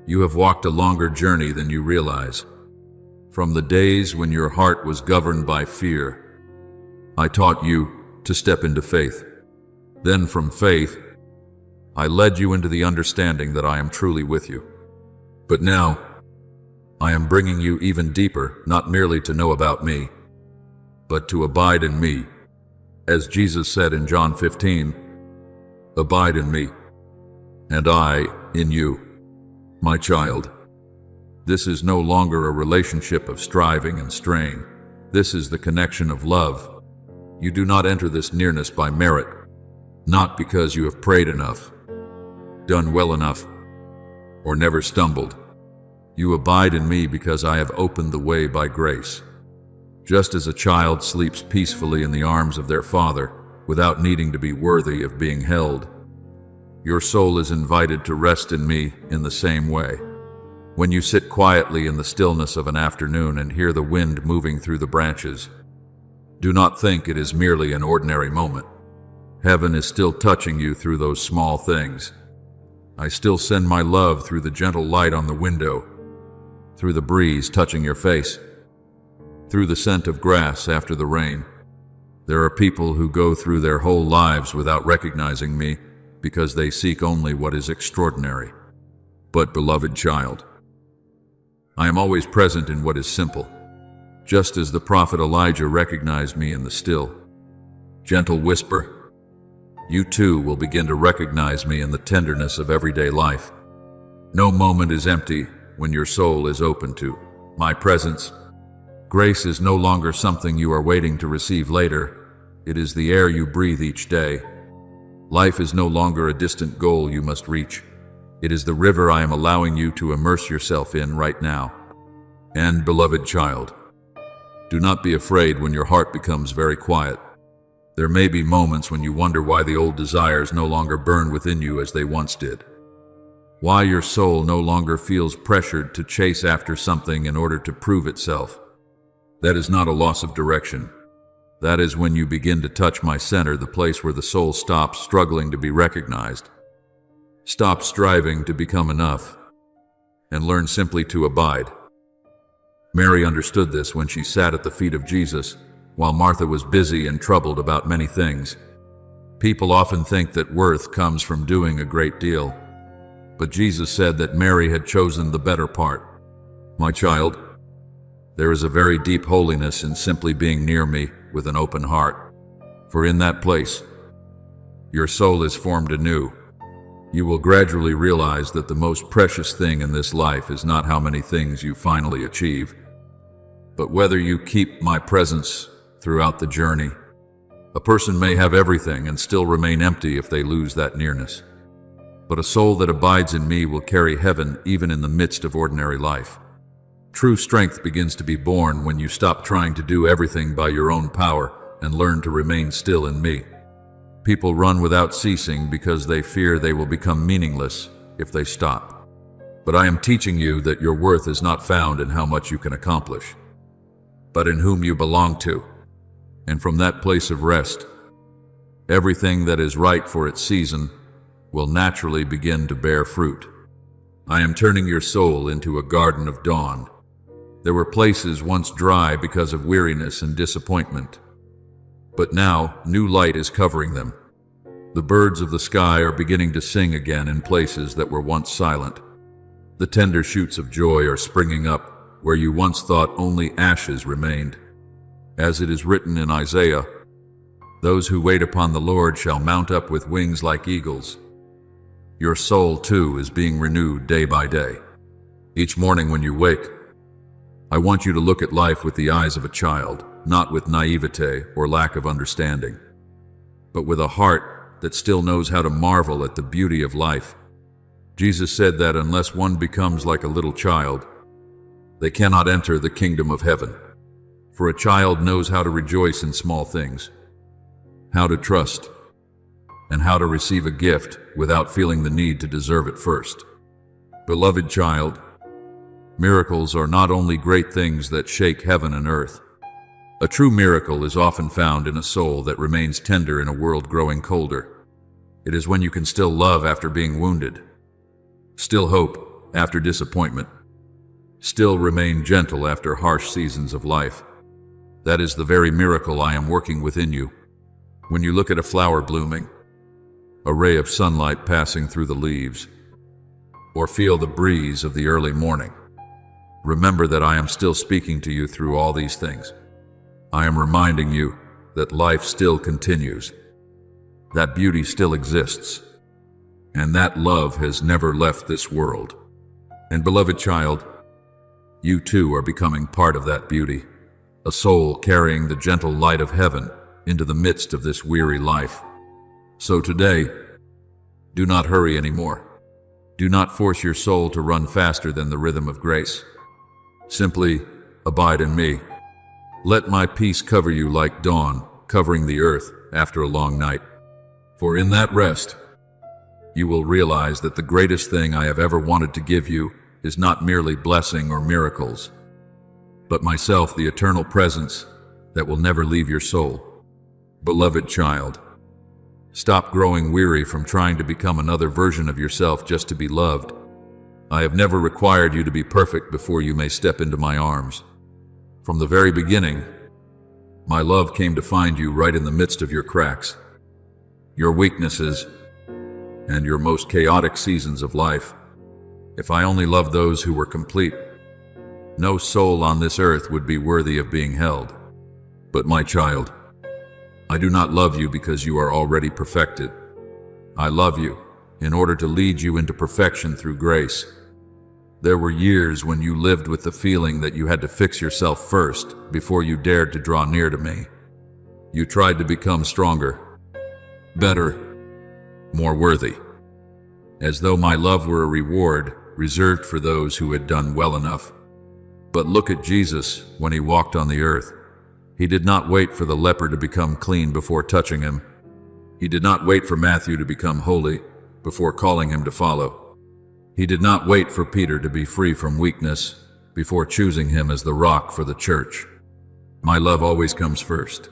You have walked a longer journey than you realize. From the days when your heart was governed by fear, I taught you to step into faith. Then from faith, I led you into the understanding that I am truly with you. But now, I am bringing you even deeper, not merely to know about me, but to abide in me. As Jesus said in John 15, "Abide in me, and I in you, my child." This is no longer a relationship of striving and strain. This is the connection of love. You do not enter this nearness by merit, not because you have prayed enough, done well enough, or never stumbled. You abide in me because I have opened the way by grace. Just as a child sleeps peacefully in the arms of their father without needing to be worthy of being held, your soul is invited to rest in me in the same way. When you sit quietly in the stillness of an afternoon and hear the wind moving through the branches, do not think it is merely an ordinary moment. Heaven is still touching you through those small things. I still send my love through the gentle light on the window, through the breeze touching your face, through the scent of grass after the rain. There are people who go through their whole lives without recognizing me because they seek only what is extraordinary. But, beloved child, I am always present in what is simple, just as the prophet Elijah recognized me in the still, gentle whisper. You too will begin to recognize me in the tenderness of everyday life. No moment is empty when your soul is open to my presence. Grace is no longer something you are waiting to receive later. It is the air you breathe each day. Life is no longer a distant goal you must reach. It is the river I am allowing you to immerse yourself in right now. And, beloved child, do not be afraid when your heart becomes very quiet. There may be moments when you wonder why the old desires no longer burn within you as they once did. Why your soul no longer feels pressured to chase after something in order to prove itself. That is not a loss of direction. That is when you begin to touch my center, the place where the soul stops struggling to be recognized, stops striving to become enough, and learn simply to abide. Mary understood this when she sat at the feet of Jesus, while Martha was busy and troubled about many things. People often think that worth comes from doing a great deal, but Jesus said that Mary had chosen the better part. My child, there is a very deep holiness in simply being near me with an open heart, for in that place, your soul is formed anew. You will gradually realize that the most precious thing in this life is not how many things you finally achieve, but whether you keep my presence throughout the journey. A person may have everything and still remain empty if they lose that nearness. But a soul that abides in me will carry heaven even in the midst of ordinary life. True strength begins to be born when you stop trying to do everything by your own power and learn to remain still in me. People run without ceasing because they fear they will become meaningless if they stop. But I am teaching you that your worth is not found in how much you can accomplish, but in whom you belong to. And from that place of rest, everything that is right for its season will naturally begin to bear fruit. I am turning your soul into a garden of dawn. There were places once dry because of weariness and disappointment, but now new light is covering them. The birds of the sky are beginning to sing again in places that were once silent. The tender shoots of joy are springing up where you once thought only ashes remained. As it is written in Isaiah, those who wait upon the Lord shall mount up with wings like eagles. Your soul, too, is being renewed day by day. Each morning when you wake, I want you to look at life with the eyes of a child, not with naivete or lack of understanding, but with a heart that still knows how to marvel at the beauty of life. Jesus said that unless one becomes like a little child, they cannot enter the kingdom of heaven. For a child knows how to rejoice in small things, how to trust, and how to receive a gift without feeling the need to deserve it first. Beloved child, miracles are not only great things that shake heaven and earth. A true miracle is often found in a soul that remains tender in a world growing colder. It is when you can still love after being wounded, still hope after disappointment, still remain gentle after harsh seasons of life. That is the very miracle I am working within you. When you look at a flower blooming, a ray of sunlight passing through the leaves, or feel the breeze of the early morning, remember that I am still speaking to you through all these things. I am reminding you that life still continues, that beauty still exists, and that love has never left this world. And beloved child, you too are becoming part of that beauty, a soul carrying the gentle light of heaven into the midst of this weary life. So today, do not hurry anymore. Do not force your soul to run faster than the rhythm of grace. Simply abide in me. Let my peace cover you like dawn covering the earth after a long night. For in that rest, you will realize that the greatest thing I have ever wanted to give you is not merely blessing or miracles, but myself, the eternal presence that will never leave your soul. Beloved child, stop growing weary from trying to become another version of yourself just to be loved. I have never required you to be perfect before you may step into my arms. From the very beginning, my love came to find you right in the midst of your cracks, your weaknesses, and your most chaotic seasons of life. If I only loved those who were complete, no soul on this earth would be worthy of being held. But my child, I do not love you because you are already perfected. I love you in order to lead you into perfection through grace. There were years when you lived with the feeling that you had to fix yourself first before you dared to draw near to me. You tried to become stronger, better, more worthy, as though my love were a reward reserved for those who had done well enough. But look at Jesus when he walked on the earth. He did not wait for the leper to become clean before touching him. He did not wait for Matthew to become holy before calling him to follow. He did not wait for Peter to be free from weakness before choosing him as the rock for the church. My love always comes first.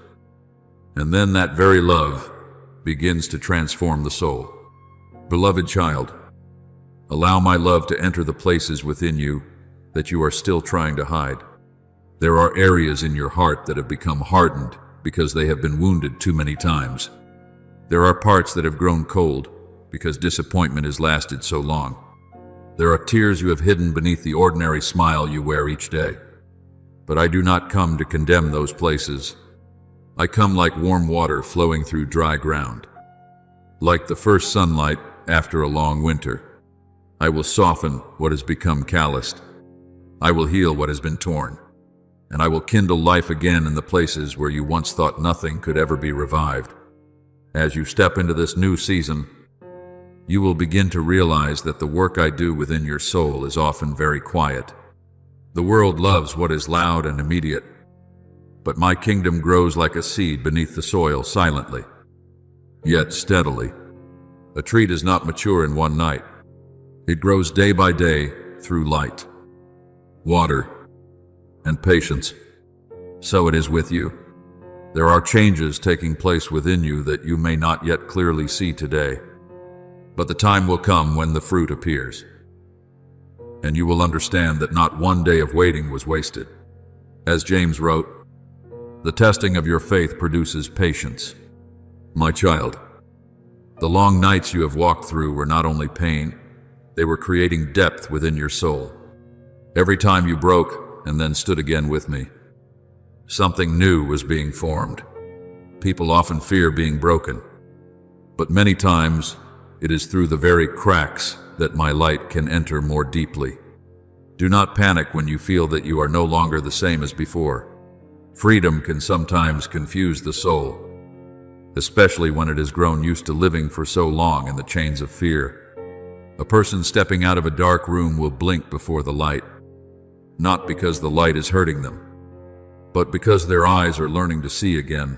And then that very love begins to transform the soul. Beloved child, allow my love to enter the places within you that you are still trying to hide. There are areas in your heart that have become hardened because they have been wounded too many times. There are parts that have grown cold because disappointment has lasted so long. There are tears you have hidden beneath the ordinary smile you wear each day. But I do not come to condemn those places. I come like warm water flowing through dry ground. Like the first sunlight after a long winter, I will soften what has become calloused. I will heal what has been torn. And I will kindle life again in the places where you once thought nothing could ever be revived. As you step into this new season, you will begin to realize that the work I do within your soul is often very quiet. The world loves what is loud and immediate, but my kingdom grows like a seed beneath the soil silently, yet steadily. A tree does not mature in one night. It grows day by day through light, water, and patience. So it is with you. There are changes taking place within you that you may not yet clearly see today. But the time will come when the fruit appears, and you will understand that not one day of waiting was wasted. As James wrote, the testing of your faith produces patience. My child, the long nights you have walked through were not only pain, they were creating depth within your soul. Every time you broke and then stood again with me, something new was being formed. People often fear being broken, but many times it is through the very cracks that my light can enter more deeply. Do not panic when you feel that you are no longer the same as before. Freedom can sometimes confuse the soul, especially when it has grown used to living for so long in the chains of fear. A person stepping out of a dark room will blink before the light, not because the light is hurting them, but because their eyes are learning to see again.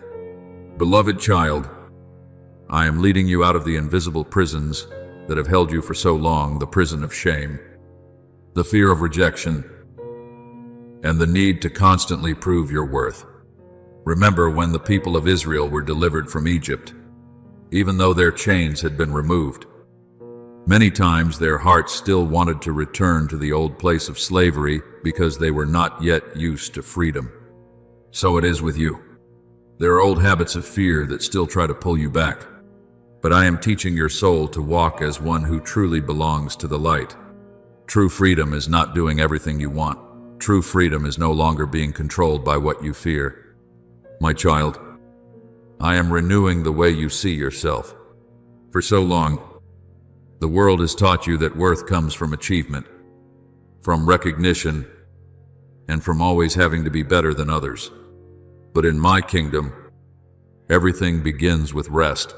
Beloved child, I am leading you out of the invisible prisons that have held you for so long, the prison of shame, the fear of rejection, and the need to constantly prove your worth. Remember when the people of Israel were delivered from Egypt, even though their chains had been removed. Many times their hearts still wanted to return to the old place of slavery because they were not yet used to freedom. So it is with you. There are old habits of fear that still try to pull you back. But I am teaching your soul to walk as one who truly belongs to the light. True freedom is not doing everything you want. True freedom is no longer being controlled by what you fear. My child, I am renewing the way you see yourself. For so long, the world has taught you that worth comes from achievement, from recognition, and from always having to be better than others. But in my kingdom, everything begins with rest.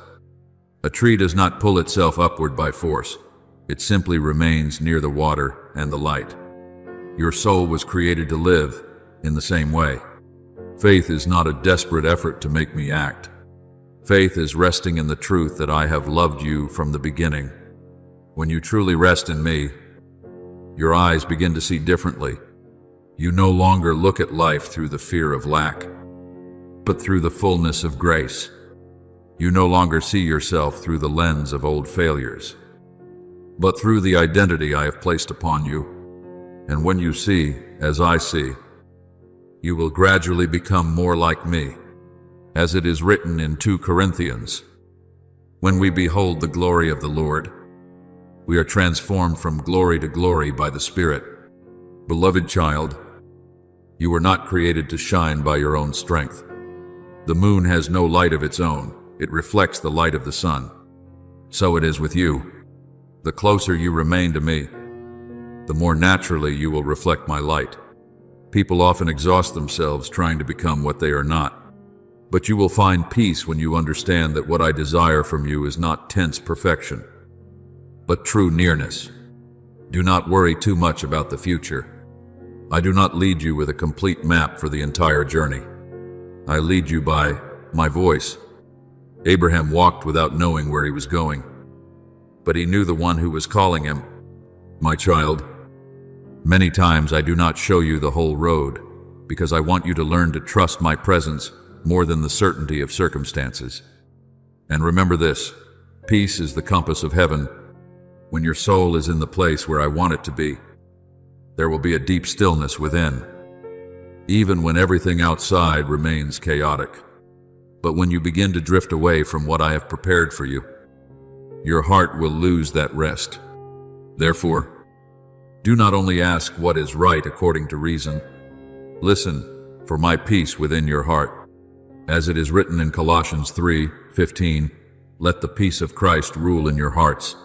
A tree does not pull itself upward by force. It simply remains near the water and the light. Your soul was created to live in the same way. Faith is not a desperate effort to make me act. Faith is resting in the truth that I have loved you from the beginning. When you truly rest in me, your eyes begin to see differently. You no longer look at life through the fear of lack, but through the fullness of grace. You no longer see yourself through the lens of old failures, but through the identity I have placed upon you. And when you see, as I see, you will gradually become more like me, as it is written in 2 Corinthians. When we behold the glory of the Lord, we are transformed from glory to glory by the Spirit. Beloved child, you were not created to shine by your own strength. The moon has no light of its own. It reflects the light of the sun. So it is with you. The closer you remain to me, the more naturally you will reflect my light. People often exhaust themselves trying to become what they are not. But you will find peace when you understand that what I desire from you is not tense perfection, but true nearness. Do not worry too much about the future. I do not lead you with a complete map for the entire journey. I lead you by my voice. Abraham walked without knowing where he was going, but he knew the one who was calling him. My child, many times I do not show you the whole road, because I want you to learn to trust my presence more than the certainty of circumstances. And remember this, peace is the compass of heaven. When your soul is in the place where I want it to be, there will be a deep stillness within, even when everything outside remains chaotic. But when you begin to drift away from what I have prepared for you, your heart will lose that rest. Therefore, do not only ask what is right according to reason. Listen for my peace within your heart. As it is written in Colossians 3:15, let the peace of Christ rule in your hearts.